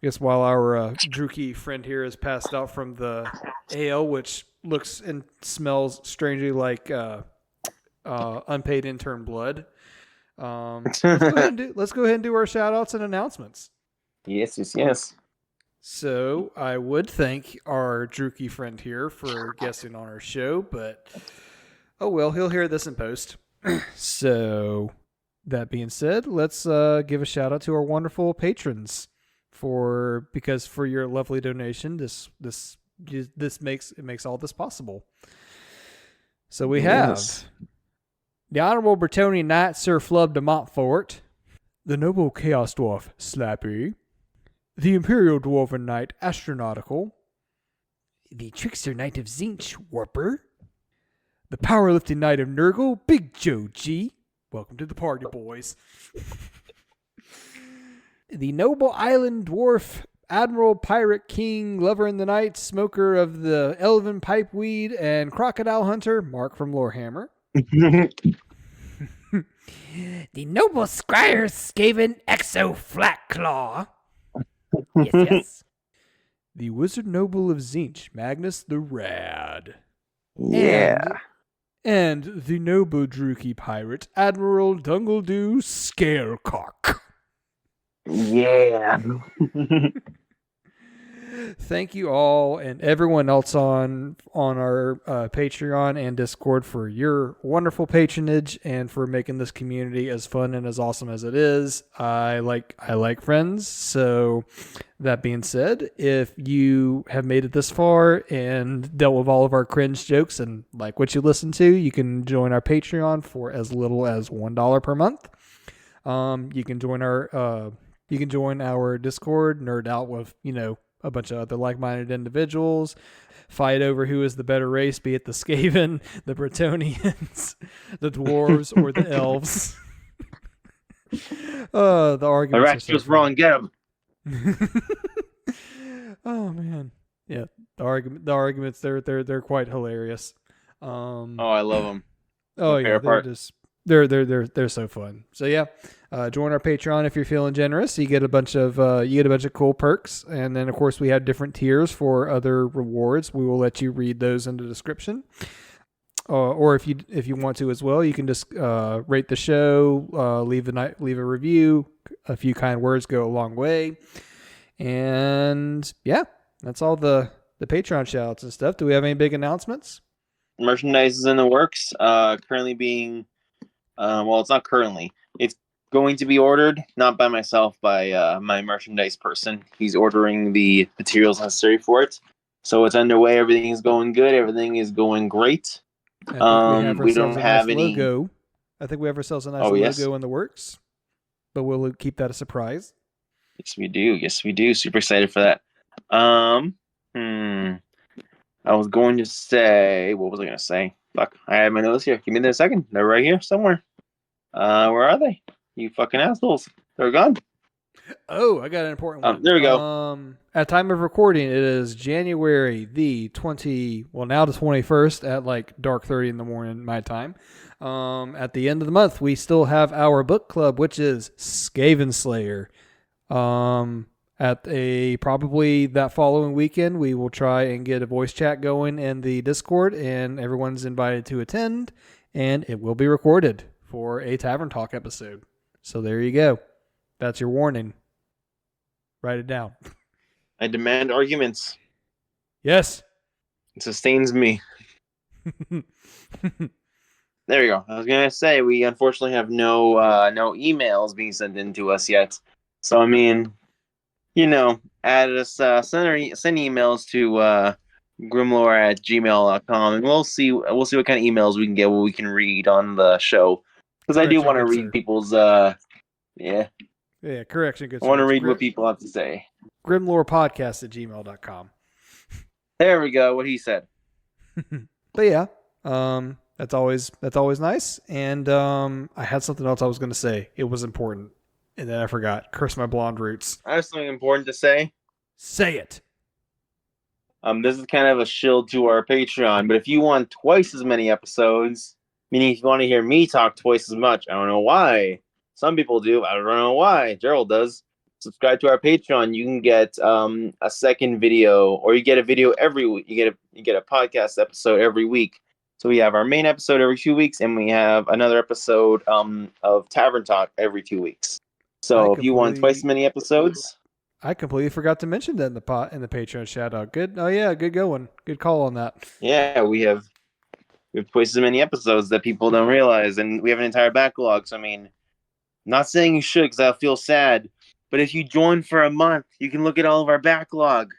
Druki friend here is passed out from the ale, which looks and smells strangely like unpaid intern blood, let's go ahead and do our shout outs and announcements. Yes. So I would thank our Druki friend here for guesting on our show, but oh well, he'll hear this in post. So that being said, let's give a shout out to our wonderful patrons because for your lovely donation, this makes all this possible. So we have the Honorable Bretonian Knight Sir Flub de Montfort, the Noble Chaos Dwarf Slappy, the Imperial Dwarven Knight Astronautical, the Trickster Knight of Zinch Warper, the Powerlifting Knight of Nurgle Big Joe G. Welcome to the party, boys. The Noble Island Dwarf Admiral Pirate King Lover in the Night Smoker of the Elven Pipeweed and Crocodile Hunter Mark from Lorehammer. The Noble Scryer Skaven Exo Flatclaw. Yes. The Wizard Noble of Zinch Magnus the Rad. Yeah. And the Noble Druki Pirate Admiral Dungledew Scarecock. Yeah. Thank you all and everyone else on our Patreon and Discord for your wonderful patronage and for making this community as fun and as awesome as it is. I like friends. So that being said, if you have made it this far and dealt with all of our cringe jokes and like what you listen to, you can join our Patreon for as little as $1 per month. You can join our Discord, nerd out with, a bunch of other like-minded individuals, fight over who is the better race, be it the Skaven, the Bretonians, the dwarves, or the elves. The arguments The rat's wrong. Get him. Oh man, yeah. The arguments they're quite hilarious. I love them. Oh yeah, they're so fun. So yeah, join our Patreon if you're feeling generous. You get a bunch of cool perks, and then of course we have different tiers for other rewards. We will let you read those in the description. Or if you want to as well, you can just rate the show, leave a review. A few kind words go a long way. And yeah, that's all the Patreon shoutouts and stuff. Do we have any big announcements? Merchandise is in the works. Currently being, it's not currently. It's going to be ordered, not by myself, by my merchandise person. He's ordering the materials necessary for it. So it's underway. Everything is going good. Everything is going great. We don't have any logo. I think we have ourselves a nice logo in the works, but we'll keep that a surprise. Yes, we do. Super excited for that. I was going to say, what was I going to say? Fuck, I have my notes here. Give me a second. They're right here somewhere. Where are they? You fucking assholes. They're gone. Oh, I got an important one. There we go. At time of recording, it is January the 21st at like dark 30 in the morning my time. At the end of the month, we still have our book club, which is Skaven Slayer. At probably that following weekend, we will try and get a voice chat going in the Discord, and everyone's invited to attend, and it will be recorded for a Tavern Talk episode. So there you go. That's your warning. Write it down. I demand arguments. Yes. It sustains me. There you go. I was gonna say we unfortunately have no emails being sent in to us yet. So I mean, add us send emails to grimlore@gmail.com, and we'll see what kind of emails we can get, what we can read on the show. Because I do want to read people's Yeah, correction, good I sir. want to read what people have to say. grimlorepodcast@gmail.com. There we go. What he said. But yeah, that's always nice. And I had something else I was going to say. It was important, and then I forgot. Curse my blonde roots. I have something important to say. Say it. This is kind of a shield to our Patreon, but if you want twice as many episodes, meaning if you want to hear me talk twice as much, I don't know why. Some people do. I don't know why. Gerald does. Subscribe to our Patreon. You can get a second video, or you get a video every week. You get a podcast episode every week. So we have our main episode every 2 weeks, and we have another episode of Tavern Talk every 2 weeks. So if you want twice as many episodes, I completely forgot to mention that in the Patreon shout out. Good. Oh yeah, good going. Good call on that. Yeah, we have twice as many episodes that people don't realize, and we have an entire backlog. So I mean, not saying you should, because I feel sad. But if you join for a month, you can look at all of our backlog.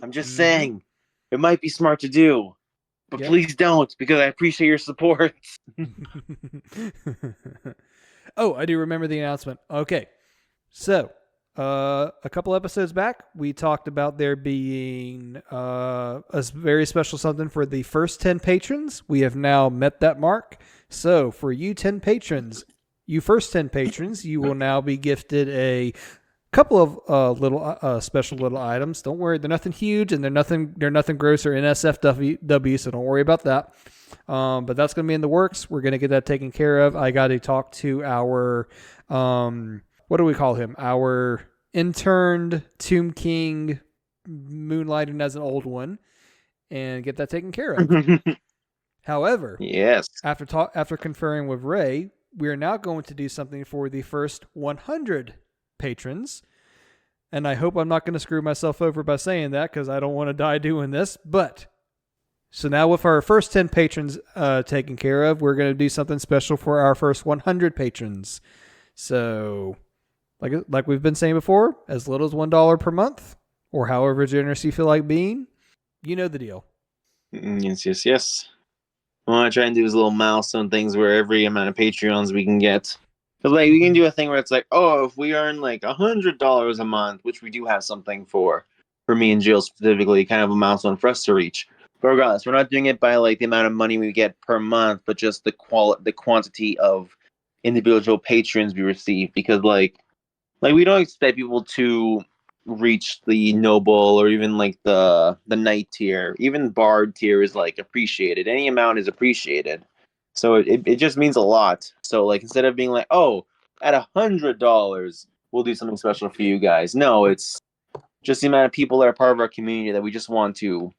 I'm just saying, it might be smart to do. But please don't, because I appreciate your support. Oh, I do remember the announcement. Okay. So, a couple episodes back, we talked about there being a very special something for the first 10 patrons. We have now met that mark. So, for you first 10 patrons, you will now be gifted a couple of little special little items. Don't worry, they're nothing huge, and they're nothing gross or NSFW, so don't worry about that. But that's going to be in the works. We're going to get that taken care of. I got to talk to our what do we call him? Our interned Tomb King, moonlighting as an old one, and get that taken care of. However, yes, after conferring with Ray, we are now going to do something for the first 100 patrons. And I hope I'm not going to screw myself over by saying that, because I don't want to die doing this. But so now with our first 10 patrons taken care of, we're going to do something special for our first 100 patrons. So like we've been saying before, as little as $1 per month, or however generous you feel like being, you know the deal. Yes. I want to try and do these little milestone things where every amount of Patreons we can get. Because we can do a thing where it's like, oh, if we earn like $100 a month, which we do have something for me and Jill specifically, kind of a milestone for us to reach. But regardless, we're not doing it by like the amount of money we get per month, but just the quantity of individual patrons we receive. Because like we don't expect people to reach the noble or even like the knight tier. Even bard tier is like appreciated. Any amount is appreciated. So it just means a lot. So like instead of being like, oh, at $100 we'll do something special for you guys. No, it's just the amount of people that are part of our community that we just want to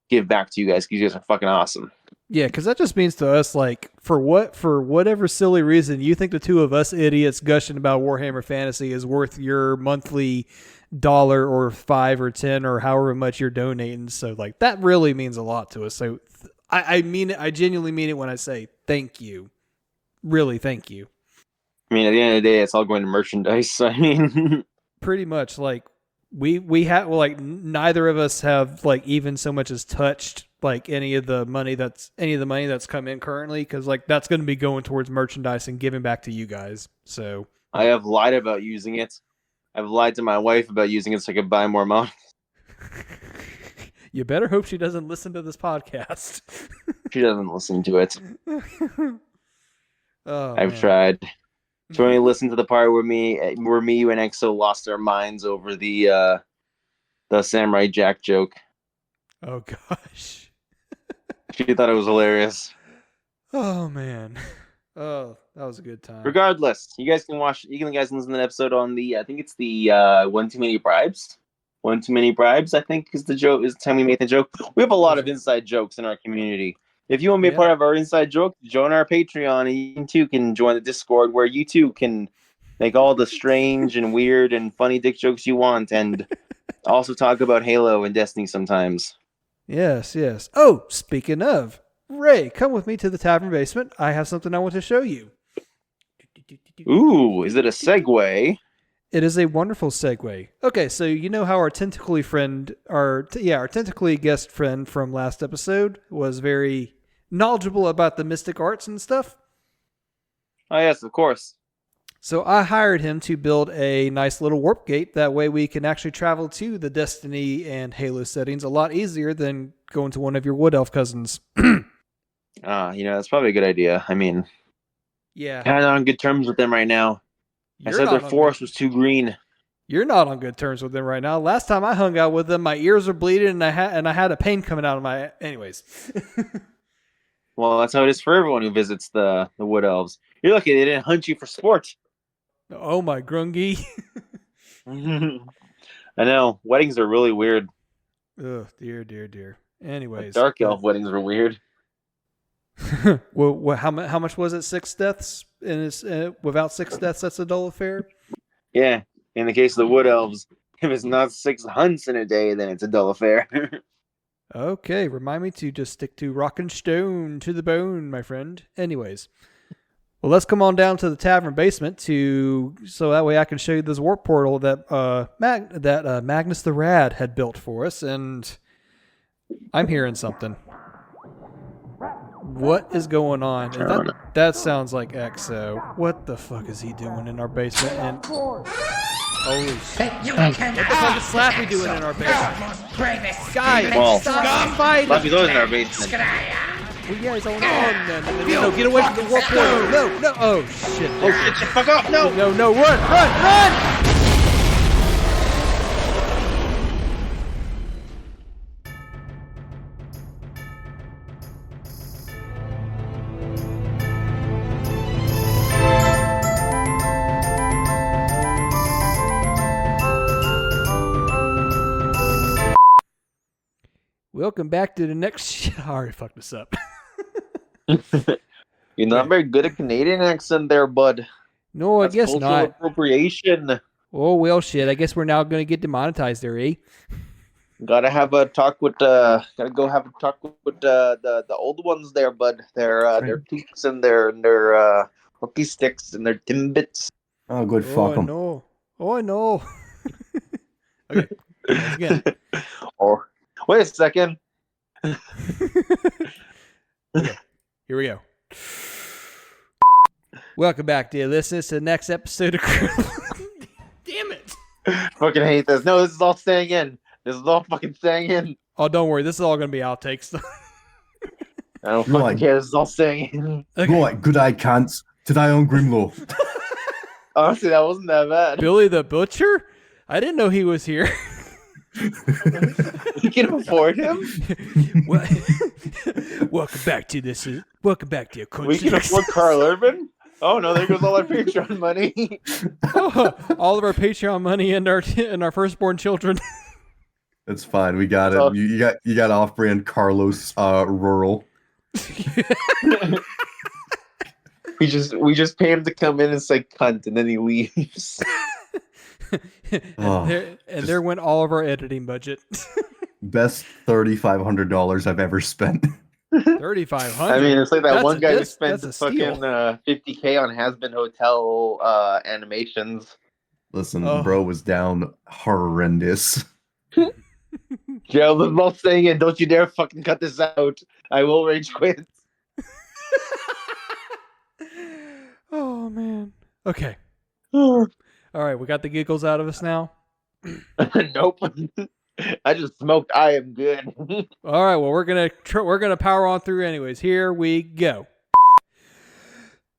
give back to you guys, because you guys are fucking awesome. Yeah, because that just means to us, like, for whatever silly reason you think the two of us idiots gushing about Warhammer Fantasy is worth your monthly $1 or $5 or $10 or however much you're donating. So like that really means a lot to us. So I mean it. I genuinely mean it when I say thank you. Really, thank you. I mean, at the end of the day, it's all going to merchandise. So, I mean, pretty much like we have neither of us have like even so much as touched like any of the money that's come in currently, because like that's going to be going towards merchandise and giving back to you guys. So I have lied about using it. I've lied to my wife about using it so I could buy more models. You better hope she doesn't listen to this podcast. She doesn't listen to it. I've tried. So only listen to the part where me, you, and Exo lost our minds over the Samurai Jack joke. Oh gosh. She thought it was hilarious. Oh man. Oh, that was a good time. Regardless, you guys can listen to the episode on the, I think it's the One Too Many Bribes. One Too Many Bribes, I think, is the time we make the joke. We have a lot of inside jokes in our community. If you want to be a part of our inside joke, join our Patreon, and you too can join the Discord, where you too can make all the strange and weird and funny dick jokes you want, and also talk about Halo and Destiny sometimes. Yes. Oh, speaking of, Ray, come with me to the tavern basement. I have something I want to show you. Ooh, is it a segue? It is a wonderful segue. Okay, so you know how our tentacly friend, our tentacly guest friend from last episode was very knowledgeable about the mystic arts and stuff? Oh, yes, of course. So I hired him to build a nice little warp gate. That way we can actually travel to the Destiny and Halo settings a lot easier than going to one of your Wood Elf cousins. That's probably a good idea. I mean, Yeah. kind of on good terms with them right now. I said their forest was too green. You're not on good terms with them right now. Last time I hung out with them, my ears were bleeding and I had a pain coming out of my... Anyways. Well, that's how it is for everyone who visits the Wood Elves. You're lucky they didn't hunt you for sport. Oh my grungy. I know. Weddings are really weird. Oh, dear. Anyways. Dark elf weddings were weird. Well, how much was it? 6 deaths? And without 6 deaths, that's a dull affair? Yeah. In the case of the Wood Elves, if it's not 6 hunts in a day, then it's a dull affair. Okay, remind me to just stick to rock and stone to the bone, my friend. Anyways. Well, let's come on down to the tavern basement so that way I can show you this warp portal that Magnus the Rad had built for us, and I'm hearing something. What is going on? That sounds like Exo. What the fuck is he doing in our basement? And holy shit! What the fuck is Slappy doing in our basement? Guys, stop fighting! Slappy's always in our basement. Well, yeah, he's on. No, get away from the warp portal! No! Oh shit! Oh shit! Fuck off! No! No! Run! Welcome back to the next... I already fucked this up. You're not very good at Canadian accent there, bud. No, I guess not. Appropriation. Oh, well, shit. I guess we're now going to get demonetized there, eh? Gotta have a talk with the old ones there, bud. Their toques and their hockey sticks and their timbits. Oh, good. Fuck them. No. Oh, no. Okay. Once again. Or wait a second. Okay. Here we go. Welcome back, dear listeners, to the next episode of Damn it. Fucking hate this. No, this is all staying in. This is all fucking staying in. Oh, don't worry. This is all going to be outtakes. I don't fucking care. This is all staying in. Okay. Right, good eye cunts. Today on Grimlaw. Honestly, that wasn't that bad. Billy the Butcher? I didn't know he was here. You can afford him? Welcome back to your country. We can afford Carl Urban? Oh no, there goes all our Patreon money. All of our Patreon money and our firstborn children. That's fine. We got it. You got off-brand Carlos Rural. We just pay him to come in and say cunt, and then he leaves. There went all of our editing budget. Best $3,500 I've ever spent. 3,500. I mean, it's like that one guy that spent that's a fucking steal. $50K on Has-Been Hotel animations. Listen, bro was down horrendous. Gerald was both saying it. Don't you dare fucking cut this out. I will rage quit. Oh man. Okay. All right, we got the giggles out of us now. Nope. I just smoked. I am good. All right, well we're gonna power on through anyways. Here we go.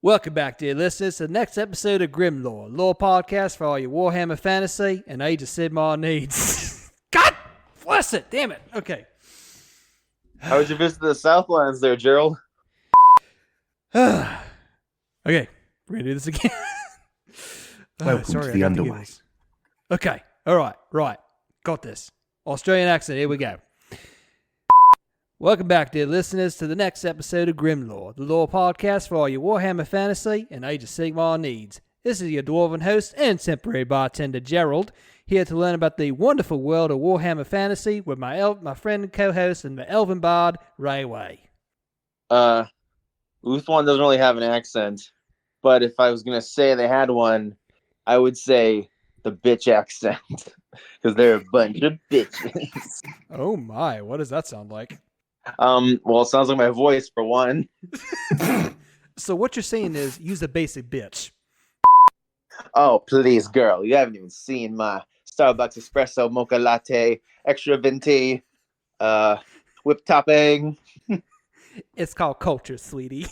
Welcome back, dear listeners, to the next episode of Grimlore, lore podcast for all your Warhammer Fantasy and Age of Sigmar needs. God bless it! Damn it. Okay. How would you visit the Southlands there, Gerald? Okay, we're gonna do this again. Welcome to the underway. Okay, all right, got this. Australian accent, here we go. Welcome back, dear listeners, to the next episode of Grimlore, the lore podcast for all your Warhammer Fantasy and Age of Sigmar needs. This is your dwarven host and temporary bartender, Gerald, here to learn about the wonderful world of Warhammer Fantasy with my friend and co-host and the elven bard, Ray. Uthwan doesn't really have an accent, but if I was gonna say they had one, I would say the bitch accent because they're a bunch of bitches. Oh my, what does that sound like? Well, it sounds like my voice for one. So what you're saying is use a basic bitch. Oh, please, girl, you haven't even seen my Starbucks espresso mocha latte, extra venti, whipped topping. It's called culture, sweetie.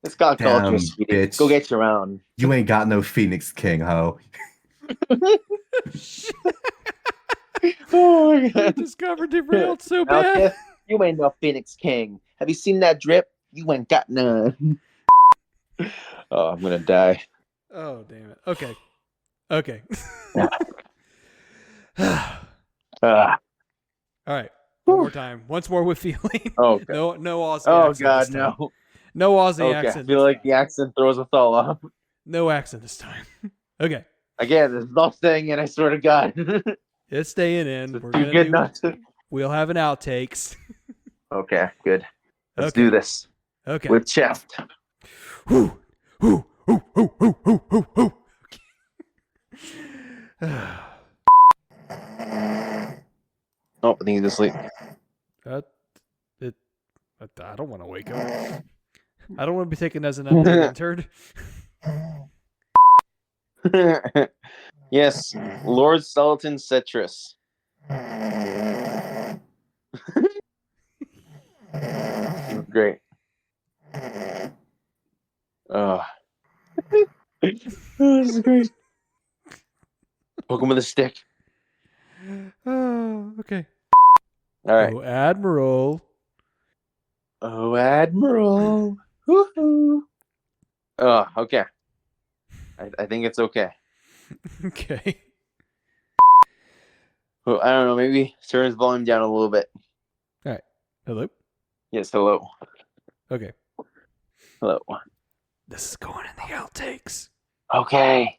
It's got Damn, culture, sweetie. bitch. Go get your own. You ain't got no Phoenix King, ho. Oh my I god. discovered derailed so Now, bad. Tiff, you ain't no Phoenix King. Have you seen that drip? You ain't got none. Oh, I'm gonna die. Oh, damn it. Okay. Okay. Ah. All right. One more time. Once more with feeling. Oh, God. No Aussie Oh accent god, this time. no. No Aussie Okay, I accent. feel this like time. the accent throws us all off. No accent this time. Okay. Again, there's nothing, and I swear to God. It's staying in. It's We're too gonna good do. not to. We'll have an outtakes. Okay, good. Let's Okay. do this. Okay. With chest. Whoo, whoo, whoo, whoo, whoo, whoo, whoo, whoo. Oh, I think he's asleep. I don't want to wake up. I don't want to be taken as an unpaid intern. Yes, Lord Sultan Citrus. Great. Oh. This is great. Poke him with a stick. Oh, okay. All right. Oh, Admiral. Oh, Admiral. Woohoo. Oh, okay. I think it's okay. Okay. Well, I don't know. Maybe turn his volume down a little bit. All right. Hello. Yes, hello. Okay. Hello. This is going in the outtakes. Okay.